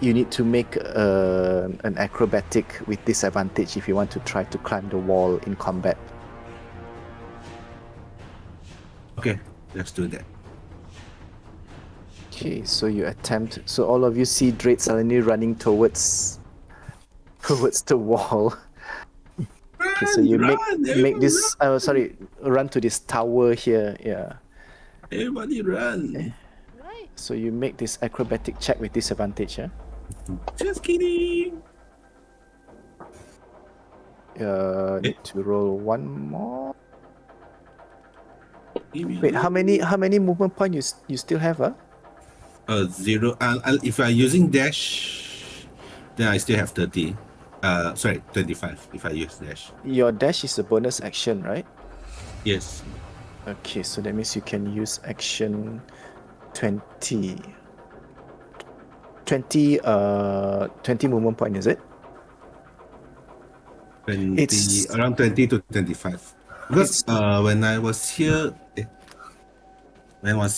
need to make an acrobatic with disadvantage if you want to try to climb the wall in combat. Okay, let's do that. Okay, so you attempt. So all of you see Drake suddenly running towards the wall. Okay, so you make this. Run to this tower here. Yeah. Everybody run. Right. So you make this acrobatic check with disadvantage. Yeah. Just kidding. Need to roll one more. Give Wait, me how many movement points you still have? 0. If I'm using dash, then I still have 30. Sorry, 25 if I use dash. Your dash is a bonus action, right? Yes. Okay, so that means you can use action 20 movement point, is it? 20, It's- around 20 to 25. Because when I was here,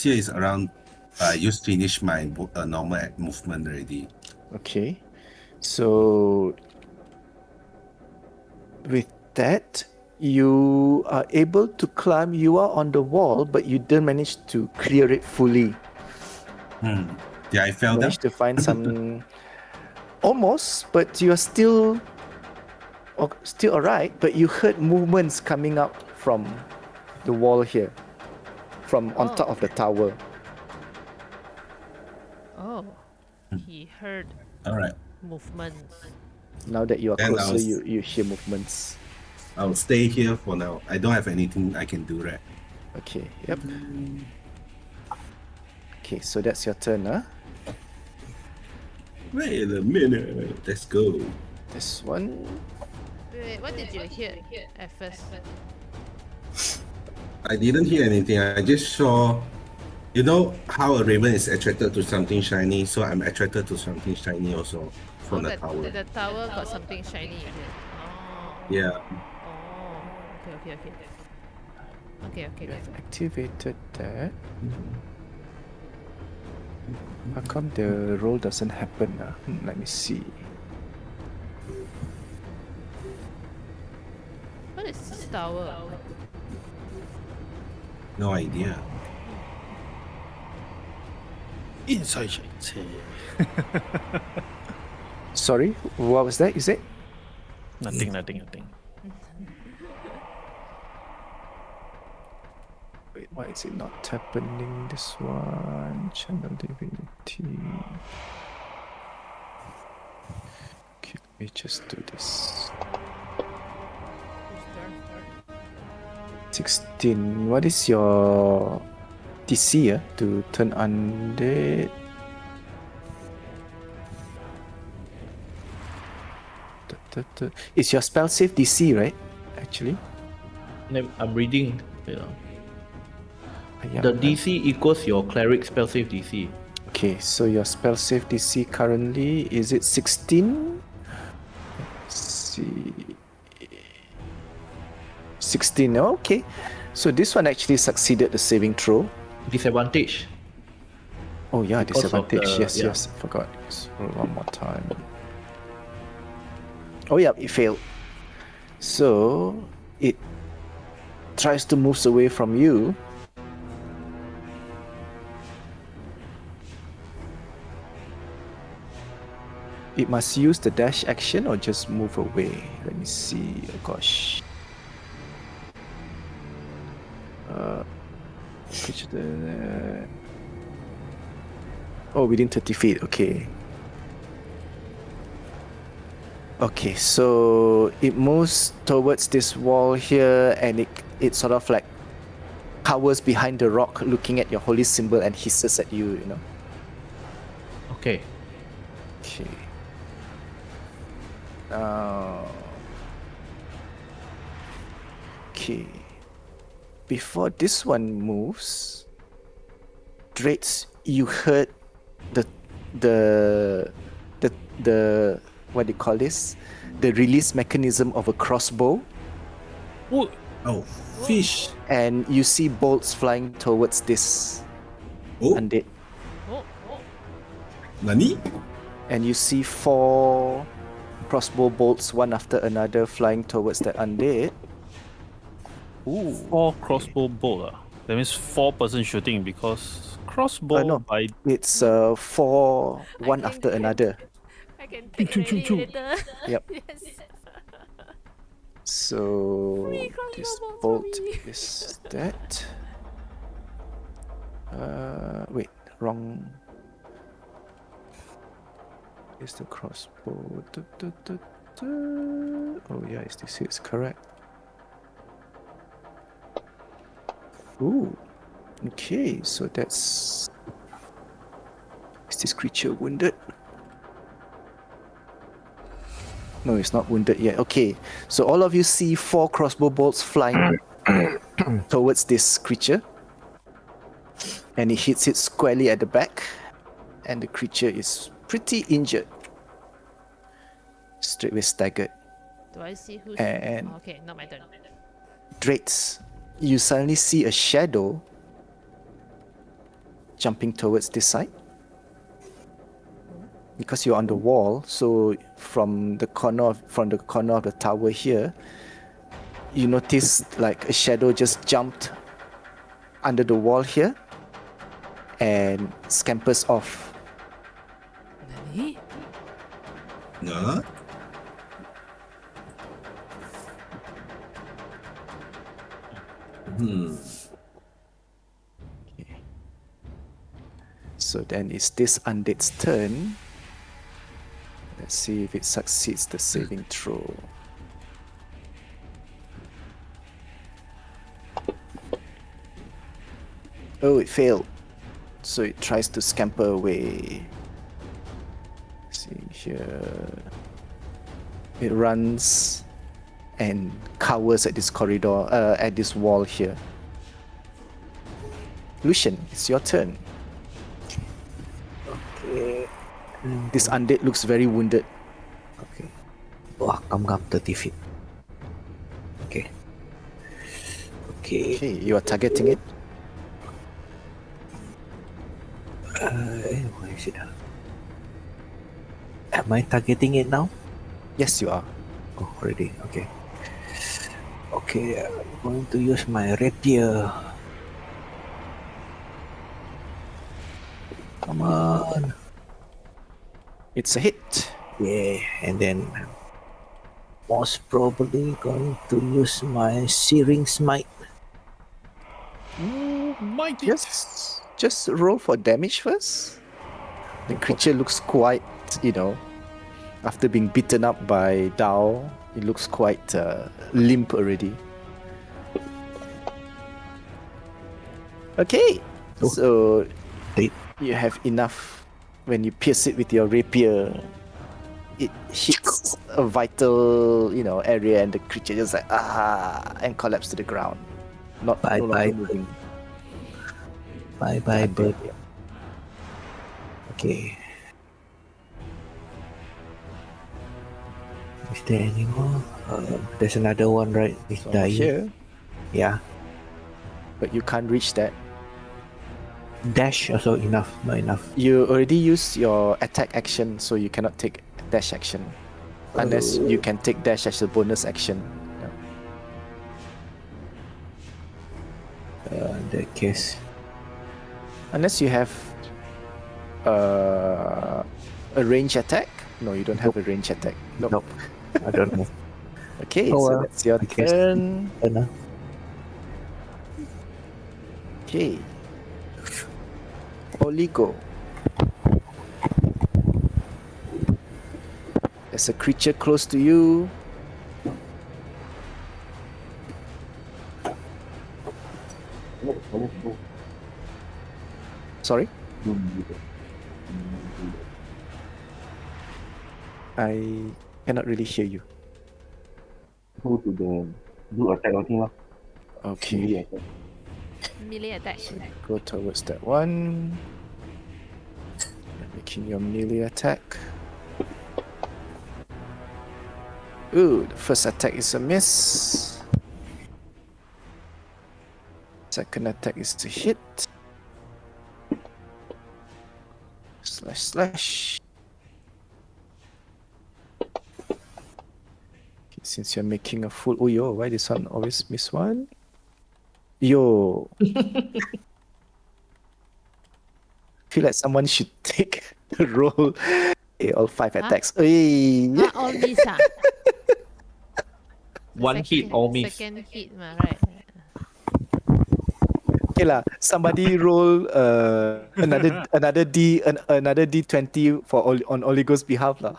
is around. I just finished my normal movement already. Okay, so with that, you are able to climb. You are on the wall, but you didn't manage to clear it fully. Yeah, I fell down. Managed to find some almost, but you're still alright. But you heard movements coming up from the wall here, from on top of the tower. Oh, he heard All right. movements. Now that you are Then closer, you hear movements. I'll stay here for now. I don't have anything I can do, right? Okay, yep. Okay, so that's your turn, huh? Wait a minute. Let's go. This one. Wait, what did you hear at first? I didn't hear anything. I just saw, you know how a raven is attracted to something shiny, so I'm attracted to something shiny also from the tower. The tower got something shiny, is it? Oh. Yeah. Oh. Okay. Okay. I've activated that. How come the roll doesn't happen? Let me see. What is this tower? No idea. Inside. Sorry, what was that? Is it? Nothing. Wait, why is it not happening? This one, channel divinity. Okay, let me just do this. 16. What is your DC to turn undead? It's your spell save DC, right? Actually. I'm reading. Yeah, The DC equals your cleric spell save DC. Okay, so your spell save DC currently is it 16? Let's see. 16. Okay. So this one actually succeeded the saving throw. Disadvantage. Oh yeah, Because of disadvantage. the- Yes, I forgot. Let's roll one more time. Oh yeah, it failed. So it tries to move away from you. It must use the dash action or just move away. Let me see. Oh gosh. Oh, within 30 feet. Okay. Okay, so it moves towards this wall here, and it sort of like cowers behind the rock, looking at your holy symbol, and hisses at you. You know. Okay. Okay. Okay. Before this one moves, Drates, you heard the what do you call this? The release mechanism of a crossbow, Oh, fish. and you see bolts flying towards this Oh, undead, Nani? and you see 4 crossbow bolts, one after another, flying towards that undead. Ooh. 4 crossbow bolt. That means 4-person shooting because crossbow No, by it's 4, one after another. I can take rally later. Yep. Yes. So Free this crossbow bolt bolts for me. is that. Wait, wrong. Is the crossbow? Oh yeah, this is correct. Ooh. Okay, so that's. Is this creature wounded? No, it's not wounded yet. Okay, so all of you see 4 crossbow bolts flying towards this creature, and it hits it squarely at the back, and the creature is pretty injured, straightway staggered. Do I see who's... And- Oh, okay, not my turn. Drates, you suddenly see a shadow jumping towards this side. Because you're on the wall, so from the corner of the tower here, you notice like a shadow just jumped under the wall here and scampers off. Nani? Nah. So then it's this undead's turn. Let's see if it succeeds the saving throw. Oh, it failed. So it tries to scamper away. Let's see here. It runs and cowers at this corridor, at this wall here. Lucian, it's your turn. Okay. This undead looks very wounded. Okay. Wah, come 30 feet. Okay. Okay. Okay, you are targeting it. Where is it? Am I targeting it now? Yes, you are. Oh, already. Okay. Okay, I'm going to use my rapier. Come on. It's a hit. Yeah, and then most probably going to use my searing smite. Might Just roll for damage first. The creature looks quite, after being beaten up by Dao, it looks quite limp already. Okay, Oh. so They- you have enough. When you pierce it with your rapier, it hits a vital, area, and the creature just like and collapses to the ground. No Bye, longer bye. moving. Bye, bird. Okay. Is there any more? There's another one, right? It's So dying. here, Yeah. but you can't reach that. Dash also enough. Not enough. You already used your attack action, so you cannot take dash action. Unless you can take dash as a bonus action. In that case. Unless you have a range attack. No, you don't have a range attack. Nope. I don't know. Okay, Oh, so well, that's your I guess- turn. Ano? Okay. Oligo. There's a creature close to you. Sorry? I cannot really hear you. Go to the do attack or thing lah. Okay. Melee attack. Go towards that one. Making your melee attack. Ooh, the first attack is a miss. Second attack is to hit. Slash. Okay, since you're making a full... Oh, yo, why this one always miss one? Yo. Feel like someone should take the roll. Okay, all 5 attacks. Hey. All miss ah? One hit, all miss. Second hit ma, right? Okay lah, somebody roll another D20 for on Oligo's behalf lah.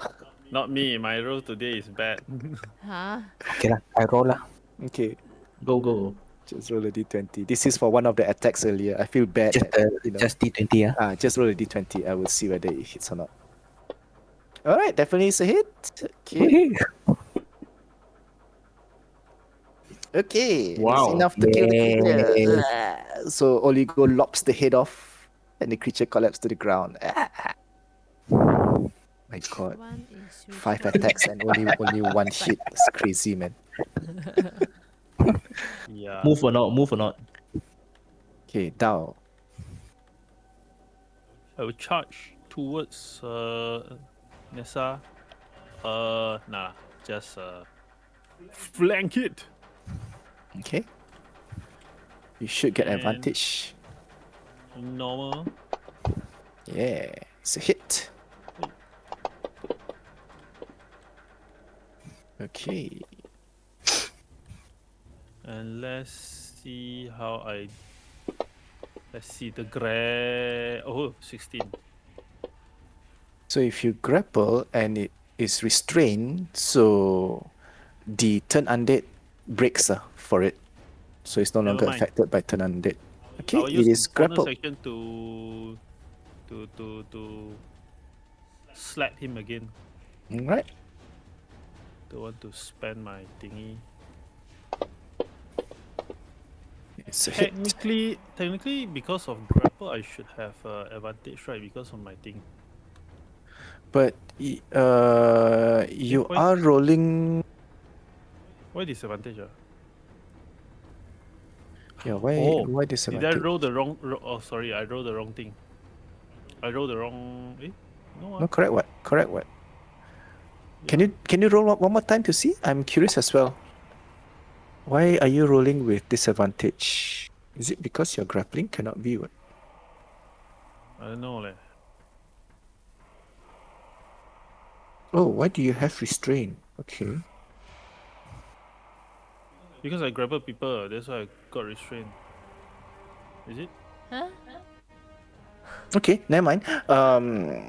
Not me. My roll today is bad. Huh? Okay lah, I roll lah. Okay, Go. just roll a D20. This is for one of the attacks earlier. I feel bad. Just D20 ah. Just roll a D20. I will see whether it hits or not. Alright, definitely it's a hit. Okay. Okay, Wow. it's enough to kill the Yay. creature. So Oligo lops the head off and the creature collapses to the ground. My god. 5 attacks and only 1 hit. That's crazy, man. Yeah. Move or not? Okay, Dao. I will charge towards Nessa. Nah, just flank it. Okay. You should get And- advantage. Normal. Yeah, it's a hit. Okay. And let's see how let's see the 16. So if you grapple and it is restrained, so the turn undead breaks for it. So it's no Never longer mind. affected by turn undead. Okay, I will it use is bonus grappled. action to slap him again. Alright. Don't want to spend my thingy. It's a hit. Technically, because of grapple, I should have advantage, right? Because of my thing. But you why- are rolling. Why disadvantage? Yeah, why Oh, why did I disadvantage? roll the wrong? Oh, sorry, I rolled the wrong thing. I rolled the wrong. No. No, correct what? Correct what? Yeah. Can you roll one more time to see? I'm curious as well. Why are you rolling with disadvantage? Is it because you're grappling? Cannot be what? I don't know, leh. Oh, why do you have restraint? Okay. Because I grappled people, that's why I got restrained. Is it? Huh? Okay, never mind.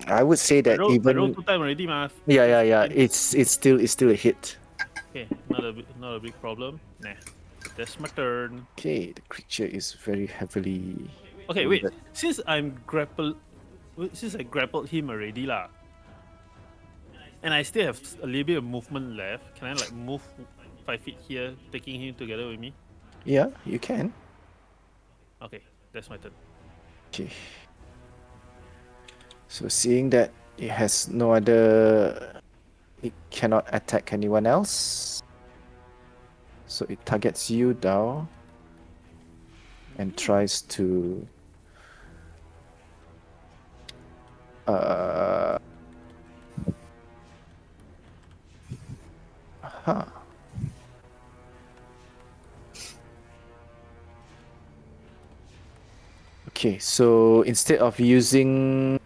I would say that I even rolled 2 times already, ma. yeah. It's still a hit. Okay, not a big problem. Nah, that's my turn. Okay, the creature is very heavily. Okay, wait. wounded. Since I grappled him already lah, and I still have a little bit of movement left, can I like move 5 feet here, taking him together with me? Yeah, you can. Okay, that's my turn. Okay. So seeing that it has no other, it cannot attack anyone else. So it targets you, Dao, and tries to huh. Okay, so instead of using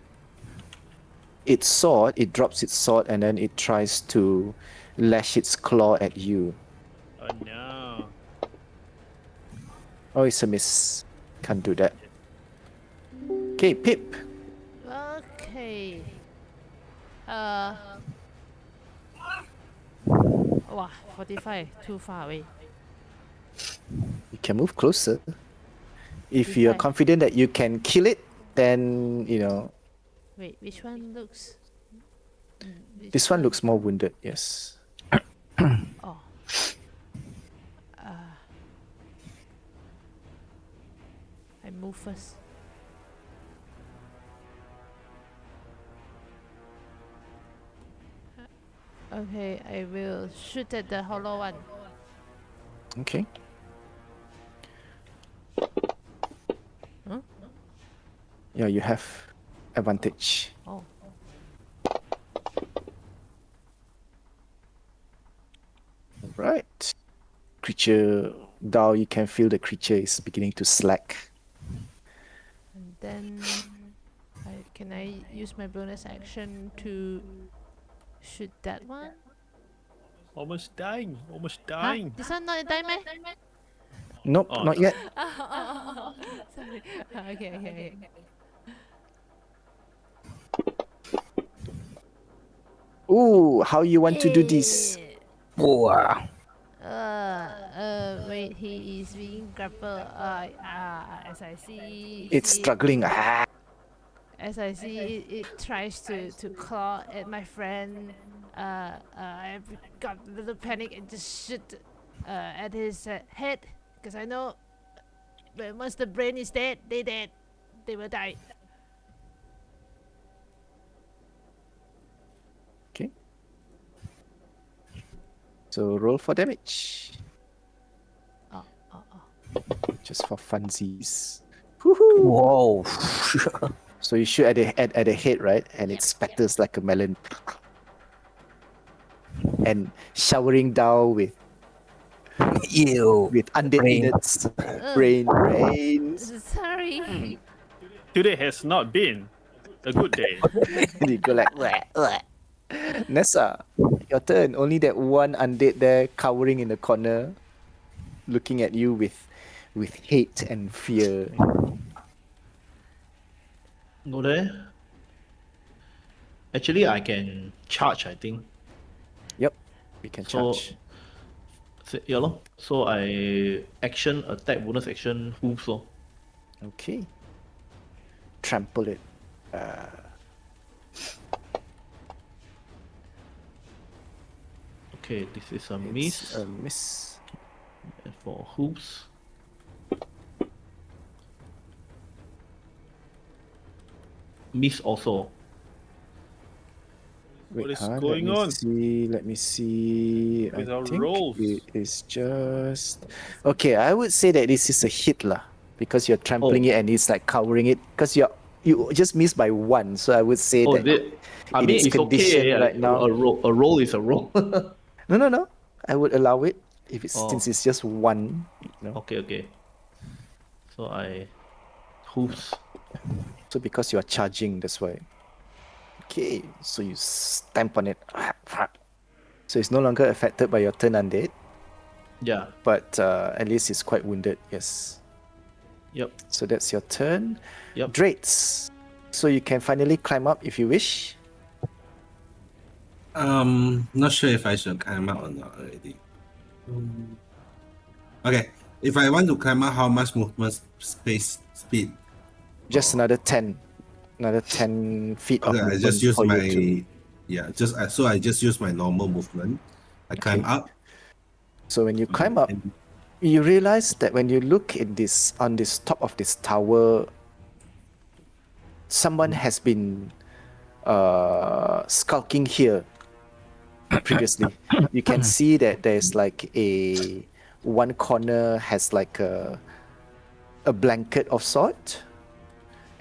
its sword, it drops its sword and then it tries to lash its claw at you. Oh no. Oh, it's a miss. Can't do that. Okay, Pip. Okay. Wow, 45, too far away. You can move closer. If you're 45. confident that you can kill it, then Wait, which one looks? Which this one looks more wounded. Yes. Oh. I move first. Okay, I will shoot at the hollow one. Okay. Huh? Yeah, you have advantage. Oh. Right. Creature, Dao, you can feel the creature is beginning to slack. And then can I use my bonus action to shoot that one? Almost dying. Huh? This one not die meh? Nope, Oh, not no. yet. Sorry. Okay. Ooh, how you want to do this? Wow. Wait, he is being grappled. As I see, It's struggling. Ah. As I see, it tries to claw at my friend. I got a little panic and just shoot at his head because I know, but once the brain is dead, they dead. They will die. Okay. So roll for damage. Oh. Just for funsies. Whoa. So you shoot at the head, right? And it spatters like a melon. And showering down with Ew. undead Brain. innards. Brains. Sorry. Today has not been a good day. And you go like, "Wah, wah." Nessa, your turn. Only that one undead there cowering in the corner, looking at you with hate and fear. No there. Actually, I can charge, I think. Yep, we can So, charge. yeah, lor. So I action, attack, bonus action, hooves. Lor. Okay. Trample it. Okay, this is a It's miss. a miss. And for hooves. miss also. What is Let going me on see. Let me see. with I our think rolls? it is just okay. I would say that this is a hit lah, because you're trampling Oh. it and it's like covering it. Because you just missed by one, so I would say Oh, that is it? I in mean, its it's okay. condition right now. A roll is a roll. No. I would allow it if it's Oh. since it's just one. Okay, okay. So hooves. So because you are charging, that's why. Okay, so you stamp on it. So it's no longer affected by your turn undead, Yeah. but at least it's quite wounded. Yes. Yep. So that's your turn. Yep. Drates. So you can finally climb up if you wish. Not sure if I should climb up or not already. Okay, if I want to climb up, how much movement space speed? Just Oh. another 10 feet of Okay, I movement just use for my you to. so I just use my normal movement. I climb Okay. up. So when you climb up, and- you realize that when you look in this on this top of this tower, someone has been skulking here previously. You can see that there's like one corner has like a blanket of sort,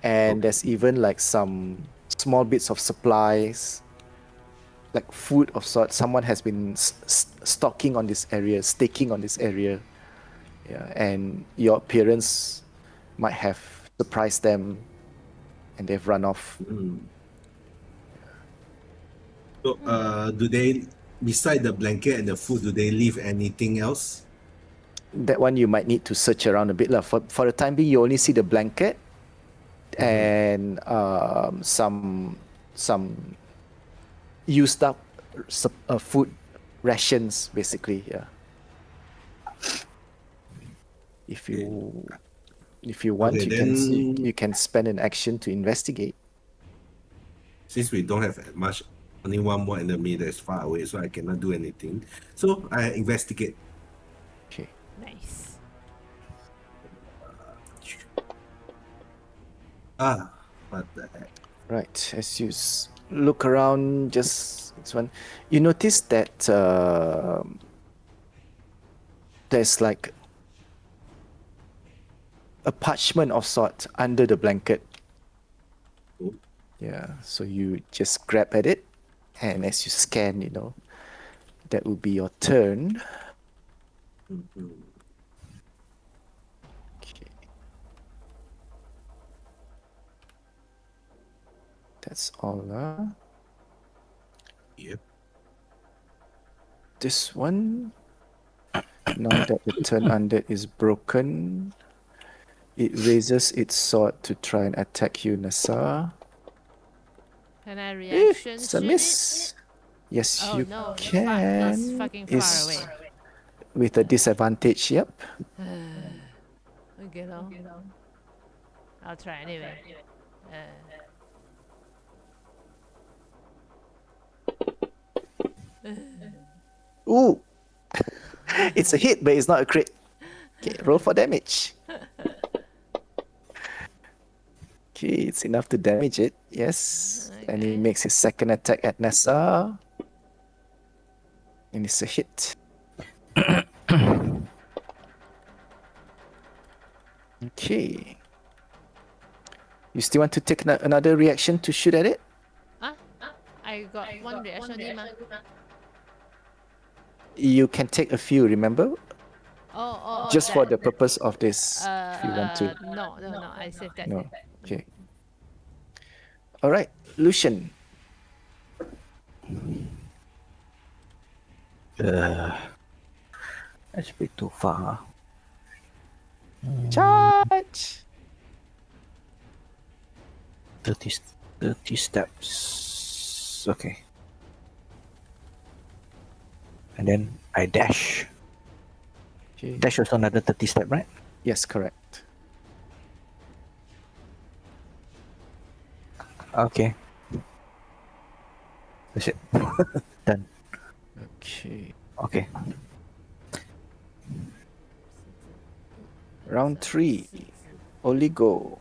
and there's even like some small bits of supplies, like food of sort. Someone has been stalking on this area, staking on this area. Yeah, and your appearance might have surprised them, and they've run off. So, do they, beside the blanket and the food, do they leave anything else? That one you might need to search around a bit lah. For the time being, you only see the blanket and some used up food rations, basically. Yeah. If you want, Okay, you can spend an action to investigate. Since we don't have much, only one more enemy that's far away, so I cannot do anything. So I investigate. Okay. Nice. What the heck? Right. As you look around, just this one, you notice that there's like a parchment of sort under the blanket. Oh. Yeah. So you just grab at it, and as you scan, that will be your turn. Okay. That's all. Yep. This one, now that the turn undead is broken, it raises its sword to try and attack you, Nasa. Can I reaction It's a shoot miss. Yes, it? Oh you no, can. it's fucking far It's away. with a disadvantage, yep. Okay, no. I'll try anyway. Ooh! It's a hit, but it's not a crit. Okay, roll for damage. Okay, it's enough to damage it, yes. And he Okay. makes his second attack at Nessa. And it's a hit. Okay. You still want to take another reaction to shoot at it? I got one reaction only, ma. You can take a few, remember? Oh, Just for the purpose of this, if you want to. No, I saved that. No. Okay. All right, Lucian. That's a bit too far. Charge! 30 steps. Okay. And then I dash. Okay. Dash also another 30 step, right? Yes, correct. Okay. That's it. Done. Okay. Okay. Round 3. Oligo.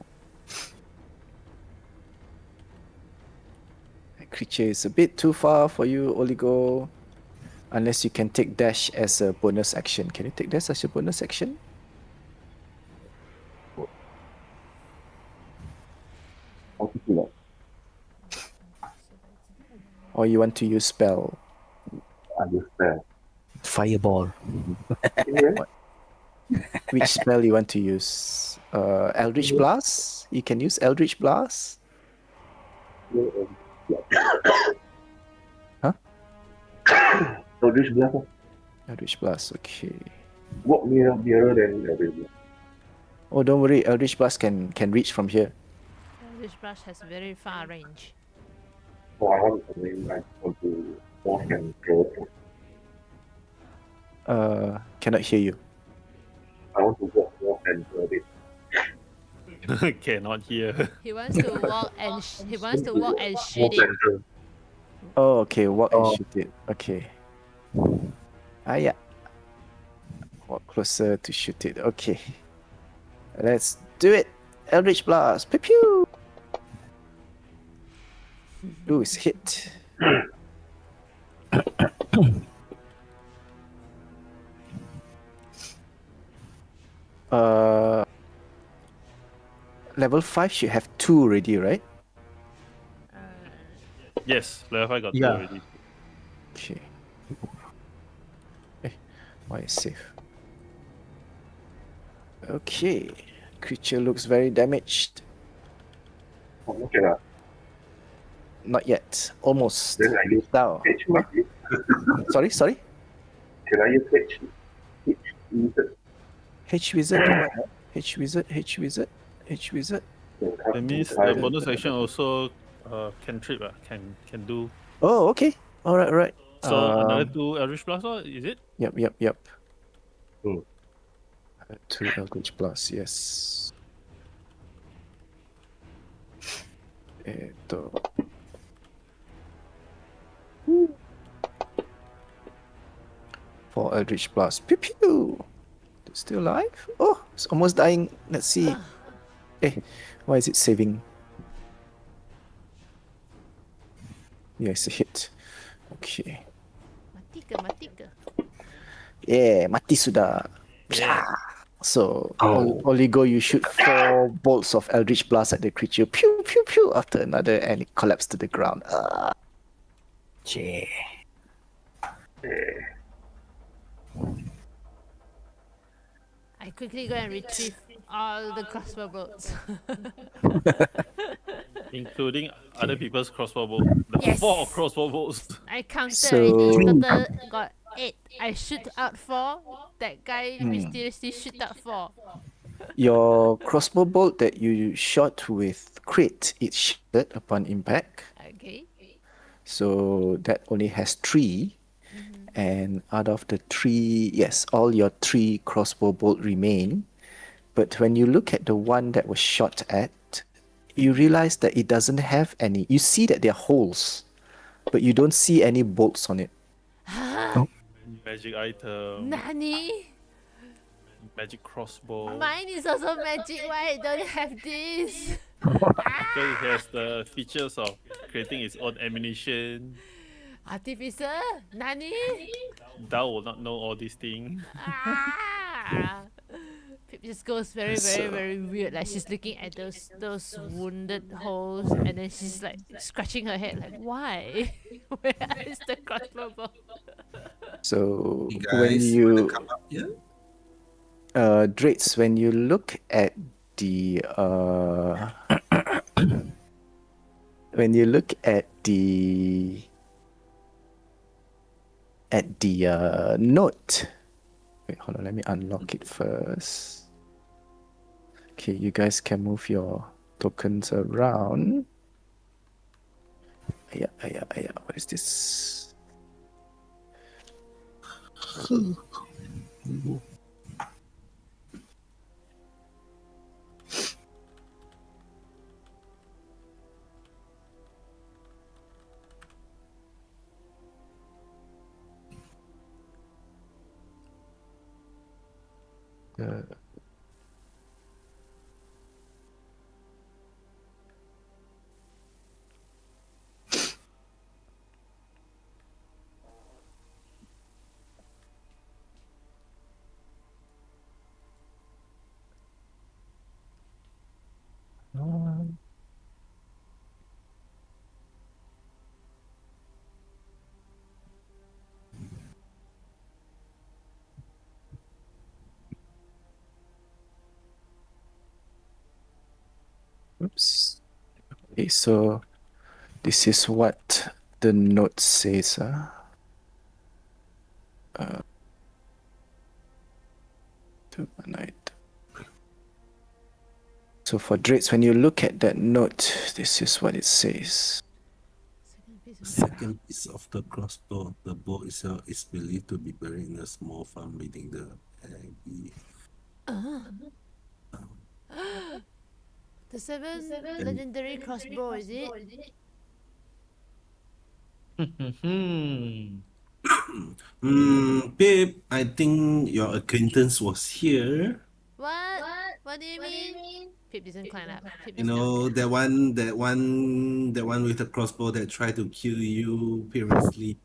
creature is a bit too far for you, Oligo. Unless you can take dash as a bonus action. Can you take dash as a bonus action? How to do Or you want to use spell? that? Understand. Fireball. Yeah. Which spell you want to use? Eldritch Blast? You can use Eldritch Blast. Huh? So this blast Eldritch Blast, okay. walk nearer than everyone. Oh, don't worry, Eldritch Blast can reach from here. This brush has very far range. So I want to name I want to walk and throw. Cannot hear you. I want to walk and throw it. Cannot hear. He wants to walk and he wants to walk and shoot Walk it. and throw. Oh, okay, walk and Oh. shoot it. Okay. Ah, yeah. Walk closer to shoot it. Okay. Let's do it. Eldritch Blast. Pew pew. Ooh, it's hit. Level 5 should have 2 already, right? Yes, level 5 got 2 Yeah. already. Okay. Why is safe? Okay. Creature looks very damaged. Okay lah. Not yet. Almost. Then I use Now. H Huh? Sorry? Can I use H? Wizard. H wizard. What? H wizard. H wizard. That means the bonus action also cantrip can do. Oh, okay. Alright. So another 2 Eldritch Blast, is it? Yep. Hmm. 2 Eldritch Plus, yes. 4 Eldritch Plus. Pew pew! It's still alive? Oh, it's almost dying. Let's see. Why is it saving? Yeah, it's a hit. Okay. Mati ke? Yeah, mati sudah. Yeah. So, Oligo, you shoot 4 bolts of Eldritch Blast at the creature. Pew, pew, pew, after another, and it collapsed to the ground. Yeah. I quickly go and retrieve all the crossbow bolts. Including other people's crossbow bolt. The Yes. 4 crossbow bolts. I counted So- already. Total got 8. I shoot out 4. That guy mysteriously shoot out 4. Your crossbow bolt that you shot with crit, it shattered upon impact. Okay. So that only has 3. And out of the 3, yes, all your 3 crossbow bolt remain. But when you look at the one that was shot at, you realize that it doesn't have any. You see that there are holes, but you don't see any bolts on it. Magic item. Nani? Magic crossbow. Mine is also magic. Why I don't have this? So it has the features of creating its own ammunition. Artificer? Nani? Thou will not know all these things. Pip just goes very weird. Like she's looking at those wounded holes, and then she's like scratching her head, like why? Where is the crossbow bolt? So You when guys you wanna come up here? Drates, when you look at the when you look at the note. Wait, hold on, let me unlock it first. Okay, you guys can move your tokens around. Yeah, what is this? Okay, so this is what the note says. To a night. So for Drates, when you look at that note, this is what it says. Second piece of Second piece of the crossbow, the bow itself is believed to be buried in a small farm within the Abbey. the seven legendary crossbow, is it? Babe, I think your acquaintance was here. What? What do you mean? Pip doesn't climb up. Pip You is not know, there. that one with the crossbow that tried to kill you previously.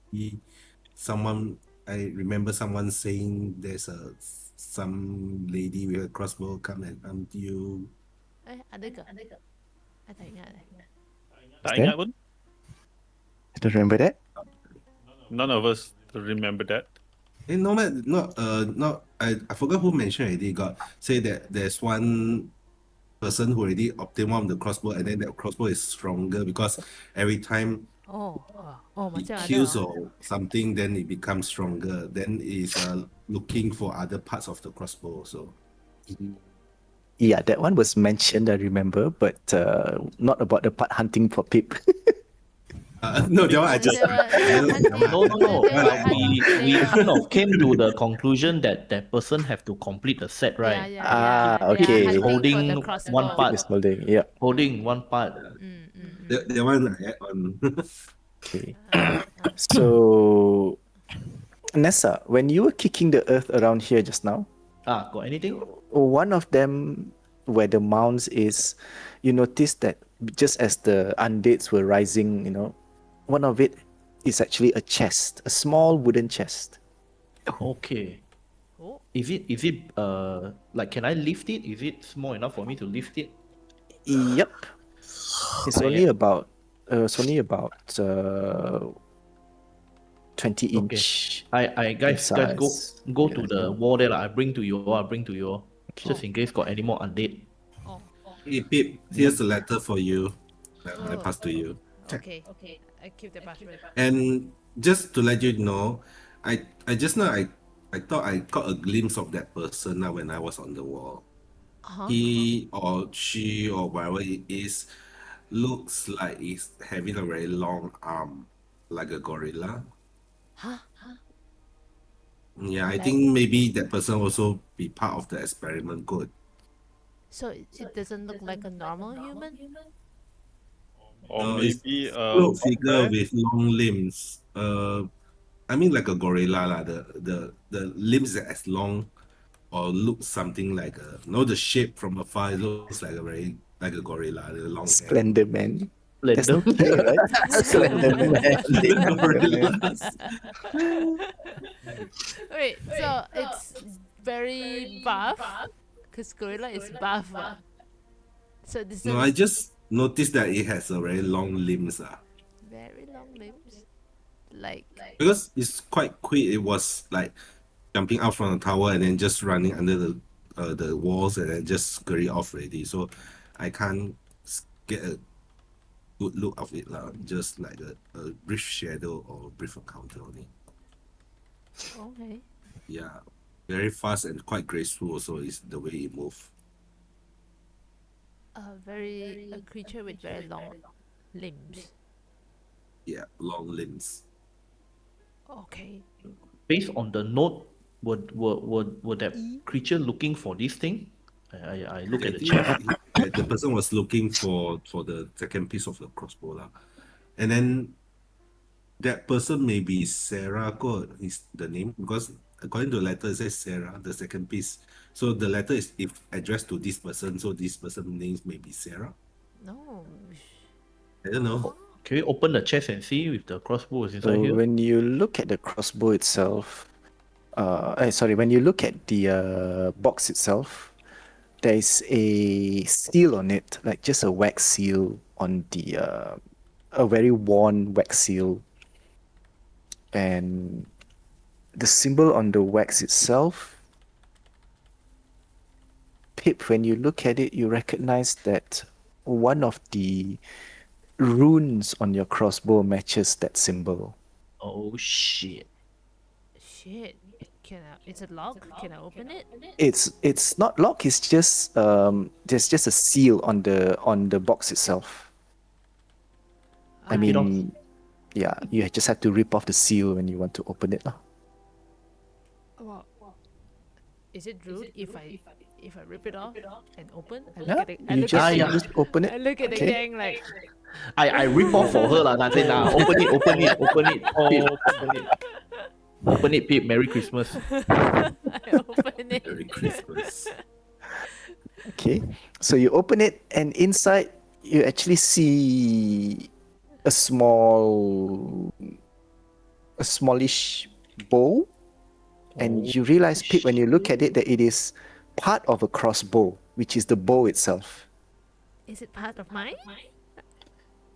Someone, I remember someone saying there's some lady with a crossbow come and hunt you. Ada ke? I tak ingat eh. Tak There? ingat pun. I don't remember that. None of us remember that. No, man, not. I forgot who mentioned already. Got say that there's one person who already obtained one of the crossbow, and then that crossbow is stronger because every time Oh, it macam ada. kills or something, then it becomes stronger. Then is looking for other parts of the crossbow. So Yeah, that one was mentioned, I remember, but not about the part hunting for Pip. no, that one I just They were hunting. No, no, no. They were We kind of came to the conclusion that that person have to complete the set, Yeah, right? yeah, Ah, yeah. They okay. are hunting for Holding the one crossbow. part. Pip is holding, yeah. Holding one part. the one I add on. Okay. So, Nessa, when you were kicking the earth around here just now, Got anything? one of them where the mounds is, you noticed that just as the undeads were rising, one of it is actually a chest, a small wooden chest. Okay. Oh, Is it like can I lift it? Is it small enough for me to lift it? Yep. It's I- only about 20 Okay. inch. I guys go size. to the wall there. I bring to you. Okay. Just in case got any more undead. oh, Hey, Pip, here's a letter for you that I Oh. passed to you. okay. I keep the password. And just to let you know, I just now I thought I caught a glimpse of that person now when I was on the wall. He or she or whatever it is looks like he's having a very long arm, like a gorilla. Huh? Yeah, I Like- think maybe that person also be part of the experiment. Good. So it doesn't look like a normal human? Or No, it's maybe little figure wombat. with long limbs. I mean like a gorilla lah. The limbs are as long or look something like the shape from afar. It looks like like a gorilla. The long hair. Slender Man. That's Slender. the K, right? Slender Man. The gorillas. Wait, so it's very buff? Because gorilla is buff, what? So this No, is I just noticed that it has a very long limbs. very long limbs. Like, Because it's quite quick. It was like jumping out from the tower and then just running under the walls and then just scurry off already. So I can't get a good look of it lah. Just like a brief shadow or brief encounter only. okay. Yeah, very fast and quite graceful. Also is the way it move. A creature with very long limbs. Yeah, long limbs. Okay. Based on the note, would that creature looking for this thing? I look at the think chest. the person was looking for the second piece of the crossbow lah. And then that person may be Sarah God is the name because according to the letter it says Sarah, the second piece. So the letter is if addressed to this person, so this person's names may be Sarah. No. I don't know. Can we open the chest and see if the crossbow is inside So here? when you look at the crossbow itself, when you look at the box itself, there is a seal on it, like just a wax seal on a very worn wax seal. And the symbol on the wax itself, Pip, when you look at it, you recognize that one of the runes on your crossbow matches that symbol. Oh shit. Shit. Can I? It's a lock. Can I open it? It's not locked. It's just there's just a seal on the box itself. I Rip it off. mean, yeah, you just have to rip off the seal when you want to open it. Well, is it rude if I rip it off and open? I Yeah, look at it. I you look just, at you the, just open it. I look at the Okay. gang like I rip off for her lah. I say nah, open it, open it, open it. Pip, open it. Open it, Pip. Merry Christmas. I open it. Merry Christmas. Okay, so you open it, and inside you actually see a smallish bow, and you realize, Pip, when you look at it, that it is part of a crossbow, which is the bow itself. Is it part of mine?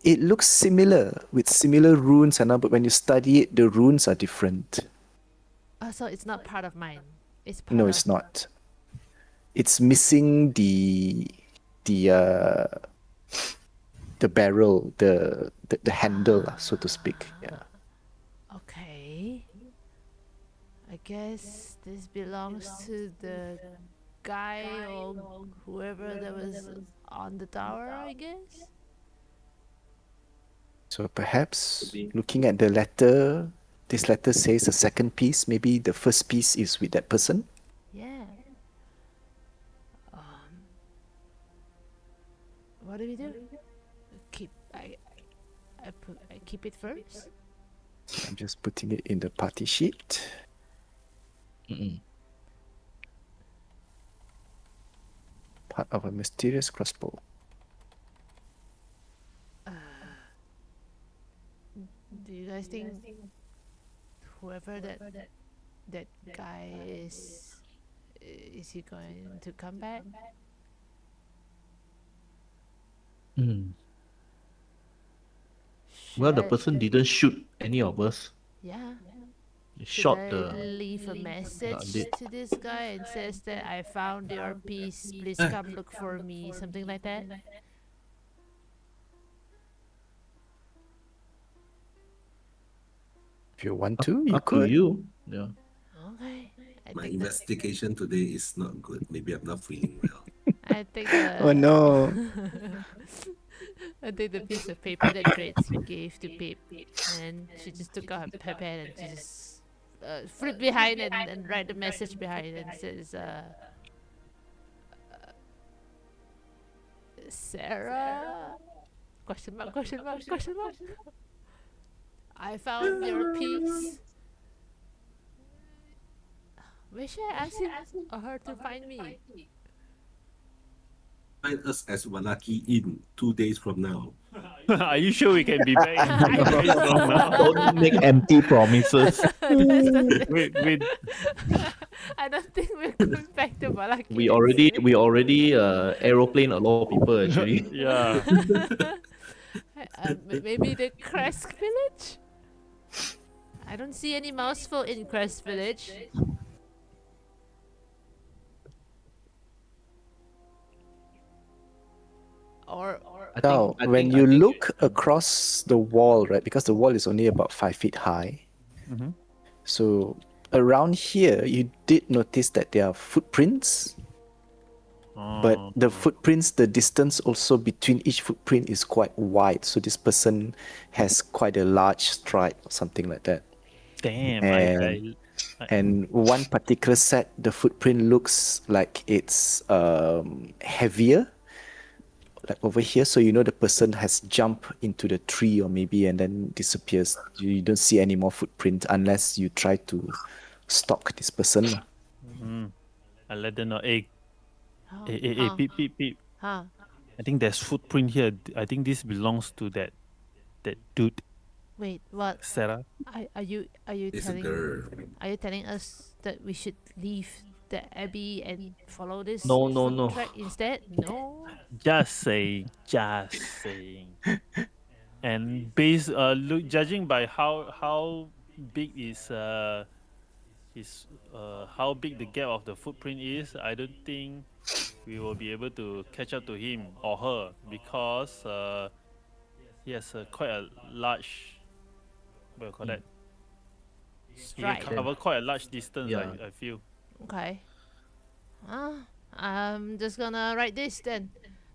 It looks similar with similar runes and all, but when you study it, the runes are different. Oh, so it's not part of mine. It's part No, of... it's not. It's missing the barrel, the handle, so to speak. Yeah. Okay. I guess this belongs to the guy or whoever that was on the tower, I guess. So perhaps looking at the letter, this letter says the second piece. Maybe the first piece is with that person. Yeah. What do we do? I keep it first. I'm just putting it in the party sheet. Mm-mm. Part of a mysterious crossbow. Do you guys think whoever that guy is he going to come back? Well, the Should I- person didn't shoot any of us. Yeah. He Should shot I the. leave a message did. to this guy and says that I found your piece, please come look for me, something like that? If you want to, you Up to could. you. Yeah. Okay. I My think investigation today is not good. Maybe I'm not feeling well. I think Oh no. I think the piece of paper that Grace gave to Pip, and she just took out her pen and she just flip behind and write the message behind and says, Sarah? Question mark, question mark, question mark. I found your piece. Where should I ask him or her to find me? Find us as Walaki in 2 days from now. Are you sure we can be back in 2 days from now? Don't make empty promises. That's the thing. Wait, I don't think we're going back to Malaki. We already aeroplane a lot of people actually. yeah. Maybe the Crest Village? I don't see any mouseful in Crest Village. Or Now, when you look across the wall, right, because the wall is only about 5 feet high, Mhm. so around here, you did notice that there are footprints, but the footprints, the distance also between each footprint is quite wide. So this person has quite a large stride or something like that. Damn, And- And one particular set, the footprint looks like it's heavier, like over here. So you know the person has jumped into the tree or maybe and then disappears. You don't see any more footprint unless you try to stalk this person. lah. I let them know. Hey, Huh? hey, Huh? peep. Huh? I think there's footprint here. I think this belongs to that dude, Wait, what? Sarah. Are you It's a telling girl. are you telling us that we should leave the abbey and follow this No, no, foot no. track instead? No. Just saying. And judging by how big is how big the gap of the footprint is, I don't think we will be able to catch up to him or her because he has quite a large. What do you call that? He can Stride. cover quite a large distance. Yeah. I feel. Okay. I'm just gonna write this then.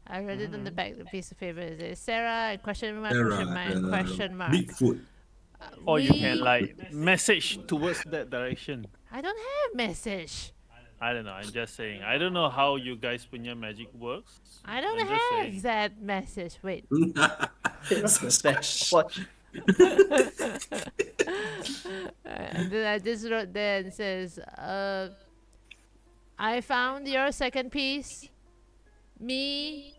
I read it on the back, the piece of paper. It says Sarah, question mark, question mark, question mark. Bigfoot. Or you can We- like message towards that direction. I don't have message. I don't know. I'm just saying. I don't know how you guys punya magic works. I don't I'm just have saying. that message. Wait. Watch. And then I just wrote there and says, I found your second piece. Me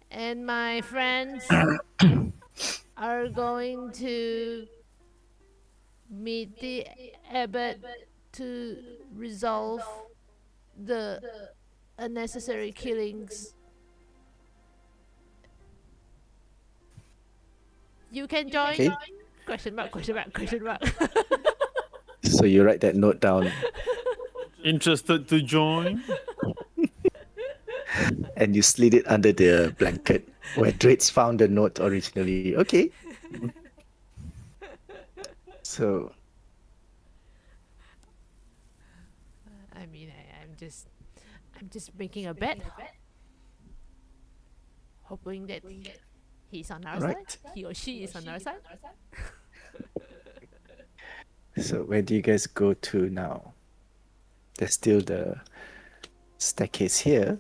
and my friends are going to meet the abbot to resolve the unnecessary killings. You can join? Okay. Question mark, question mark, question mark. So you write that note down Interested to join? and you slid it under the blanket where Drates found the note originally. Okay. So I mean, I'm just making a bet, hoping that he's on our Right. side. He or she is on our side. So where do you guys go to now? There's still the staircase here,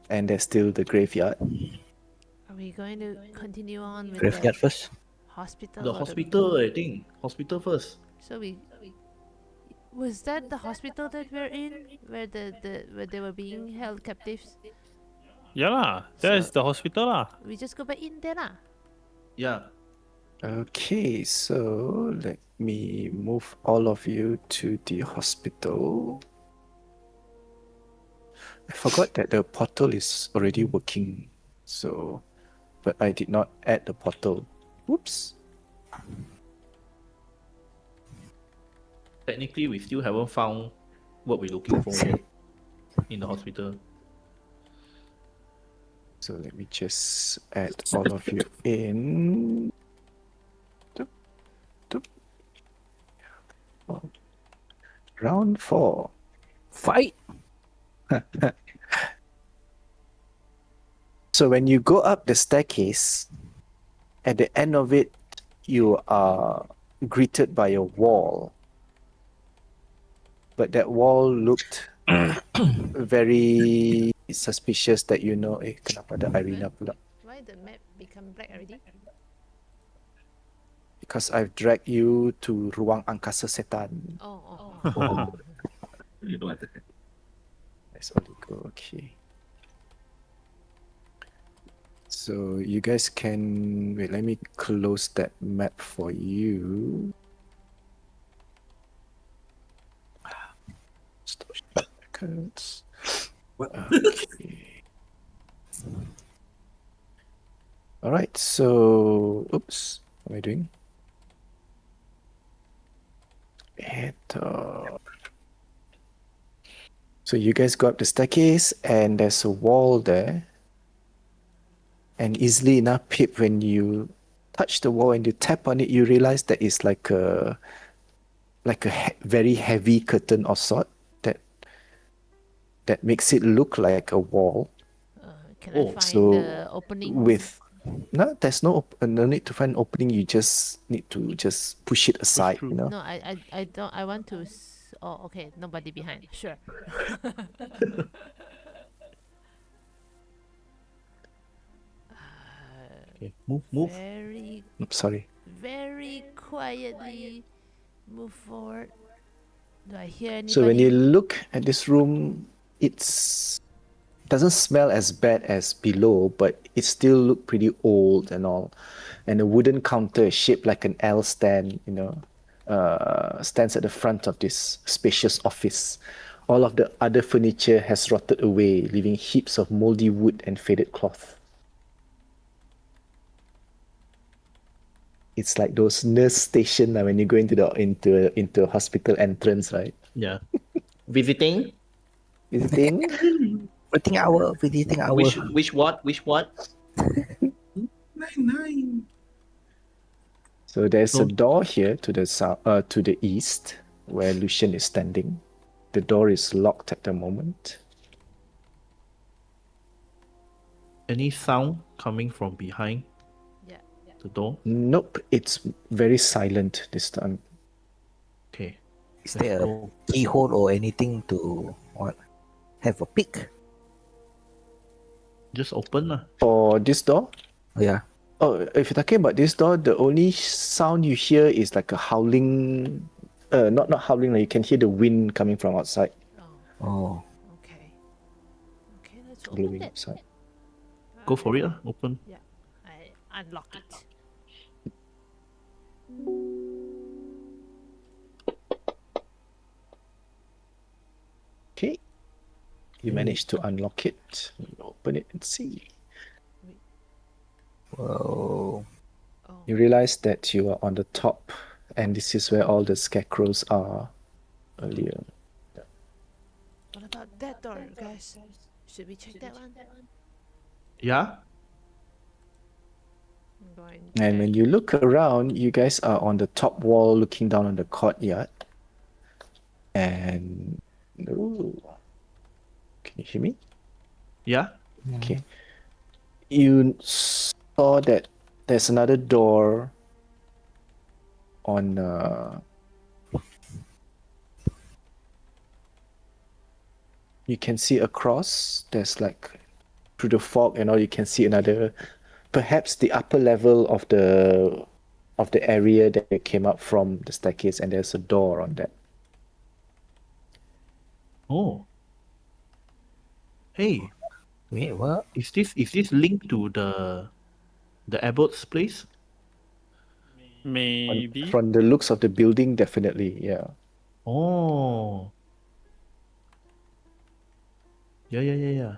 and there's still the graveyard. Are we going to continue on with Graveyard the first. hospital? The or hospital, I think. Hospital first. So was that the hospital that we're in, where where they were being held captives? Yeah lah. That's the hospital lah. We just go back in there lah. Yeah. Okay, so let me move all of you to the hospital. I forgot that the portal is already working, so but I did not add the portal. Whoops. Technically, we still haven't found what we're looking for yet in the hospital. So let me just add all of you in. Doop, doop. Round 4. Fight! So when you go up the staircase, at the end of it, you are greeted by a wall. But that wall looked very suspicious that you know, kenapa ada Irina pula? Why the map become black already? Because I've dragged you to ruang angkasa setan. Oh. You know what? Let's only go, okay. So you guys can wait, let me close that map for you. Stop records. What? Okay. Alright, so oops, what am I doing? So you guys go up the staircase and there's a wall there. And easily enough, Pip, when you touch the wall and you tap on it, you realize that it's like a very heavy curtain of sort that makes it look like a wall. Can I find so the opening? There's no need to find opening. You just need to just push it aside, you know. No, I don't. I want to. Oh, okay. Nobody behind. Sure. Okay, move. Sorry. Very quietly move forward. Do I hear anybody? So when you look at this room, it's doesn't smell as bad as below, but it still look pretty old and all. And a wooden counter shaped like an L stand, you know, stands at the front of this spacious office. All of the other furniture has rotted away, leaving heaps of moldy wood and faded cloth. It's like those nurse station when you go into a hospital entrance, right? Yeah. Visiting? Visiting? Visiting hour. Which what? 9. So there's a So- door here to the to the east where Lucian is standing. The door is locked at the moment. Any sound coming from behind Yeah. the door? Nope, it's very silent this time. Okay. Is Let's there go. a keyhole or anything to what? Have a peek? Just open lah. For this door, Yeah. oh, if you're talking about this door, the only sound you hear is like a howling. Not howling. Like you can hear the wind coming from outside, Oh, Oh. okay. Okay, let's open blowing that. outside. Go for it lah. Open. Yeah, I unlock it. Okay, you managed to unlock it. Open it and see. Whoa. Oh, You realize that you are on the top, and this is where all the scarecrows are earlier. what about that door, guys? Should we check that one? Yeah. I'm going. And check. when you look around, you guys are on the top wall looking down on the courtyard. And ooh, can you hear me? Yeah. Okay. You saw that there's another door on you can see across, there's like through the fog and all, you can see another, perhaps the upper level of the area that came up from the staircase, and there's a door on that. Oh. Hey, Wait, what? is this linked to the abbot's place? Maybe. From the looks of the building, definitely, yeah. Oh. Yeah.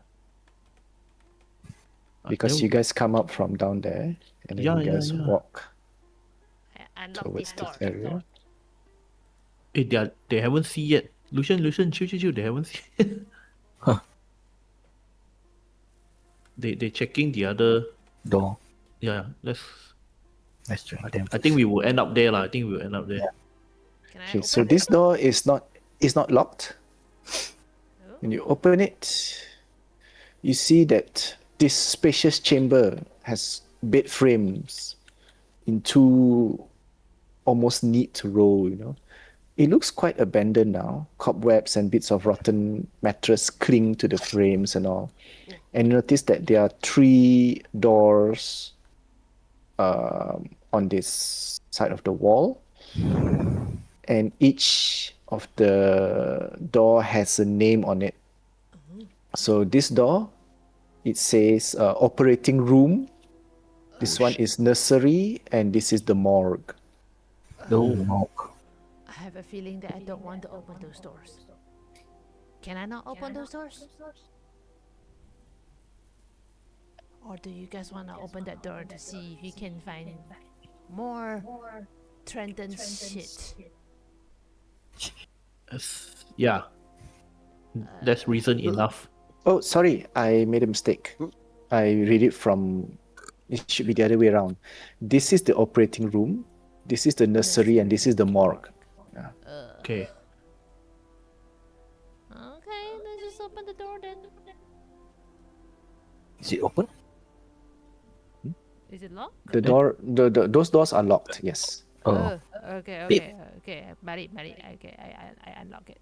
Because Then- you guys come up from down there, and then Yeah, you guys yeah. walk I unlock towards this this door. area. they haven't seen yet. Lucian, chill. They haven't seen. Huh. They checking the other. Door. Yeah, let's. Let's try them. I think we will end up there lah. I think we will end up there. Can I Okay, open so it? this door is not locked. Oh, When you open it, you see that this spacious chamber has bed frames in two almost neat row, you know. It looks quite abandoned now. Cobwebs and bits of rotten mattress cling to the frames and all. And you notice that there are 3 doors on this side of the wall. And each of the door has a name on it. So this door, it says operating room. This one is nursery, and this is the morgue. Oh, knock. I have a feeling that I don't want to open those doors. Can I not open those doors? Or do you guys want to open that door to see if you can find more Trenton shit? Yeah. That's reason enough. Oh, sorry, I made a mistake. I read it from. It should be the other way around. This is the operating room. This is the nursery, and this is the morgue. Okay. Okay, let's just open the door then. Is it open? Is it locked? The door, those doors are locked. Yes. Oh. Okay. Mari. Okay, I unlock it.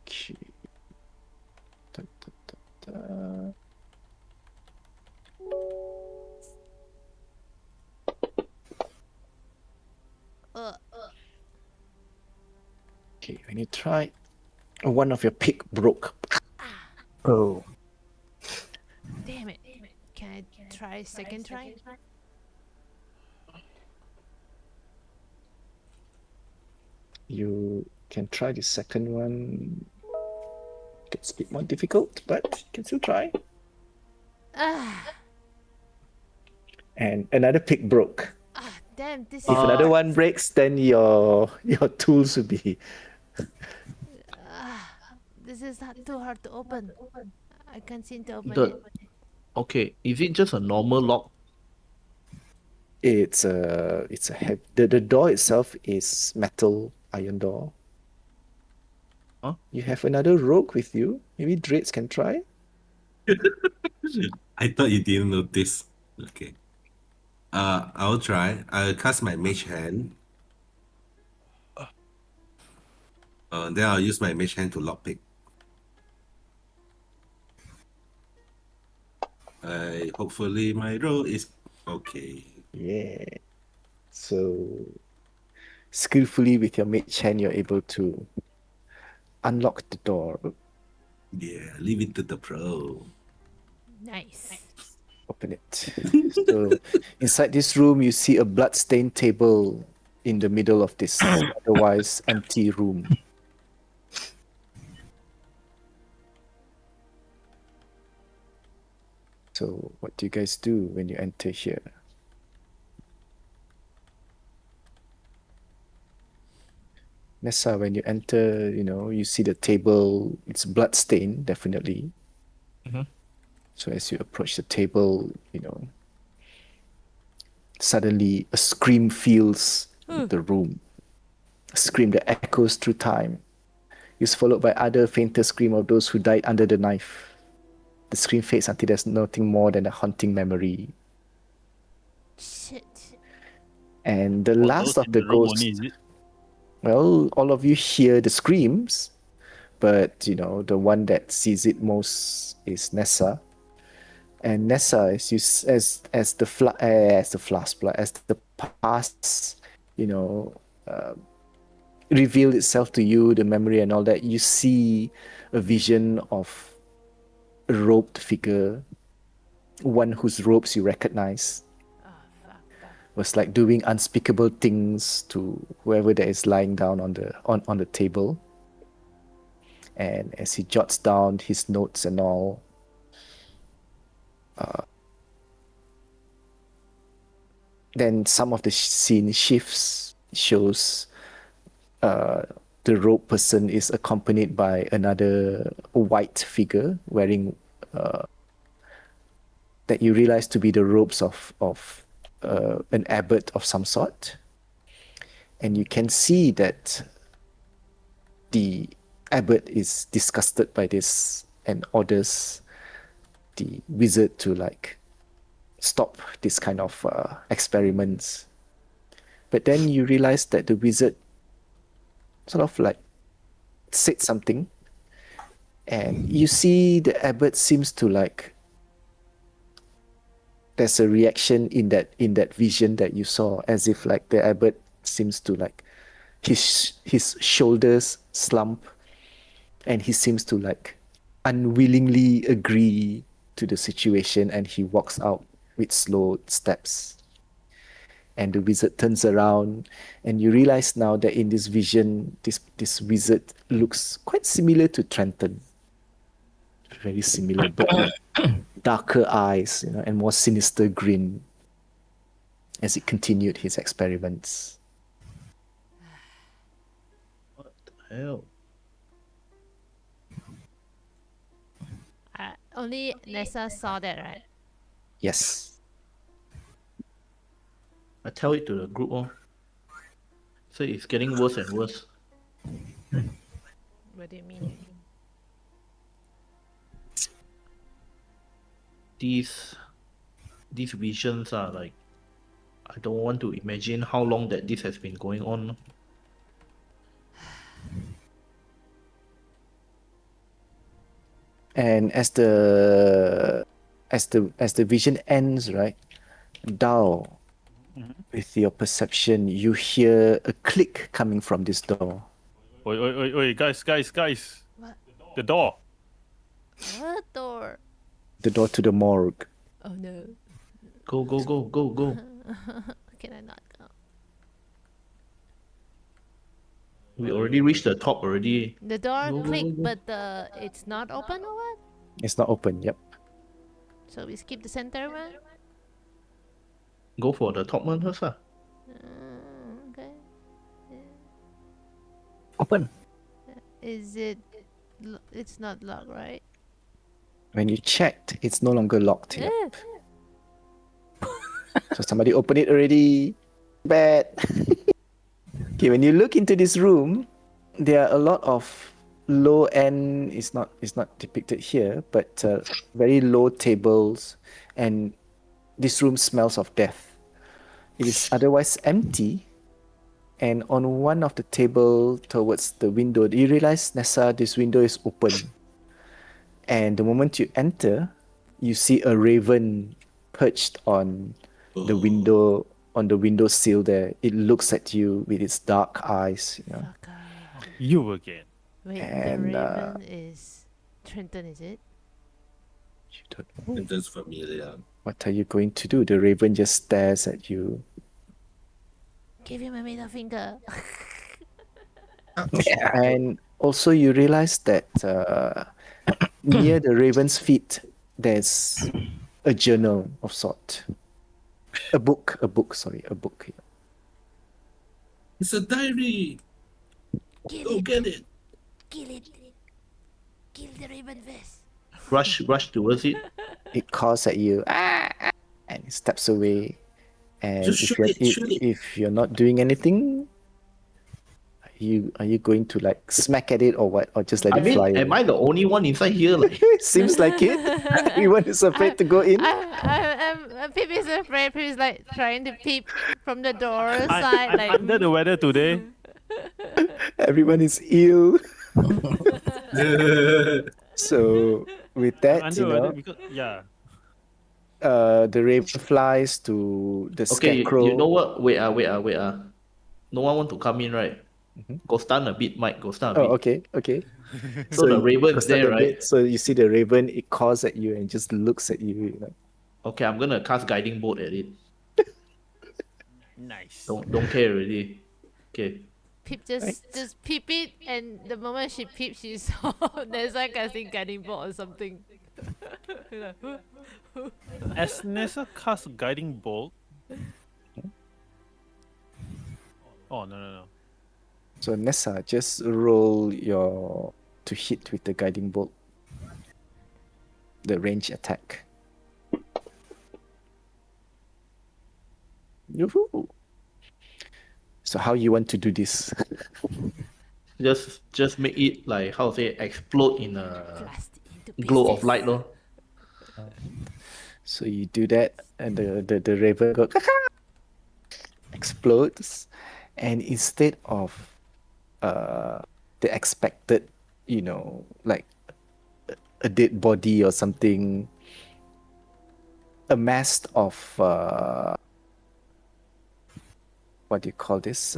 Okay. Da, da, da, da. Okay, when you try, one of your pick broke. Oh. Damn it. Can I try second try? You can try the second one. It's a bit more difficult, but you can still try. And another pick broke. Damn, this If is another hard. one breaks, then your tools will be. This is not too hard to open. I can't seem to open The it. okay, is it just a normal lock? It's a the door itself is metal iron door. Huh? You have another rogue with you. Maybe Drades can try. I thought you didn't notice. Okay. I'll try. I'll cast my mage hand. Then I'll use my mage hand to lockpick. Hopefully my roll is okay. Yeah. So skillfully with your mage hand, you're able to unlock the door, Yeah, leave it to the pro. Nice. open it. So inside this room, you see a bloodstained table in the middle of this otherwise empty room. So what do you guys do when you enter here? Nessa, when you enter, you see the table, it's bloodstained, definitely. Mhm. So as you approach the table, suddenly a scream fills the room. A scream that echoes through time. Is followed by other fainter scream of those who died under the knife. The scream fades until there's nothing more than a haunting memory. Shit. And the For last those of in the the room only, ghosts, is it? well, all of you hear the screams, but the one that sees it most is Nessa. And Nessa, as the flask blood, as the past, uh, revealed itself to you, the memory and all that, you see a vision of a robed figure, one whose robes you recognize, Oh, fuck. was like doing unspeakable things to whoever that is lying down on the table. And as he jots down his notes and all, then some of the scene shifts, shows the robe person is accompanied by another white figure wearing that you realize to be the robes of an abbot of some sort. And you can see that the abbot is disgusted by this and orders the wizard to stop this kind of experiments. But then you realize that the wizard sort of said something, and you see the abbot seems to there's a reaction in that vision that you saw, as if the abbot seems to his shoulders slump, and he seems to unwillingly agree to the situation, and he walks out with slow steps. And the wizard turns around, and you realize now that in this vision, this wizard looks quite similar to Trenton. Very similar, but with darker eyes, and more sinister grin as he continued his experiments. What the hell? Only Nessa saw that, right? Yes. I tell it to the group, so it's getting worse and worse. What do you mean? These visions are I don't want to imagine how long that this has been going on. And as the vision ends, right, Dao, with your perception, you hear a click coming from this door. Oi, guys. What? The door. What door? The door to the morgue. Oh no. Go. Can I not go? We already reached the top already. The door Go, go, clicked, go. but it's not open or what? It's not open. Yep. So we skip the center one? Go for the top one first. Okay. Open. Is it... It's not locked, right? When you checked, it's no longer locked. Yep. Eh, So somebody opened it already. Bad. Okay, when you look into this room, there are a lot of low end. It's not depicted here, but very low tables, and this room smells of death. It is otherwise empty, and on one of the table towards the window, you realize, Nessa, this window is open. And the moment you enter, you see a raven perched on the window, on the window sill there. It looks at you with its dark eyes. You know. fuck, You again. Wait, And, the raven is Trenton, is it? You don't know. And that's familiar. What are you going to do? The raven just stares at you. Give him a middle finger. And also you realize that near the raven's feet, there's a journal of sort. A book. It's a diary. Go get it. Kill it. Kill the raven first. Rush towards it. It calls at you, and it steps away. And Just shoot it. if you're not doing anything, are you going to like smack at it or what, or just let I it mean, fly am away? I the only one inside here? Like, Seems like it. Everyone is afraid to go in. Pip is afraid. Pip is like trying to peep from the door side. I'm Like, under the weather today. Everyone is ill. So with I'm that, under you the weather know, because yeah. the raven flies to the okay, scarecrow. you know what? Wait. No one want to come in, right? Go stun a bit, Mike. Go stun a Oh, bit. okay. So the raven's stand there, a right? bit, so you see the raven, it calls at you and just looks at you. You know. Okay, I'm gonna cast guiding bolt at it. Nice. Don't care already. Okay. Pip just peep it, and the moment she peeps, she saw there's like casting guiding bolt or something. Like, As Nessa casts guiding bolt. Oh no. So Nessa, just roll your to hit with the guiding bolt. The range attack. Yoo-hoo. So how you want to do this? Just make it like how to say explode in a blast into glow of pieces. light, lor. So you do that, and the raven goes explodes, and instead of the expected, you know, like a dead body or something, a mass of what do you call this?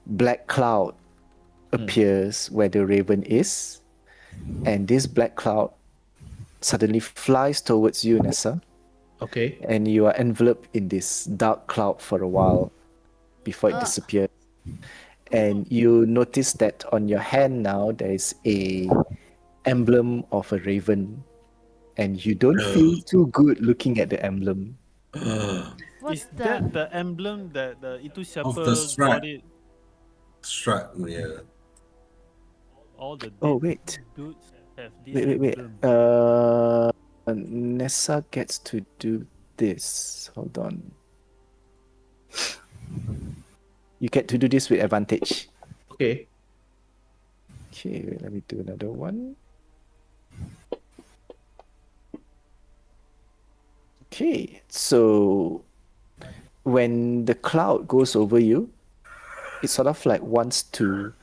Black cloud appears where the raven is, and this black cloud suddenly flies towards you, Nessa, Okay. and you are enveloped in this dark cloud for a while before it disappears. And you notice that on your hand now there is a emblem of a raven, and you don't feel too good looking at the emblem. What's Is that the emblem that the Itu Of siapa the got Strahd. it? Strahd, yeah. All the Oh, dead wait. dudes have this Wait. emblem. Nessa gets to do this. Hold on. You get to do this with advantage. Okay. Okay, wait, let me do another one. Okay, so when the cloud goes over you, it sort of like wants to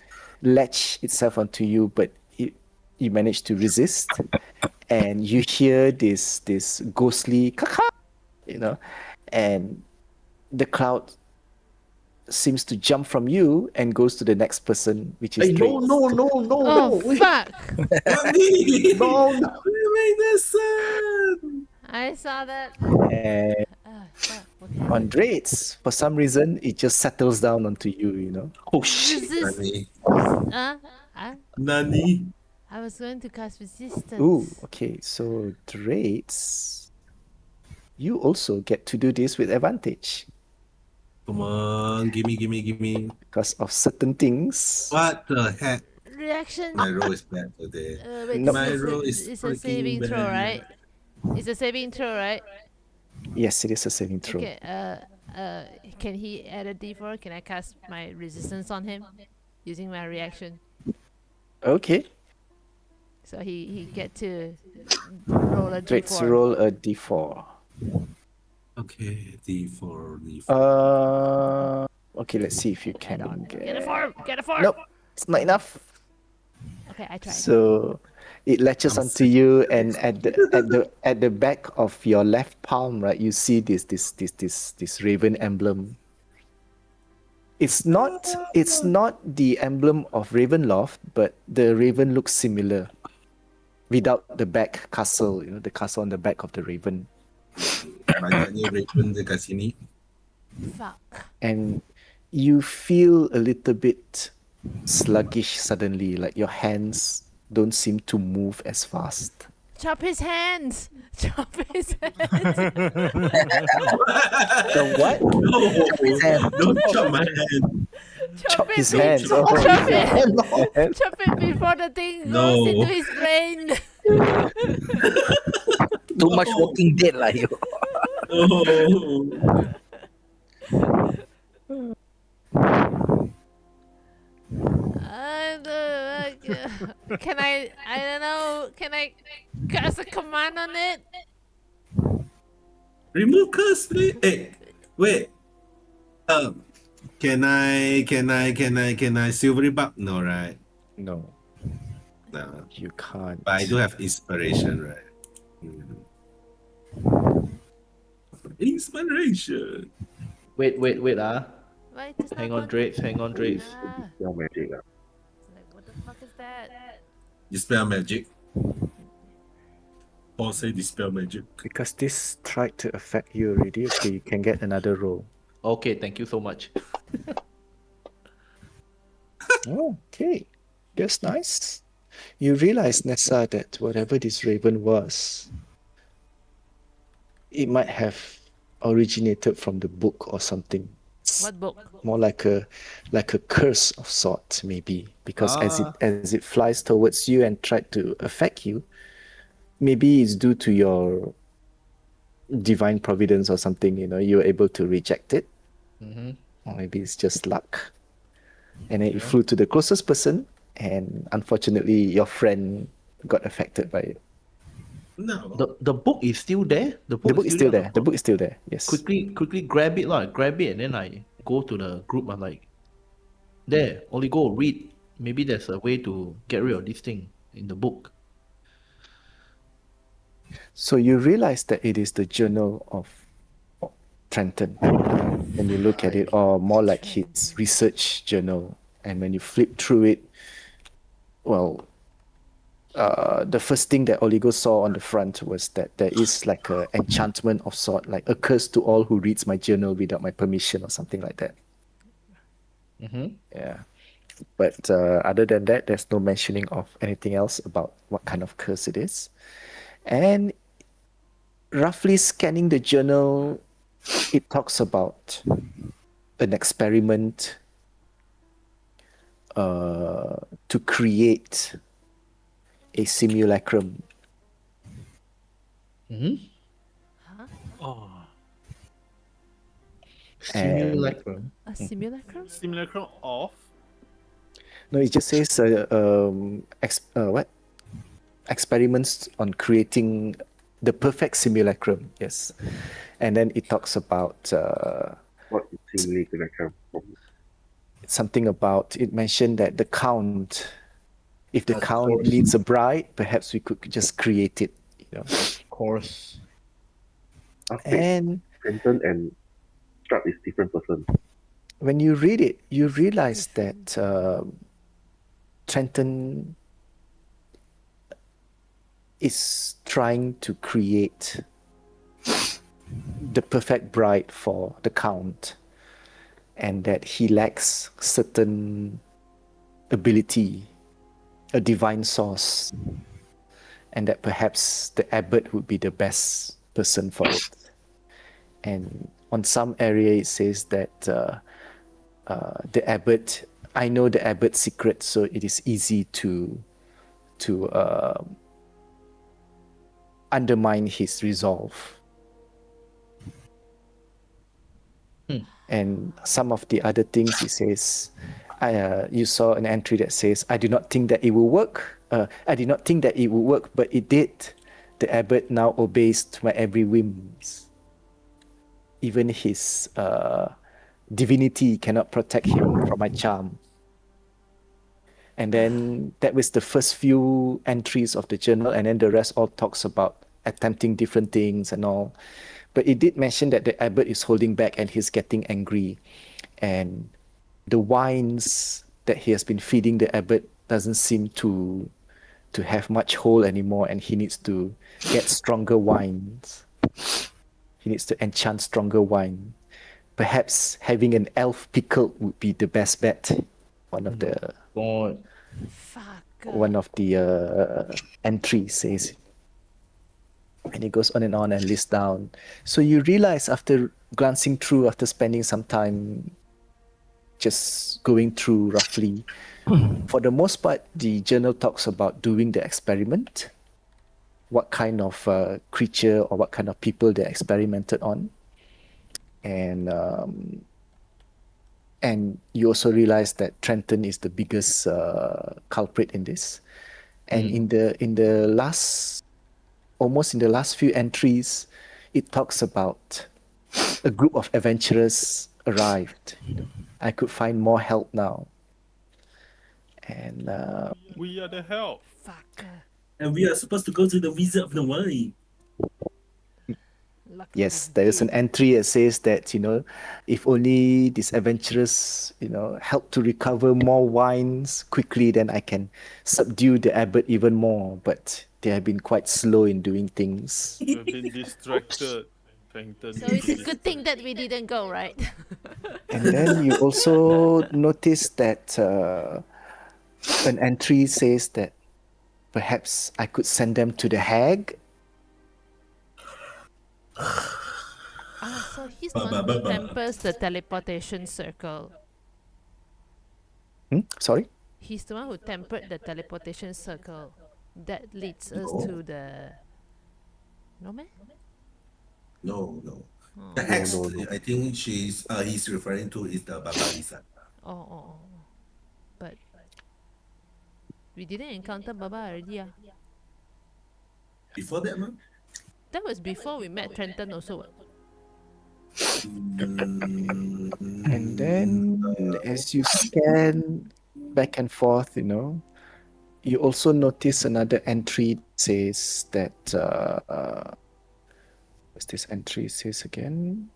latch itself onto you, but you manage to resist, and you hear this ghostly caca, you know, and the cloud seems to jump from you and goes to the next person, which is Hey, Drake. Oh wait. fuck! Nani! No. You made this son! I saw that. And Fuck. on Drates, for some reason, it just settles down onto you, you know. Oh shit. Resist. Nani. I was going to cast resistance. Ooh, okay, so Drates, you also get to do this with advantage Come on, gimme. because of certain things. What the heck? reaction? My roll is bad today. Wait, No. My this roll is is it's a freaking saving throw, bad. right? It's a saving throw, right? Yes, it is a saving throw. Okay. Can he add a D4? Can I cast my resistance on him using my reaction? Okay, So he get to roll a let's D4. roll a d4. Okay, D4, D4. Okay, let's see if you Add can on. get. Get a 4. Get a 4. Nope, it's not enough. Okay, I tried. So it latches I'm onto sick you, of and at the back of your left palm, right, you see this raven emblem. It's not the emblem of Ravenloft, but the raven looks similar, without the back castle. You know, the castle on the back of the raven. Banyaknya Raven dekat sini. Fuck. And you feel a little bit sluggish suddenly, like your hands don't seem to move as fast. Chop his hands. Chop his hands. The what? No, hand. don't chop my hand. Chop his be- hands. chop Oh, Chop his it. hand. Chop it before the thing No. goes into his brain. Too much Walking Dead lah you. Oh. Can I don't know. Can I cast a command on it? Remove curse, please. Hey, wait. Can I silvery bug? No, right? No, No. you can't. But I do have inspiration, right? Inspiration. Wait. Why it does Hang not on, want- Drakes. Hang on, Drakes. Ah, Your magic. like, what the fuck is that? Dispel magic. Or say dispel magic. Because this tried to affect you already. Okay, you can get another roll. Okay, thank you so much. Okay, that's nice. You realize, Nessa, that whatever this raven was, it might have originated from the book or something. It's What book? more like a curse of sort, maybe, because as Ah. it flies towards you and tried to affect you, maybe it's due to your divine providence or something. You know, you're able to reject it, or maybe it's just luck. And then it flew to the closest person, and unfortunately, your friend got affected by it. No. The book is still there. The book is still there. The book is still there. Yes. Quickly grab it lah. Grab it and then I go to the group. I'm like, there, Oligo, read. Maybe there's a way to get rid of this thing in the book. So you realize that it is the journal of Trenton. And you look at it, or more like his research journal. And when you flip through it, well, the first thing that Oligo saw on the front was that there is like a enchantment of sort, like a curse to all who reads my journal without my permission or something like that. Yeah. But other than that, there's no mentioning of anything else about what kind of curse it is. And roughly scanning the journal, it talks about an experiment to create a simulacrum. Oh, Simulacrum. A simulacrum? simulacrum of. No, it just says what? Experiments on creating the perfect simulacrum. Yes, and then it talks about What is simulated like from? something about. It mentioned that the count, if the Of count course. needs a bride, perhaps we could just create it. You know, Of course. After and Fenton and Strahd is different person. when you read it, you realize that Trenton is trying to create the perfect bride for the Count, and that he lacks certain ability, a divine source, and that perhaps the abbot would be the best person for it. And on some area, it says that the abbot I know the abbot's secret, so it is easy to undermine his resolve. And some of the other things he says, you saw an entry that says, I do not think that it will work. I did not think that it would work, but it did. The abbot now obeys to my every whims. Even his divinity cannot protect him from my charm. And then that was the first few entries of the journal, and then the rest all talks about attempting different things and all. But it did mention that the abbot is holding back and he's getting angry. And the wines that he has been feeding the abbot doesn't seem to have much hold anymore, and he needs to get stronger wines. He needs to enchant stronger wine. Perhaps having an elf pickle would be the best bet. One of the God. entries says. And it goes on and lists down. So you realize after glancing through, after spending some time just going through roughly, for the most part, the journal talks about doing the experiment, what kind of creature or what kind of people they experimented on. And you also realize that Trenton is the biggest culprit in this. And in the last few entries, it talks about a group of adventurers arrived. I could find more help now. And We are the help. And we are supposed to go to the Wizard of the Wine. yes, there is an entry that says that, if only these adventurers, help to recover more wines quickly, then I can subdue the abbot even more. But they have been quite slow in doing things. We've been distracted. Trenton. So it's a good thing that we didn't go, right? And then you also notice that an entry says that perhaps I could send them to the hag. So he's the one who tempers the teleportation circle. Sorry? He's the one who tempered the teleportation circle. That leads us to the... No, man? No. The hex, I think he's referring to is the Baba. Oh. But we didn't encounter Baba already. Before that, man? That was before we met Trenton also. And then as you scan back and forth, you also notice another entry that says that what's this entry says again?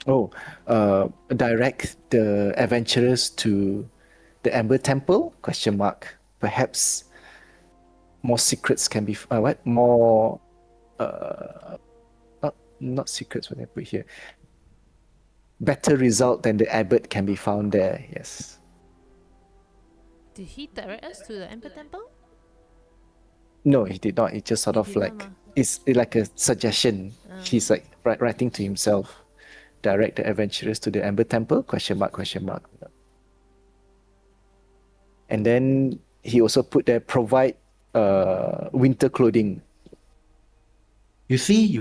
Direct the adventurers to the Amber Temple? ? Perhaps more secrets can be more not secrets, what I put here. Better result than the abbot can be found there. Yes. Did he direct us to the Emperor Temple? No, he did not. It just sort He of did like not, it's like a suggestion. He's like writing to himself. Direct the adventurers to the Amber Temple? ? And then he also put there, provide winter clothing. You see.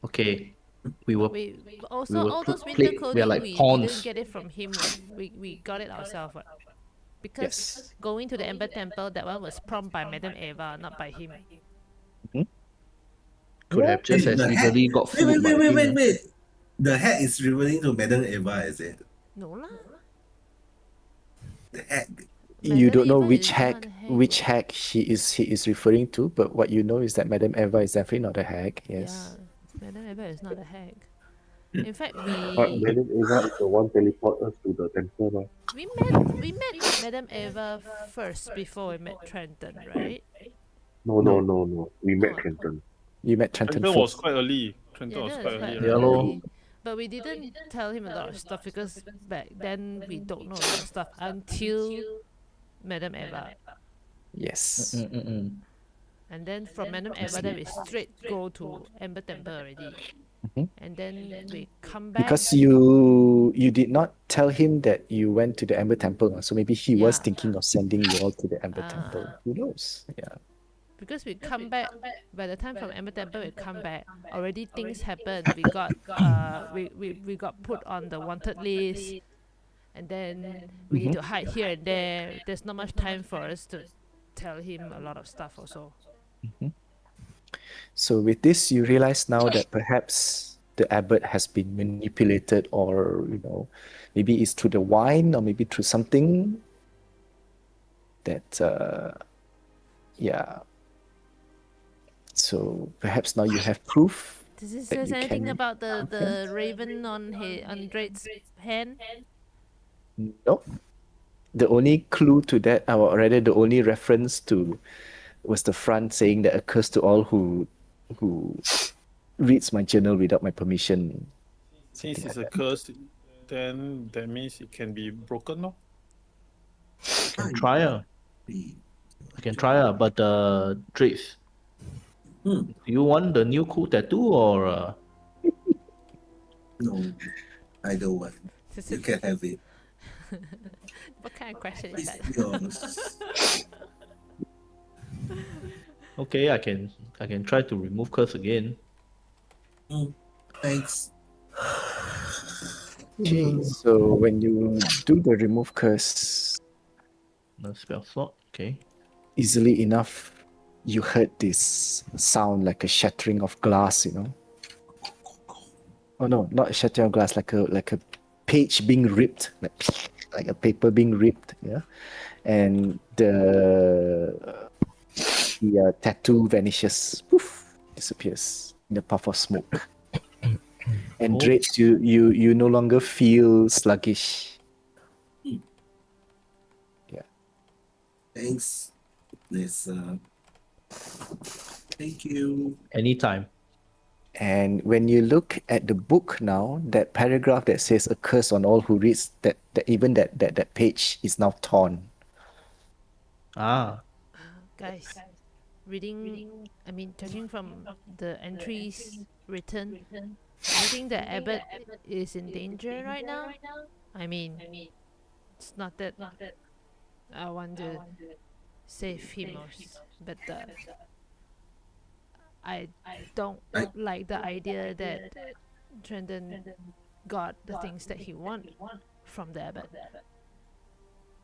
Okay, we were. Also, were all those winter we are clothing, like we pawns. didn't get it from him. We got it ourselves. Because Yes. going to the Ember Temple, that one was prompted by Madame Eva, not by him. Could have just Hey, as the easily hat- got fooled by him. Wait. The hat is referring to Madame Eva, is it? No lah. The hat. You don't know Eva which is hag not a hag, he is referring to, but what you know is that Madame Eva is definitely not a hag. Yes. Yeah, Madame Eva is not a hag. In fact, But we Madame Eva is the one teleport us to the temple, ma. we met Madame Eva first before we met Trenton, right? No. We met Oh. Trenton. You met Trenton Trenton was first. quite early. Trenton Yeah, was that quite was quite early. Yeah, right? lor. early. But we didn't tell him a lot of stuff because back then we don't know a lot of stuff until Madame Eva. Yes. And then from Madame Eva, then we straight go to Ember Temple already. Mhm. And then we come back. Because you you did not tell him that you went to the Amber Temple, so maybe he was Yeah. thinking of sending you all to the Amber Ah. Temple. Who knows? Yeah. Because we come back by the time from Amber Temple we come back already things happened. We got we got put on the wanted list, and then we need to hide here and there. There's not much time for us to tell him a lot of stuff also. So with this, you realize now that perhaps the abbot has been manipulated, or maybe it's through the wine, or maybe through something that, yeah. So perhaps now you have proof. Does it that says you anything can about the raven on Drake's hand? Nope. The only clue to that, or rather, the only reference to, was the front saying that a curse to all who reads my journal without my permission. Since Something it's like a curse, then that means it can be broken, no? Can try I can try but Trace, Hmm. do you want the new cool tattoo or No, I don't want. You can have it. What kind of question is It's that? yours. okay, I can try to remove curse again. Thanks. Okay, so when you do the remove curse, No spell slot. Okay. easily enough, you heard this sound like a shattering of glass. Oh no, not a shattering of glass, like a page being ripped, like a paper being ripped. Yeah, and the tattoo vanishes, poof, disappears in a puff of smoke. And Oh. Drapes, you no longer feel sluggish. Yeah. Thanks, Lisa. Thank you. Anytime. And when you look at the book now, that paragraph that says "a curse on all who reads," that even that page is now torn. Ah. Guys, judging from the entries written, do you think the abbot is in danger right now? I mean, it's not that I want to save him, but I don't like the idea that Trendon got the things that he want from the abbot.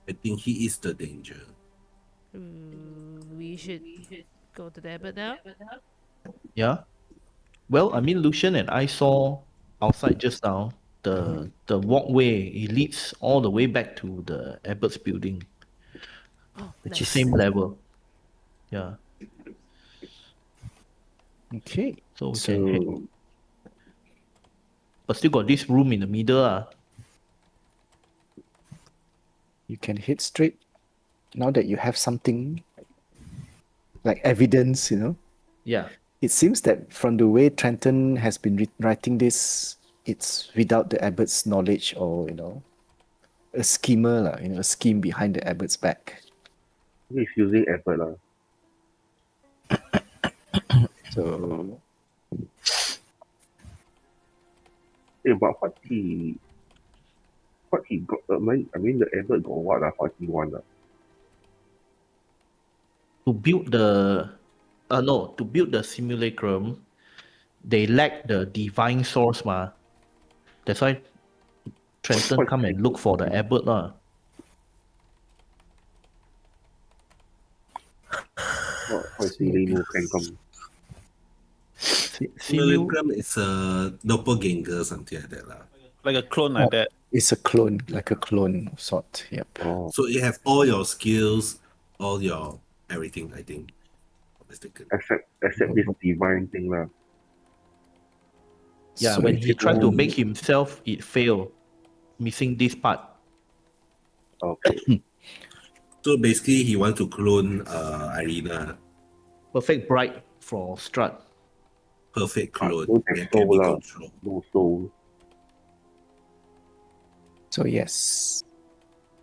I think he is the danger. We should go to the abbot now. Yeah. Well, I mean, Lucian and I saw outside just now the walkway. It leads all the way back to the abbot's building. Oh, It's nice. the same level. Yeah. Okay. So we can head. But still got this room in the middle. You can head straight now that you have something like evidence. Yeah. It seems that from the way Trenton has been writing this, it's without the abbot's knowledge, or a schemer, a scheme behind the abbot's back. He's using effort lah. So But what he got? I mean, the effort got what? What he want? To build the simulacrum, they lack the divine source, ma. That's why Trenton come and look for the abbot, lah. What really no can come? Simulacrum is a doppelganger, something like that. Like a clone like that. it's a clone, like a clone of sort. Yep. Oh, So you have all your skills, all your everything, I think. Mistaken. except this divine thing lah. Yeah, So when if he you tried to want- make himself, it failed, missing this part. Okay. So basically, he wants to clone Irina. Perfect bride for Strahd. Perfect clone. Don't That have can be soul lah. controlled. No soul. So yes,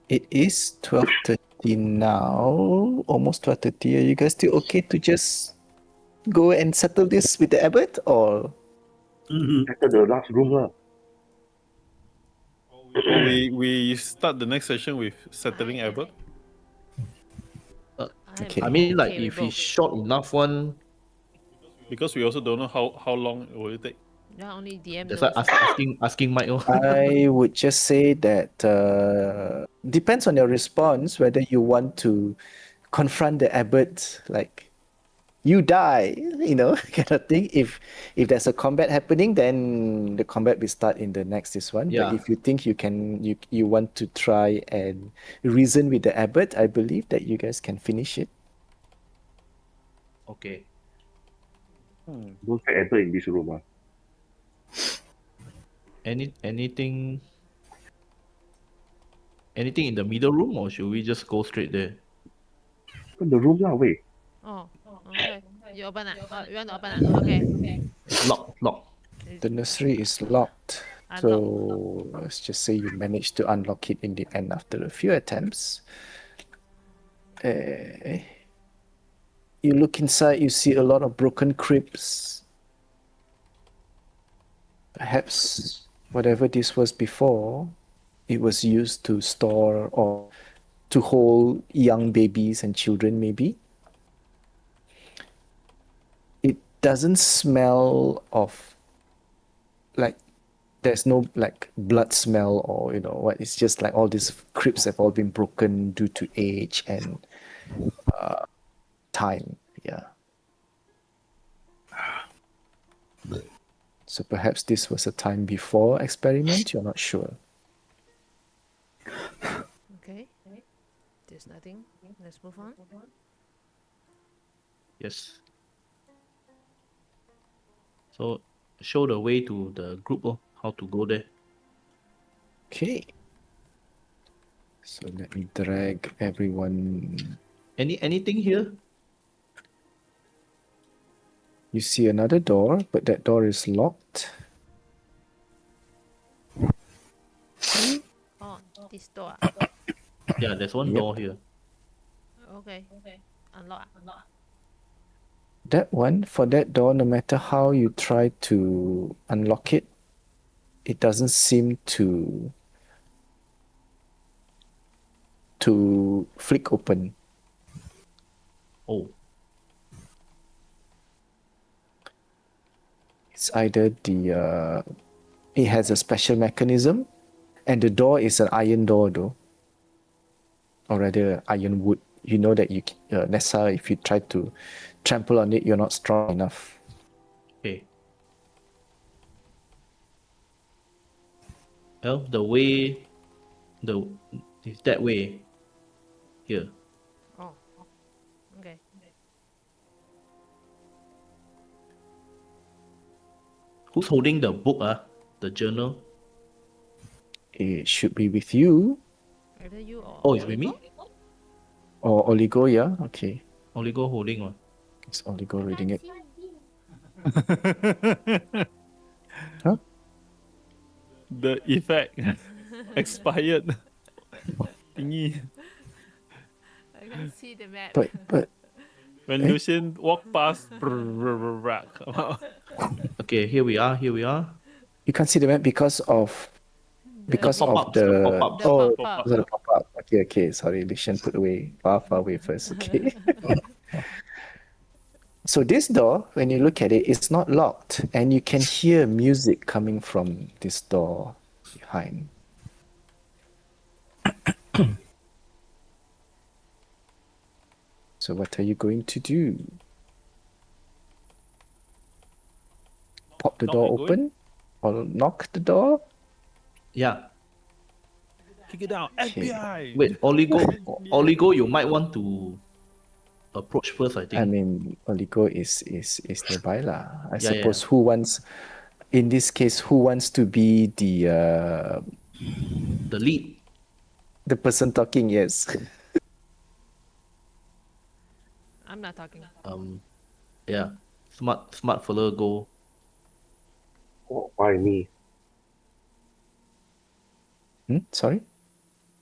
it is 12:30 now, almost 12:30. Are you guys still okay to just go and settle this with the abbot, or Mhm. Enter the last room lah. Oh, we start the next session with settling Abbott. Okay. I mean, like okay with if he's both. short enough one, Because we also don't know how long it will take. Yeah, only DM that's why knows. asking Mike. Oh. I would just say that depends on your response whether you want to confront the abbot like you die, kind of thing. If there's a combat happening, then the combat will start in the next this one. But Yeah. if you think you want to try and reason with the abbot, I believe that you guys can finish it. Okay. Don't say enter in this room. Anything in the middle room, or should we just go straight there? The room lah, wait. Oh, okay. You open it. Oh, you want to open it? Okay. It's locked. The nursery is locked. Unlock. So let's just say you managed to unlock it in the end after a few attempts. You look inside, you see a lot of broken crypts. Perhaps whatever this was before, it was used to store or to hold young babies and children, maybe. It doesn't smell of like there's no like blood smell or what. It's just like all these crypts have all been broken due to age and time. Yeah. So perhaps this was a time before experiment. You're not sure. Okay. There's nothing. Let's move on. Yes. So show the way to the group, how to go there. Okay. So let me drag everyone. Anything here? You see another door, but that door is locked. Oh, this door. Yeah, there's one Yep. door here. Okay. Unlock. That one, for that door, no matter how you try to unlock it, it doesn't seem to flick open. Oh, It's either it has a special mechanism, and the door is an iron door though, or rather iron wood. You know that Nessa, if you try to trample on it, you're not strong enough. okay. Well, it's that way. Here. Oh. Okay. Who's holding the book? The journal. It should be with you Either you or Oh, it's with me. or Oligo, yeah? Okay. Oligo holding one. It's Oligo reading it. The effect expired. Thingy. I can see the map. But When Lucian walked past, come out. Okay, here we are. you can't see the map because of The pop-ups, the the pop-ups. oh, pop-up. the pop-up. Okay. Sorry, Lucian put far away first. Okay. So this door, when you look at it, it's not locked, and you can hear music coming from this door behind. So what are you going to do? Pop the Knock door and go in? open? Or knock the door? Yeah. Kick it down. Okay. FBI. Wait, Oligo, you might want to approach first, I think. I mean, Oligo is nearby lah. I Yeah, suppose who wants, in this case, who wants to be The lead. the person talking? Yes. I'm not talking. Yeah. Smart fella go. Oh, why me? Sorry.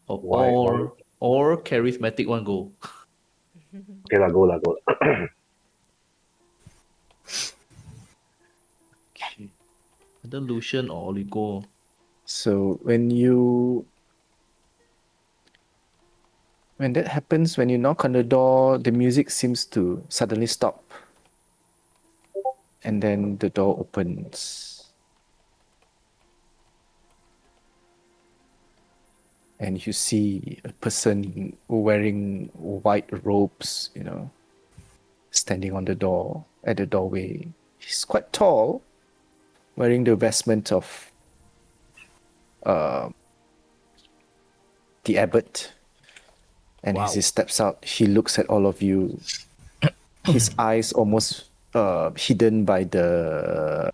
Why- Or charismatic one go. Okay lah, go lah. Either Lucian or Oligo. So when that happens, when you knock on the door, the music seems to suddenly stop. And then the door opens. And you see a person wearing white robes, standing on the door, at the doorway. He's quite tall, wearing the vestment of the abbot. And as he steps out, he looks at all of you. His eyes almost hidden by the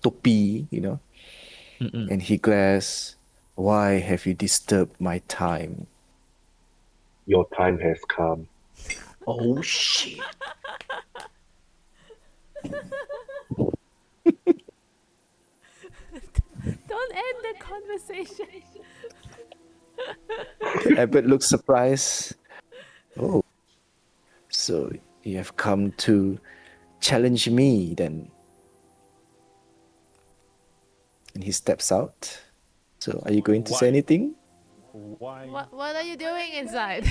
topi, and he glares, "Why have you disturbed my time?" Your time has come. Oh shit! Don't end the conversation. The abbot looks surprised. "Oh, so you have come to challenge me then?" And he steps out. "So are you going to say Why? anything?" Why? What are you doing inside?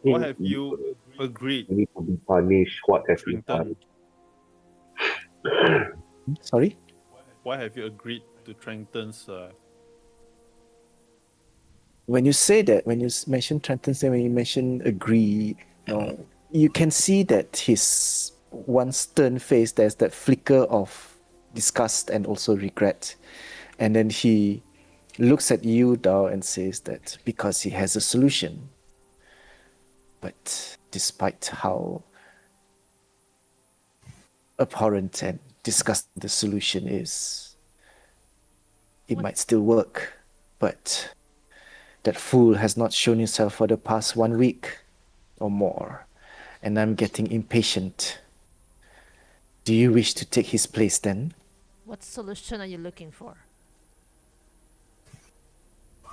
What have you agreed, You need to be punished. What have you done? Trenton? Sorry? Why have you agreed to Trenton's? When you say that, when you mention Trenton's name, when you mention agree, you can see that his one stern face, there's that flicker of disgust and also regret. And then he looks at you, Dao, and says that because he has a solution. But despite how abhorrent and disgusting the solution is, it might still work. But that fool has not shown himself for the past 1 week or more, and I'm getting impatient. Do you wish to take his place then? What solution are you looking for?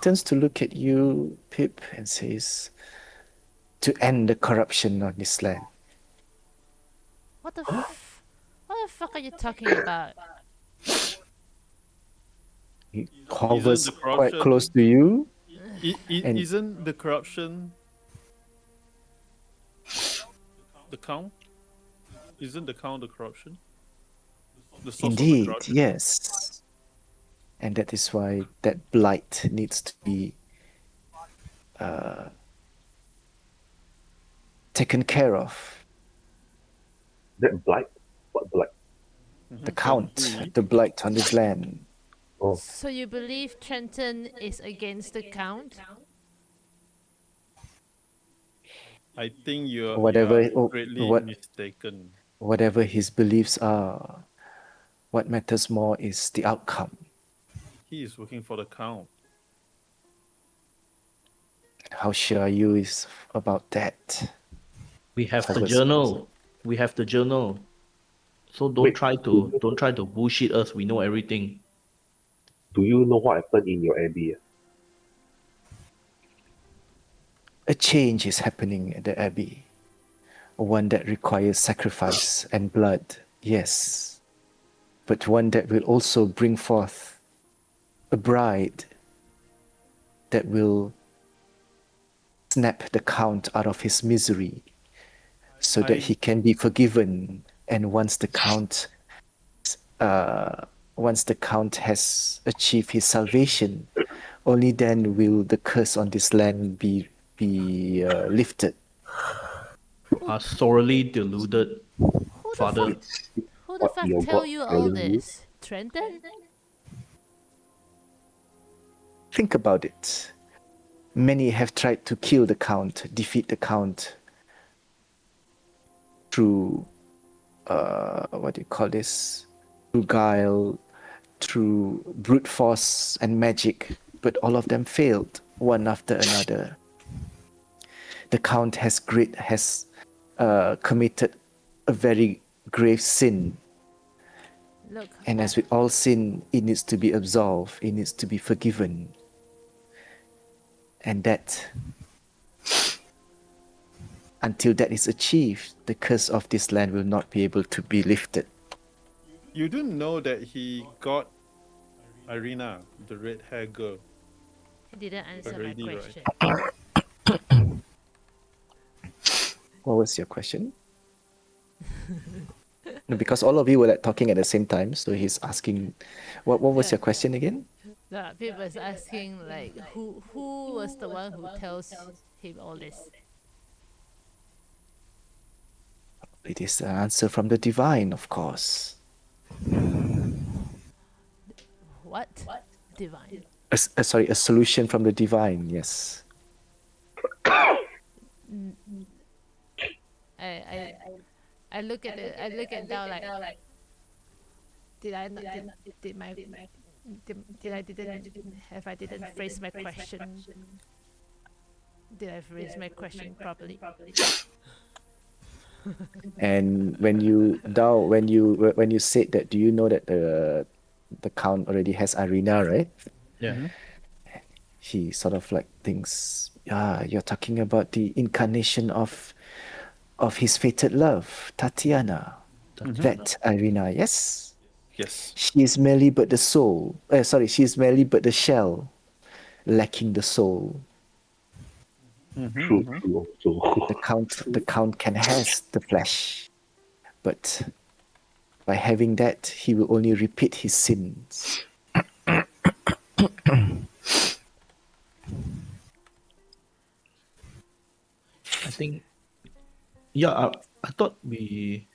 Turns to look at you, Pip, and says, to end the corruption on this land. What the fuck are you talking about? He hovers the quite corruption- close to you. And- Isn't the corruption the count? Isn't the count the corruption? The source of the Indeed, corruption? yes. And that is why that blight needs to be taken care of. That blight? What blight? The count, the blight on this land. Oh, So you believe Trenton is against the count? I think you Whatever- are greatly what- mistaken. Whatever his beliefs are, what matters more is the outcome. He is working for the count. How sure are you is about that? We have the Hovers- journal. We have the journal. So don't Wait. try to bullshit us. We know everything. do you know what happened in your abbey? A change is happening at the Abbey. One that requires sacrifice and blood, yes. But one that will also bring forth a bride that will snap the Count out of his misery so that I- he can be forgiven. And once the Count has achieved his salvation, only then will the curse on this land be lifted. Are sorely deluded, Who the Father. fuck? Who the What fuck your tell God you all telling you? this? Trenton? Think about it. Many have tried to kill the Count, defeat the Count through, what do you call this? Through guile, through brute force and magic, but all of them failed, one after another. The Count has committed a very grave sin. Look, And as with all sin, it needs to be absolved, it needs to be forgiven. And that, until that is achieved, the curse of this land will not be able to be lifted. You didn't know that he got Irina, the red hair girl. He didn't answer my Already, right? question. What was your question? No, because all of you were like talking at the same time, so he's asking, what was Yeah. your question again? The people is asking like who was the one who tells him all this? It is an answer from the divine, of course. What? Divine. Sorry, a solution from the divine. Yes. I look at it. I look at down like. Did I not? Did my did I didn't have I didn't phrase my question? Did I phrase my question properly? And when you said that, do you know that the count already has Irina, right? Yeah. He sort of like thinks, yeah, you're talking about the incarnation of his fated love, Tatiana. That Irina, yes. Yes. She is merely but the soul. She is merely but the shell, lacking the soul. True, true, true. The count can has the flesh, but by having that, he will only repeat his sins. I think. Yeah, I thought we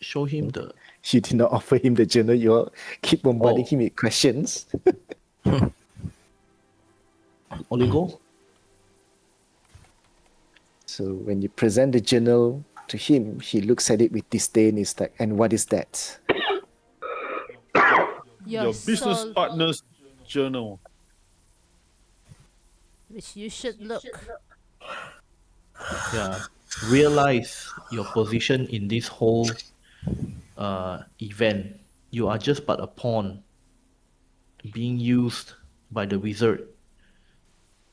show him the. You did not offer him the journal. You all keep bombarding Oh. him with questions. Oligo? So when you present the journal to him, he looks at it with disdain. He's like, and what is that? Your business soul, partner's journal. which you should look. Yeah. Realize your position in this whole event. You are just but a pawn being used by the wizard.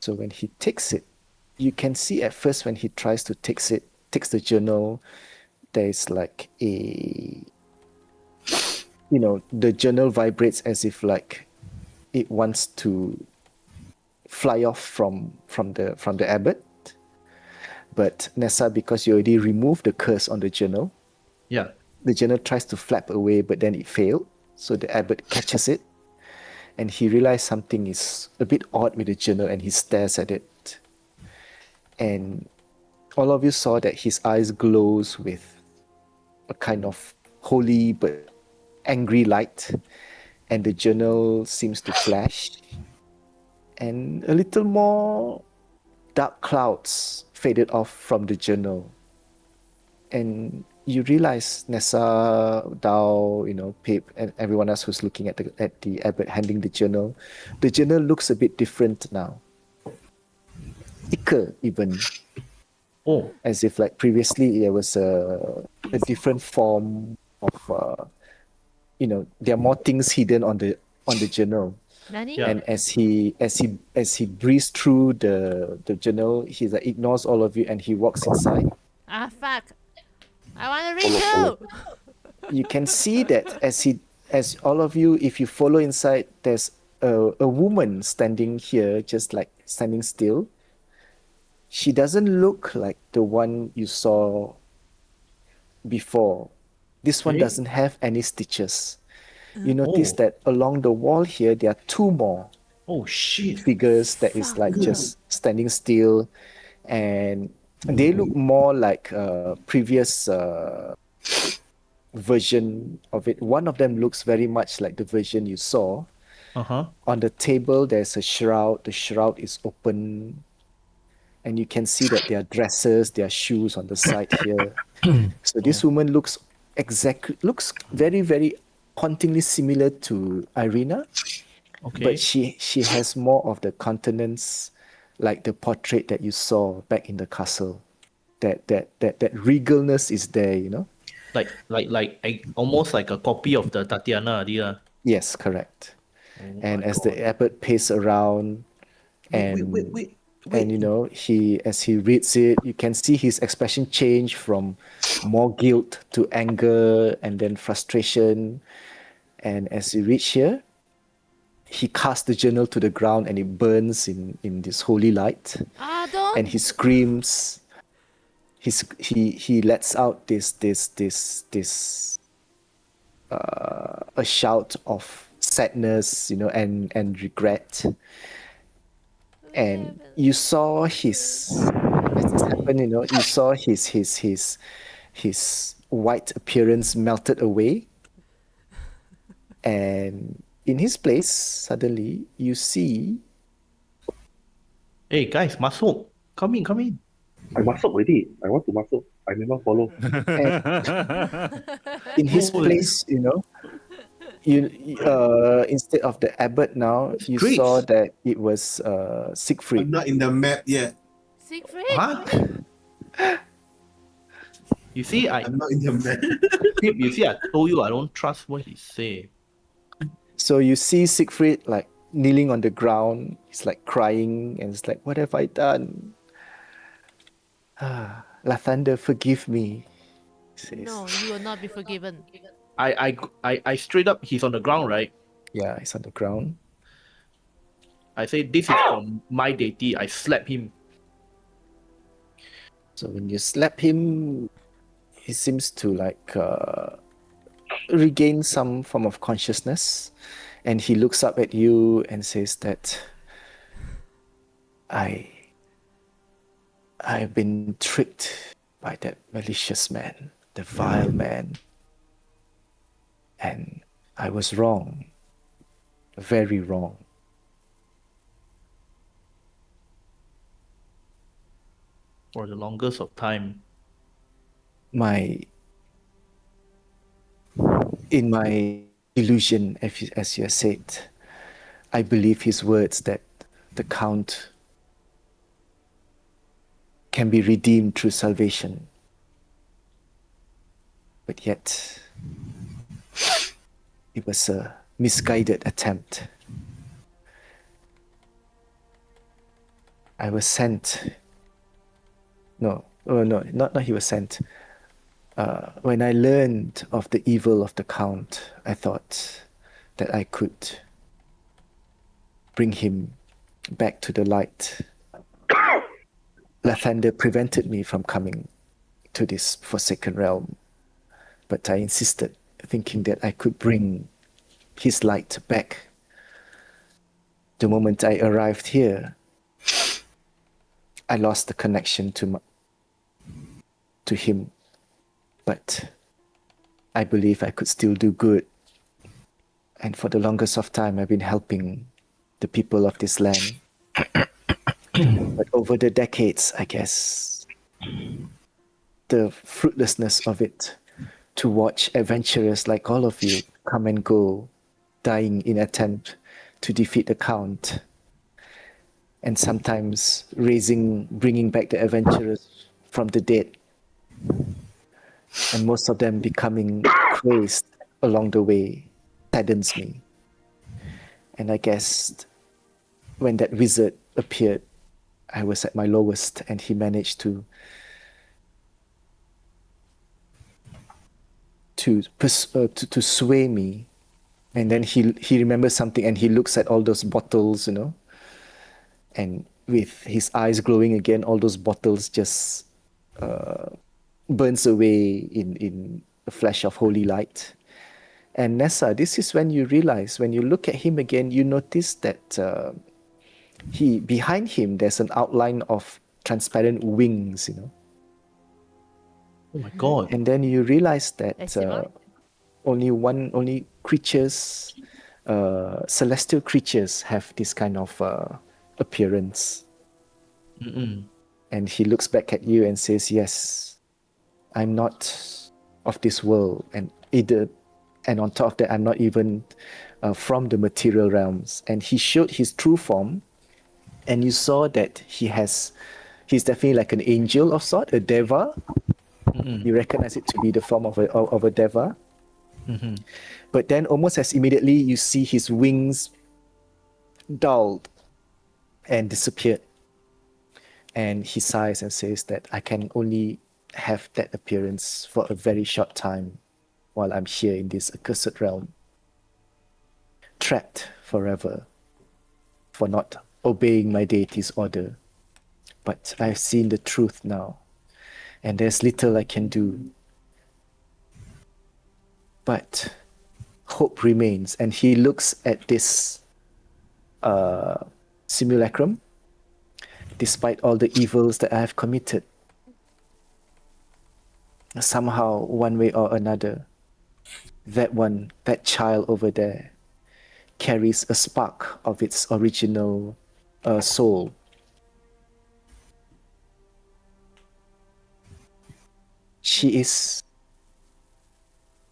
So when he takes it, you can see at first when he tries to takes the journal, there's like a, the journal vibrates as if like it wants to fly off from the abbot. But Nessa, because you already removed the curse on the journal, Yeah. the journal tries to flap away, but then it failed. So the abbot catches it, and he realizes something is a bit odd with the journal, and he stares at it. And all of you saw that his eyes glows with a kind of holy but angry light, and the journal seems to flash, and a little more dark clouds faded off from the journal. And you realize Nessa, Dao, Pip, and everyone else who's looking at the abbot handing the journal looks a bit different now. Thicker even. Oh. As if like previously there was a different form of there are more things hidden on the journal. Nani? Yeah. And as he breezes through the journal, he like ignores all of you and he walks inside. Ah, fuck. I want to read too. You can see that as all of you, if you follow inside, there's a woman standing here, just like standing still. She doesn't look like the one you saw before. This one Okay. doesn't have any stitches. You notice that along the wall here, there are two more Oh shit. figures that is like just standing still, and they look more like a previous version of it. One of them looks very much like the version you saw. Uh-huh. On the table, there's a shroud. The shroud is open, and you can see that there are dresses, there are shoes on the side here. So this woman looks very, very hauntingly similar to Irina, Okay. but she has more of the countenance like the portrait that you saw back in the castle. That regalness is there, Almost like a copy of the Tatiana, dia. Yes, correct. Oh And my as God. the abbot paced around, Wait. and as he reads it, you can see his expression change from more guilt to anger and then frustration. And as you reach here, he casts the journal to the ground and it burns in this holy light. Don't. And he screams. He lets out this a shout of sadness, and regret. And you saw his, as this happened, you saw his white appearance melted away. And in his place, suddenly you see. Hey guys, masuk. Come in. I masuk already. I want to masuk. I never follow. In his Oh, place, you instead of the abbot now, you Great. saw that it was I'm Siegfried. not in the map yet. Siegfried. Huh? You see, I'm not in the map. you see, I told you I don't trust what he say. So you see Siegfried like kneeling on the ground. He's like crying and it's like, what have I done? Lathander, forgive me. He says. No, you will not be forgiven. I straight up, he's on the ground, right? Yeah, he's on the ground. I say, this is from my deity. I slap him. So when you slap him, he seems to like regain some form of consciousness, and he looks up at you and says that I've been tricked by that malicious man, the vile man, and I was wrong, very wrong. For the longest of time. In my illusion, as you said, I believe his words that the Count can be redeemed through salvation. But yet, it was a misguided attempt. I was sent. No, not he was sent. When I learned of the evil of the Count, I thought that I could bring him back to the light. Lathander prevented me from coming to this forsaken realm, but I insisted, thinking that I could bring his light back. The moment I arrived here, I lost the connection to him. But I believe I could still do good. And for the longest of time, I've been helping the people of this land. But over the decades, I guess, the fruitlessness of it, to watch adventurers like all of you come and go, dying in attempt to defeat the Count, and sometimes bringing back the adventurers from the dead, and most of them becoming crazed along the way, saddens me. And I guess when that wizard appeared, I was at my lowest, and he managed to sway me. And then he remembers something, and he looks at all those bottles, and with his eyes glowing again, all those bottles just burns away in a flash of holy light. And Nessa, this is when you realize, when you look at him again, you notice that behind him there's an outline of transparent wings, Oh my god. And then you realize that Eczema? only creatures, celestial creatures, have this kind of appearance. Mm-mm. And he looks back at you and says, yes, I'm not of this world, and on top of that, I'm not even from the material realms. And he showed his true form, and you saw that he's definitely like an angel of sort, a deva. Mm-mm. You recognize it to be the form of a deva. Mm-hmm. But then almost as immediately, you see his wings dulled and disappeared. And he sighs and says that I can only have that appearance for a very short time while I'm here in this accursed realm. trapped forever for not obeying my deity's order. But I've seen the truth now, and there's little I can do. But hope remains, and he looks at this simulacrum. Despite all the evils that I have committed, somehow, one way or another, that child over there, carries a spark of its original soul. She is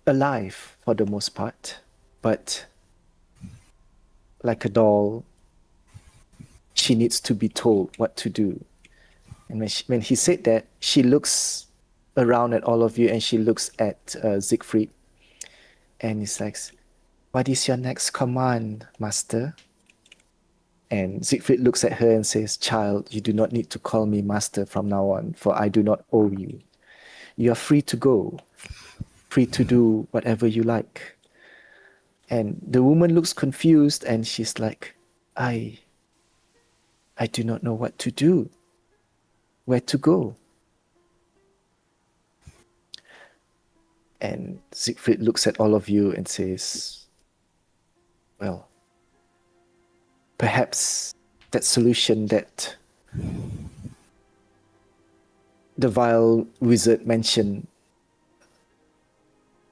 alive for the most part, but like a doll, she needs to be told what to do. And when he said that, she looks around at all of you and she looks at Siegfried, and he's like, "What is your next command, master?" And Siegfried looks at her and says, "Child, you do not need to call me master from now on, for I do not owe you. You are free to go, free to do whatever you like." And the woman looks confused and she's like, I do not know what to do, where to go. And Siegfried looks at all of you and says, "Well, perhaps that solution that the vile wizard mentioned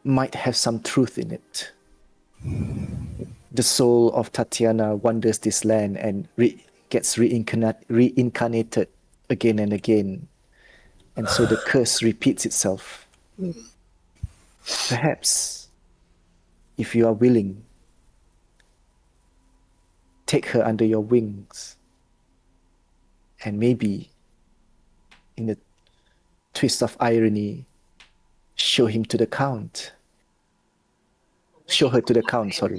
might have some truth in it. The soul of Tatiana wanders this land and gets reincarnated again and again. And so the curse repeats itself. Perhaps, if you are willing, take her under your wings, and maybe, in a twist of irony, show him to the Count. Show her to the Count, sorry.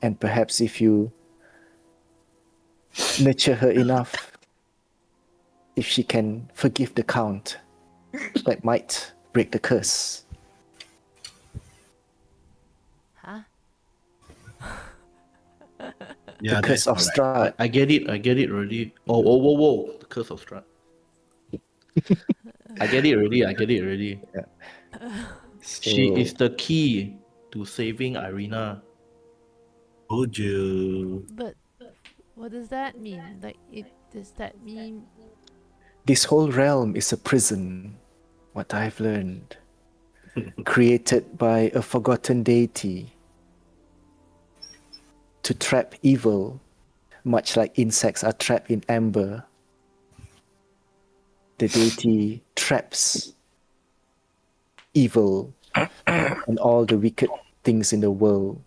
And perhaps if you nurture her enough, if she can forgive the Count, that might break the curse." Huh? Yeah, The curse that's of correct. Strahd. I get it already. Oh, whoa, whoa, whoa. The curse of Strahd. I get it already. She So, is the key to saving Irina. Told you. But what does that mean? Like, does that mean? this whole realm is a prison, what I've learned, created by a forgotten deity to trap evil, much like insects are trapped in amber. The deity traps evil and all the wicked things in the world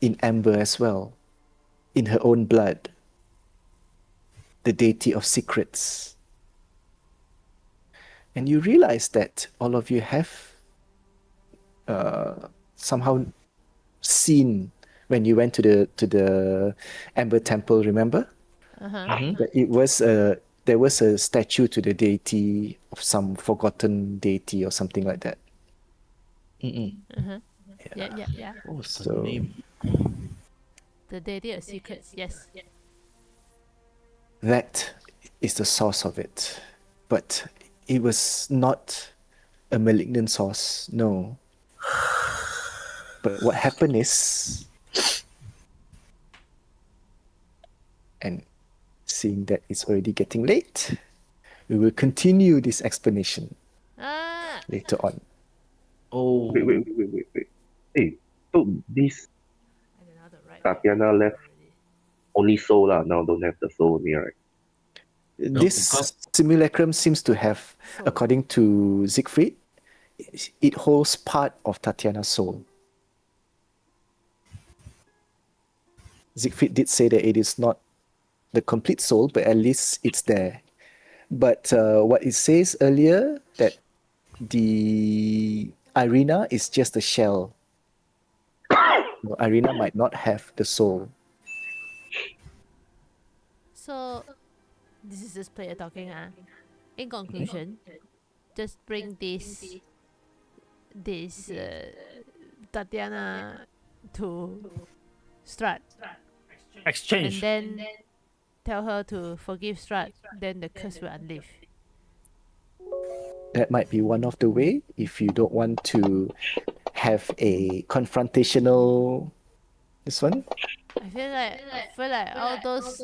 in amber as well, in her own blood. The deity of secrets. And you realize that all of you have somehow seen when you went to the Amber Temple. Remember that there was a statue to the deity of some forgotten deity or something like that. Yeah. What was the So- name? The deity of secrets. Yes. That is the source of it. But it was not a malignant source, no. But what happened is, and seeing that it's already getting late, we will continue this explanation Ah. later on. Oh, Wait. Hey, so this I don't know the right. Tatiana left only soul lah. Now don't have the soul only, right? This because- simulacrum seems to have, Soul. according to Siegfried, it holds part of Tatiana's soul. Siegfried did say that it is not the complete soul, but at least it's there. But what it says earlier, that the Irina is just a shell. Irina might not have the soul. So, this is just player talking. In conclusion, just bring this Tatiana to Strahd and Exchange. then tell her to forgive Strahd, then the curse will unleash. That might be one of the way if you don't want to have a confrontational this one. I feel like all those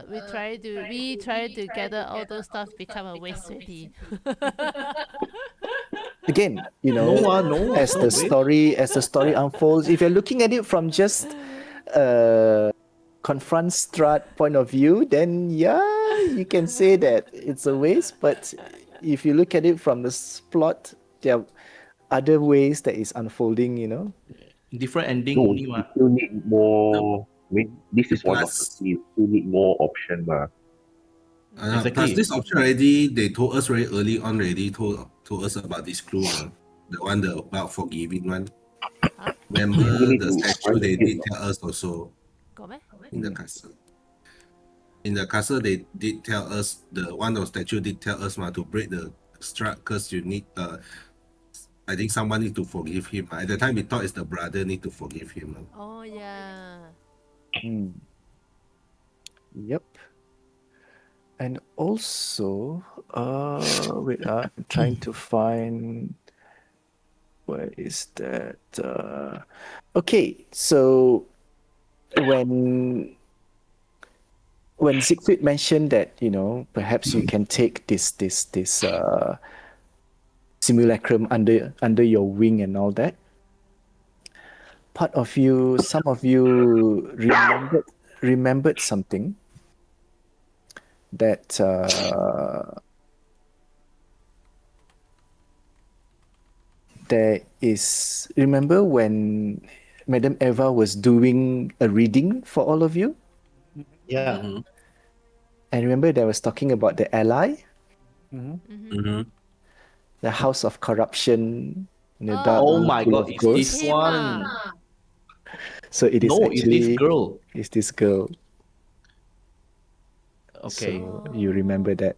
we try to gather all those stuff become a waste already. Again, you know, no, as the story unfolds, if you're looking at it from just confront Strahd point of view, then yeah, you can say that it's a waste. But if you look at it from the plot, there are other ways that is unfolding, you know. different ending No, only, you ma. still need more. I mean, this is one of the Plus- key. You still need more option, ma. Exactly. Plus this option already, they told us very early on already, told us about this clue, the one about forgiving one. Huh? Remember We need the to statue find they the did hint. tell us also Got me? in the castle. In the castle, they did tell us, the one of statue did tell us to break the Strahd because you need I think someone need to forgive him. At the time we thought it's the brother need to forgive him. Oh yeah. Yep. And also, wait, I'm trying to find where is that? Okay, so when Siegfried mentioned that, you know, perhaps you can take this simulacrum under your wing and all that. Some of you remembered something that there is. Remember when Madame Eva was doing a reading for all of you? Yeah. And remember, they was talking about the ally, the house of corruption, in the dark Oh room my full god, of it's ghosts. this Him, one. So it is No, it's actually this girl. It's this girl. Okay. So you remember that.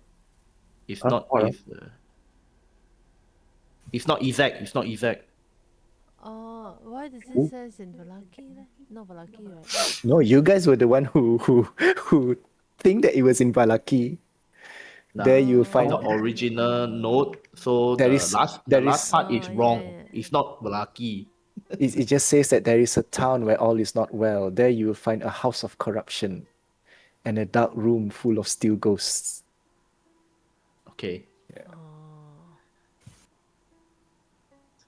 It's Huh? not What, it's not Isaac. It's not Isaac. Oh, why does it says in Valaki? Not Valaki, right? No, you guys were the one who think that it was in Valaki. Nah, There you'll on find the original note. So There the is- last there last is- part is Oh, wrong. yeah. It's not Balaki. it just says that there is a town where all is not well. There you will find a house of corruption and a dark room full of steel ghosts. Okay. Oh.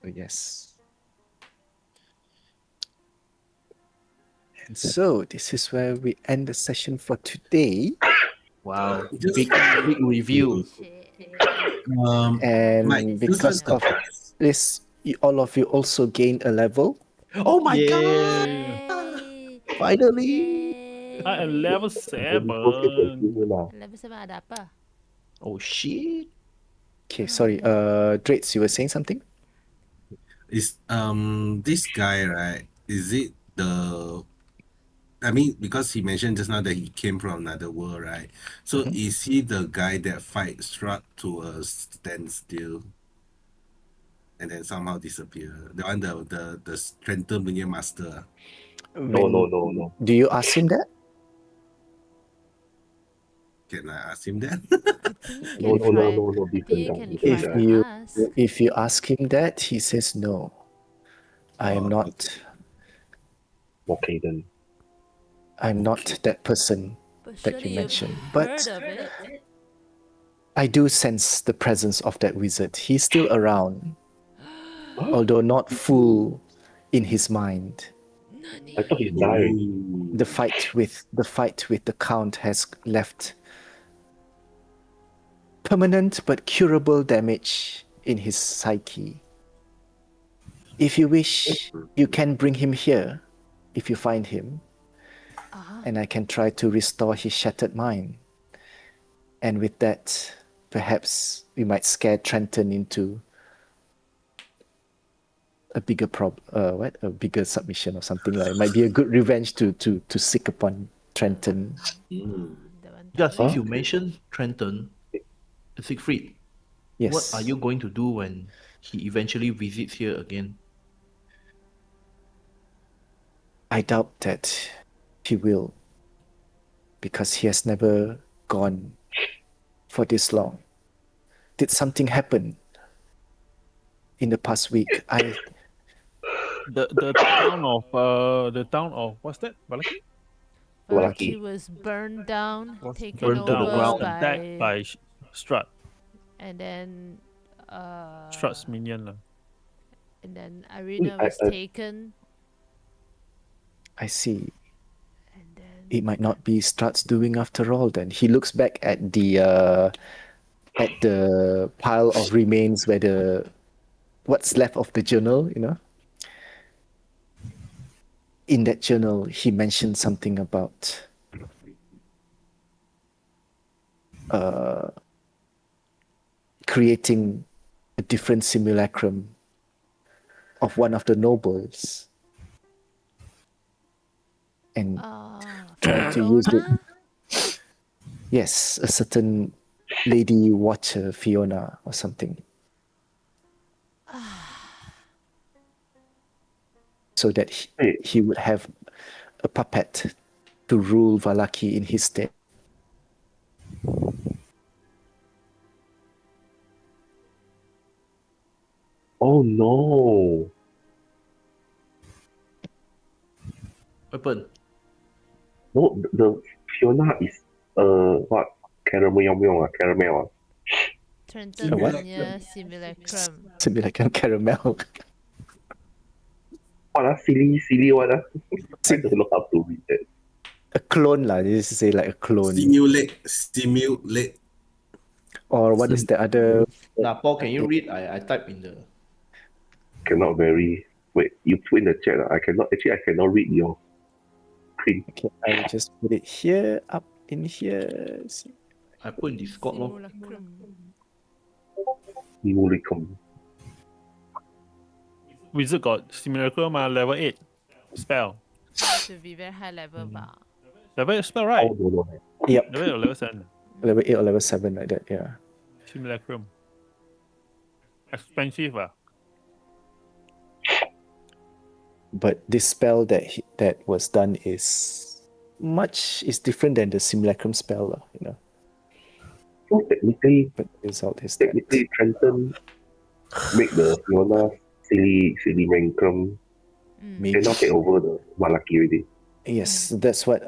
So yes. And so this is where we end the session for today. Wow. Just- Big review. And Mike, because just like of this, all of you also gained a level. Oh my god! Yay! Finally! Yay! I am level confused 7. lah. Level 7 ada apa? Oh shit! Okay, sorry. Drates, you were saying something? is this guy, right? Is it the I mean, because he mentioned just now that he came from another world, right? So is he the guy that fights Strahd to a standstill and then somehow disappear? The one the Trenton punya master. No. Do you ask him that? Can I ask him that? I think you can try. No. I think you can Different try If guy. and you ask. if you ask him that, he says no. I am Oh, not. Okay then. I'm not that person But that surely you you've mentioned. heard But of it. I do sense the presence of that wizard. He's still around, although not full in his mind. I thought he died. The fight with the Count has left permanent but curable damage in his psyche. If you wish, you can bring him here if you find him, and I can try to restore his shattered mind. And with that, perhaps we might scare Trenton into a bigger a bigger submission or something like. It might be a good revenge to seek upon Trenton. That one Just tak since you mentioned Trenton, Siegfried, Yes. what are you going to do when he eventually visits here again? I doubt that he will, because he has never gone for this long. Did something happen in the past week? The town of what's that? Valaki? Valaki was burned down, Was taken burned to the over ground. attacked by Strahd. and then Strahd's minion lah. and then Arena was taken, I see. and then It might not be Strahd's doing after all. Then he looks back at the pile of remains where what's left of the journal. In that journal, he mentioned something about creating a different simulacrum of one of the nobles and trying to use it. Fiona? Yes, a certain lady watcher, Fiona or something. So that he would have a puppet to rule Valaki in his stead. Oh no. Weapon. No, the Fiona is what? Caramel. Trenton what? Tanya Simulacrum. Simulacrum caramel. What silly what I don't know how to read that. A clone lah. This is say like a clone. Simulate. Or what is the other? Nah, Paul, can you read? I type in the. Cannot very wait, you put in the chat. I cannot read your screen. Okay, I will just put it here, up in here. I put in Discord lor. Simulacrum. Wizard got Simulacrum level 8 spell. To be very high level bar. Level 8 spell, right? Oh no. Yep, Level 8 or level 7? level 8 or level 7 like that, yeah. Simulacrum. Expensive ah. But this spell that was done is different than the simulacrum spell, So technically But the result is that. Trenton make the Fiona silly Mancrum. They now take over the Malaki already. Yes, that's what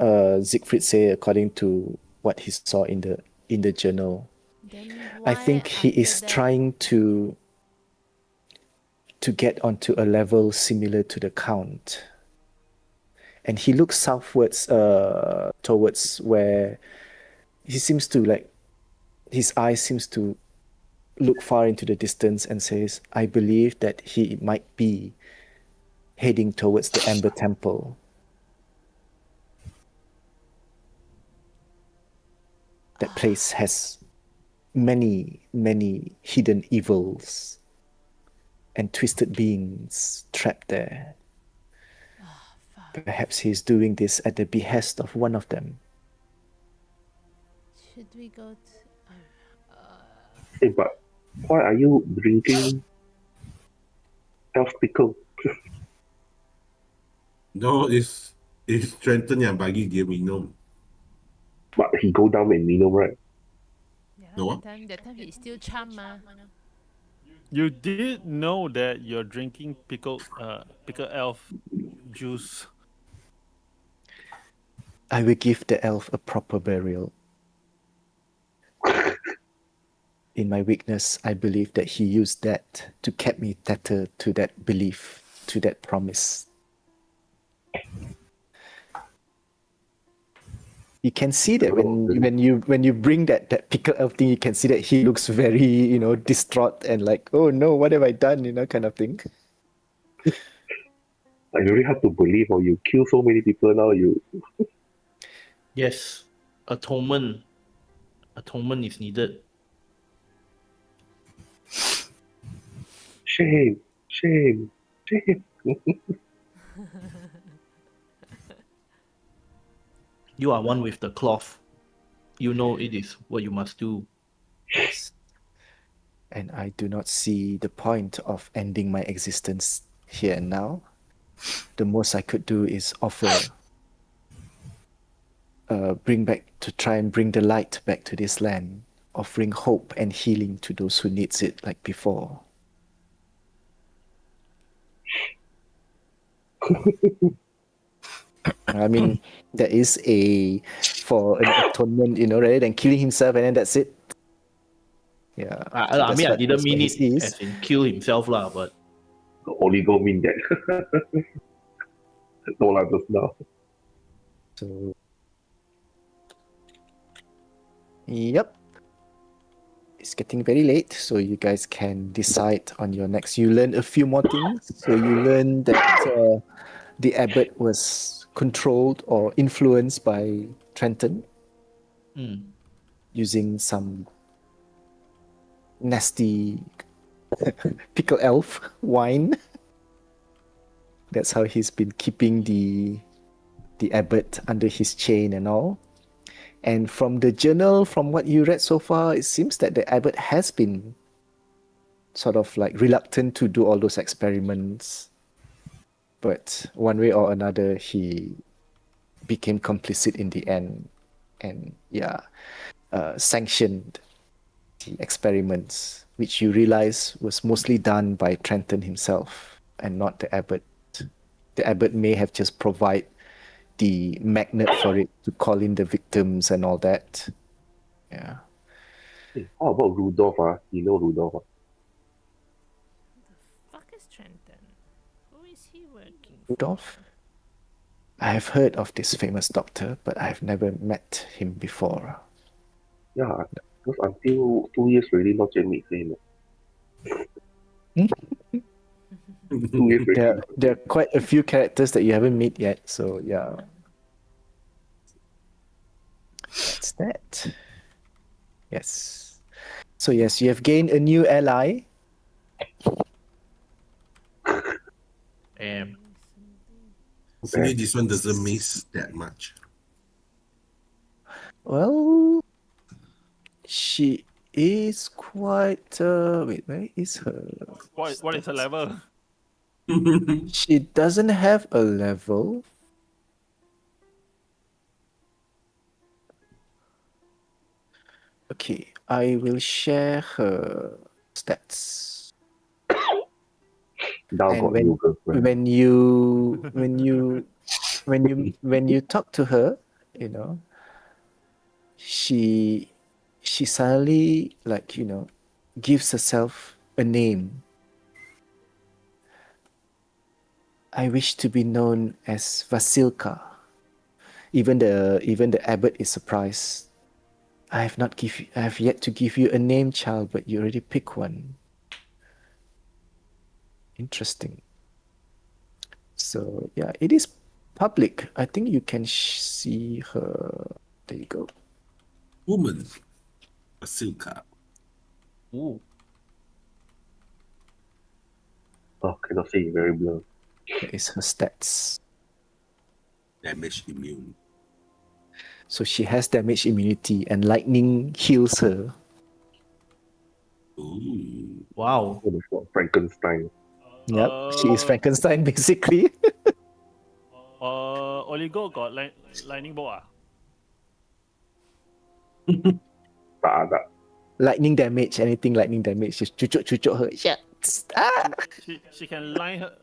Siegfried say according to what he saw in the journal. Then I why think he after is that- trying to get onto a level similar to the Count. And he looks southwards towards where he seems to his eye seems to look far into the distance and says, I believe that he might be heading towards the Amber Temple. That place has many, many hidden evils and twisted beings trapped there. Perhaps he's doing this at the behest of one of them. Should we go to Hey, but why are you drinking elf pickle? No, it's Trenton yang bagi dia minum. But he go down and minum, right? yeah, No. that time he still charm ma. You did know that you're drinking pickle elf juice. I will give the elf a proper burial. In my weakness, I believe that he used that to keep me tethered to that belief, to that promise. You can see that when you bring that pickle elf thing, you can see that he looks very, distraught and like, oh no, what have I done, kind of thing. Like very hard to believe, or you kill so many people now. You Yes, atonement. Atonement is needed. shame. You are one with the cloth. You know it is what you must do. Yes. And I do not see the point of ending my existence here and now. the most I could do is offer, try and bring the light back to this land, offering hope and healing to those who needs it like before. I mean, there is for an atonement, rather than killing himself and then that's it. Yeah. so I that's mean, I what- didn't that's what mean he it sees. as in kill himself lah, but Only go mean that. No, lah, just now. So, yep. It's getting very late, so you guys can decide on your next. You learn a few more things. So you learn that the abbot was controlled or influenced by Trenton using some nasty pickle elf wine. That's how he's been keeping the abbot under his chain and all. And from the journal, from what you read so far, it seems that the abbot has been sort of like reluctant to do all those experiments. But one way or another, he became complicit in the end and, sanctioned the experiments, which you realize was mostly done by Trenton himself and not the abbot. The abbot may have just provided the magnet for it to call in the victims and all that. Yeah. Hey, how about Rudolph? You know Rudolph? Fuck is Trenton? Who is he working for? Rudolph? I have heard of this famous doctor, but I've never met him before. Yeah, because until 2 years already not yet meet him. 2 years already. There are quite a few characters that you haven't met yet, so yeah. That's that. Yes. So yes, you have gained a new ally. Hopefully this one doesn't miss that much. Well, she is quite. Wait, where is her? What is her level? She doesn't have a level. Okay, I will share her stats. Now And got new girlfriend. when you talk to her, she suddenly gives herself a name. I wish to be known as Vasilka. Even the abbot is surprised. I have yet to give you a name, child, but you already pick one. Interesting. So yeah, it is public. I think you can see her. There you go. Woman, Basilka. Ooh. Oh, cannot see, very blur. There is her stats. Damage immune. So she has damage immunity, and lightning heals her. Ooh. Wow. Oh my god, Frankenstein. Yep, she is Frankenstein basically. Oligo got lightning bolt. Tak ada. Lightning damage, anything lightning damage, just cucuk her. Yeah. Ah! She can line her.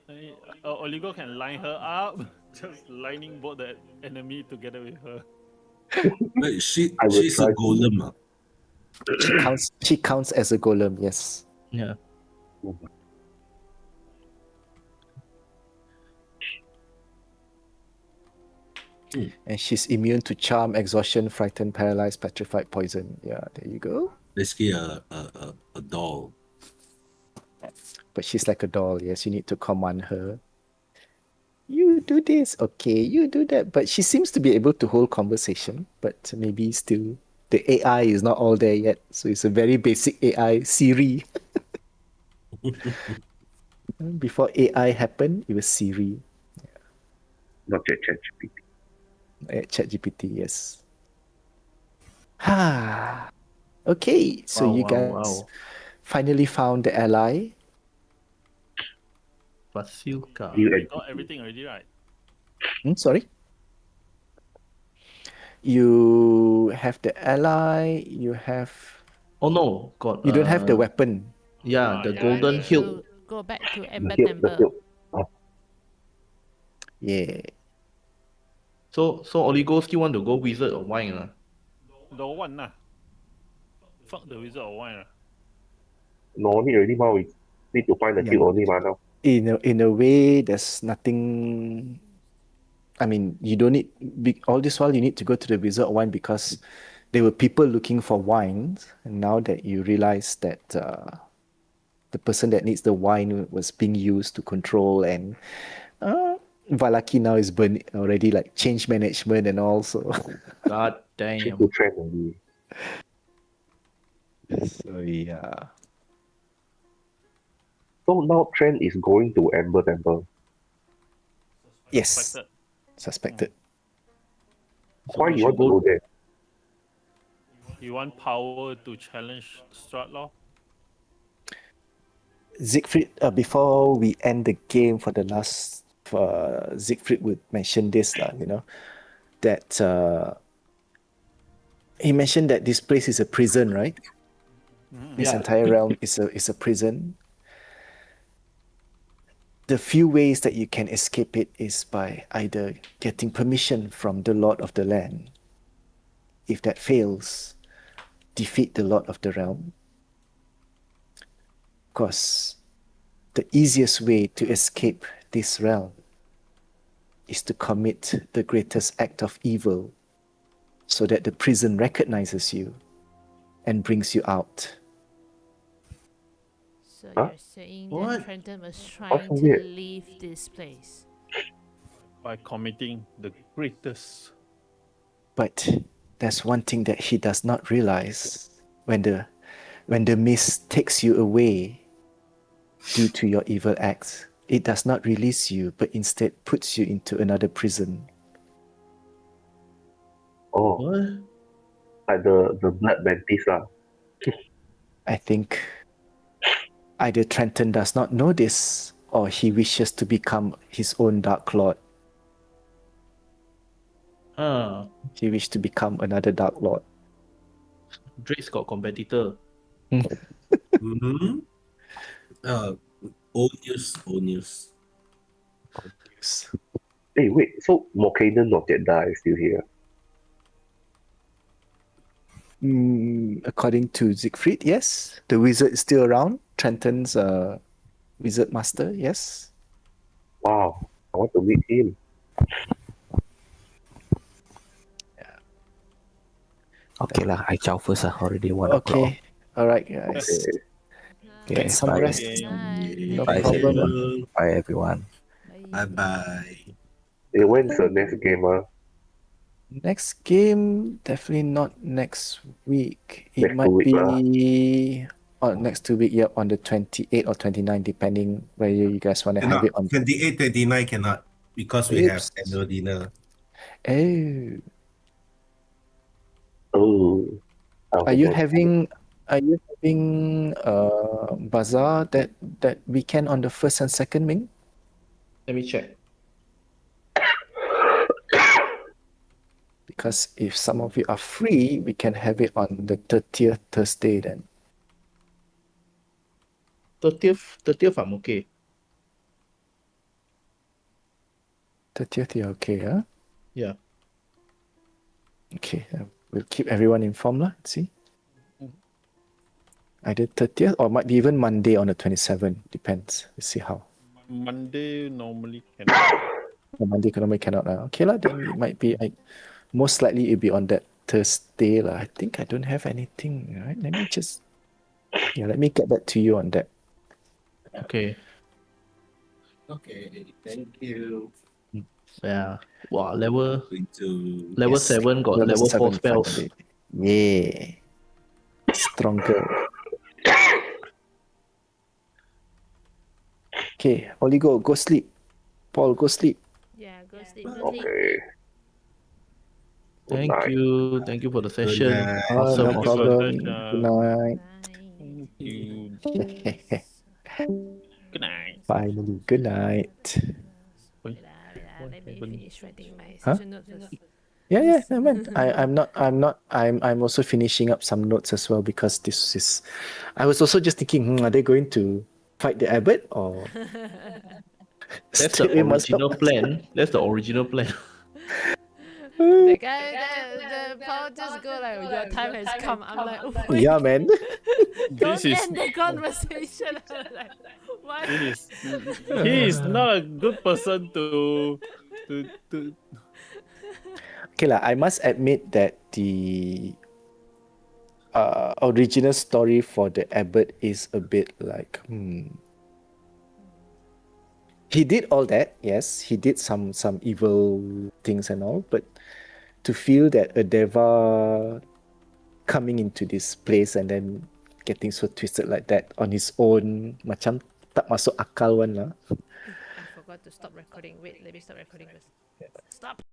Oligo can line her up. Just lightning bolt the enemy together with her. But she's I will a try to- golem. She counts as a golem, yes. Yeah. And she's immune to charm, exhaustion, frighten, paralyzed, petrified, poison. Yeah, there you go. Basically a doll. But she's like a doll, yes, you need to command her. You do this, okay, you do that. But she seems to be able to hold conversation, but maybe still the AI is not all there yet. So it's a very basic AI, Siri. Before AI happened, it was Siri. Not yet ChatGPT. ChatGPT, yes. Okay, so Wow, you wow, guys wow. finally found the ally. Basilka. You We got everything already, right? Sorry. You have the ally. You have. Oh no, got You don't have the weapon. Yeah, Ah, the yeah, That one golden need hilt. to go back to the Ember hilt, the Temple. hilt. Oh, Yeah. So Oligo still want to go wizard of wine. The one lah. Fuck the wizard of wine lah. no need already, ma. We need to find the Yeah. hilt only, ma. Now. In a way, there's nothing. I mean, you don't need all this while. You need to go to the Wizard of Wine because there were people looking for wines, and now that you realize that the person that needs the wine was being used to control, and Valaki now is already like change management and all. So, God Change damn. to trend only. so yeah. So now trend is going to Ember Temple. Yes, Suspected. suspected. So Why we you want should to go. go there? You want power to challenge Strahd lor? Siegfried, before we end the game for the last, Siegfried would mention this, that he mentioned that this place is a prison, right? This Yeah. entire realm is a prison. The few ways that you can escape it is by either getting permission from the Lord of the Land. If that fails, defeat the Lord of the Realm. Of course, the easiest way to escape this realm is to commit the greatest act of evil so that the prison recognizes you and brings you out. So Huh? you're saying What? that Trenton was so trying to weird. leave this place. By committing the greatest. But there's one thing that he does not realize when the mist takes you away due to your evil acts. It does not release you, but instead puts you into another prison. Oh, What? like the Black Mantis lah. I think either Trenton does not know this or he wishes to become his own Dark Lord. He wished to become another Dark Lord. Drake's got competitor. Mm-hmm. Old news, old news. Hey, wait. So Morkanen not yet died, still here. According to Siegfried, yes. The wizard is still around. Trenton's wizard master, yes. Wow, I want to meet him. Okay lah, I chow first lah. Already 1 o'clock. Okay. All right, guys. Okay. Okay, Get some bye. rest. Good night. No Bye, Thank problem. you. Bye everyone. Bye bye. Hey, when's the next game? Next game, definitely not next week. It Next 2 might week lah. be next 2 week, on the 28th or 29th, depending whether you guys want to have Cannot. it on. 28, 29 cannot because we have Oops. annual dinner. Oh, Oh. are you having bazaar that weekend on the 1st and 2nd, Ming? Let me check. Because if some of you are free, we can have it on the 30th Thursday then. 30th I'm okay. 30th, you're okay, huh? Yeah. Okay, we'll keep everyone informed, lah. See? Either 30th or might be even Monday on the 27th. Depends. We'll see how. Monday normally can. Monday cannot. Okay, lah. Then it might be most likely it'll be on that Thursday, lah. I think I don't have anything. Right? Let me get back to you on that. Okay. Okay, thank you. Yeah. Wow, level Going to level Yes, 7 got level 4 7 spells. finally. Yeah. Stronger. Okay, Oligo, go sleep. Paul, go sleep. Yeah, go sleep. Go sleep. Okay. Good Thank night. you. Thank you for the session. night. Awesome. No Thank you for the problem. session. Good night. Night. Thank you. Cheers. Good night. Finally, good night. Wait, Let me happened? finish writing my Huh? session note first. Yeah, I'm also finishing up some notes as well because this is. I was also just thinking, are they going to fight the abbot or? That's the original plan. That's the original plan. The guy, the power just go like, your time has come. I'm like, wait, Yeah, man. don't This is end the conversation. I'm like, what? he is not a good person to Okay, lah. I must admit that the original story for the abbot is a bit like, he did all that. Yes, he did some evil things and all, but to feel that a deva coming into this place and then getting so twisted like that on his own, macam tak masuk akal one lah. I forgot to stop recording. Wait, let me stop recording first. Stop.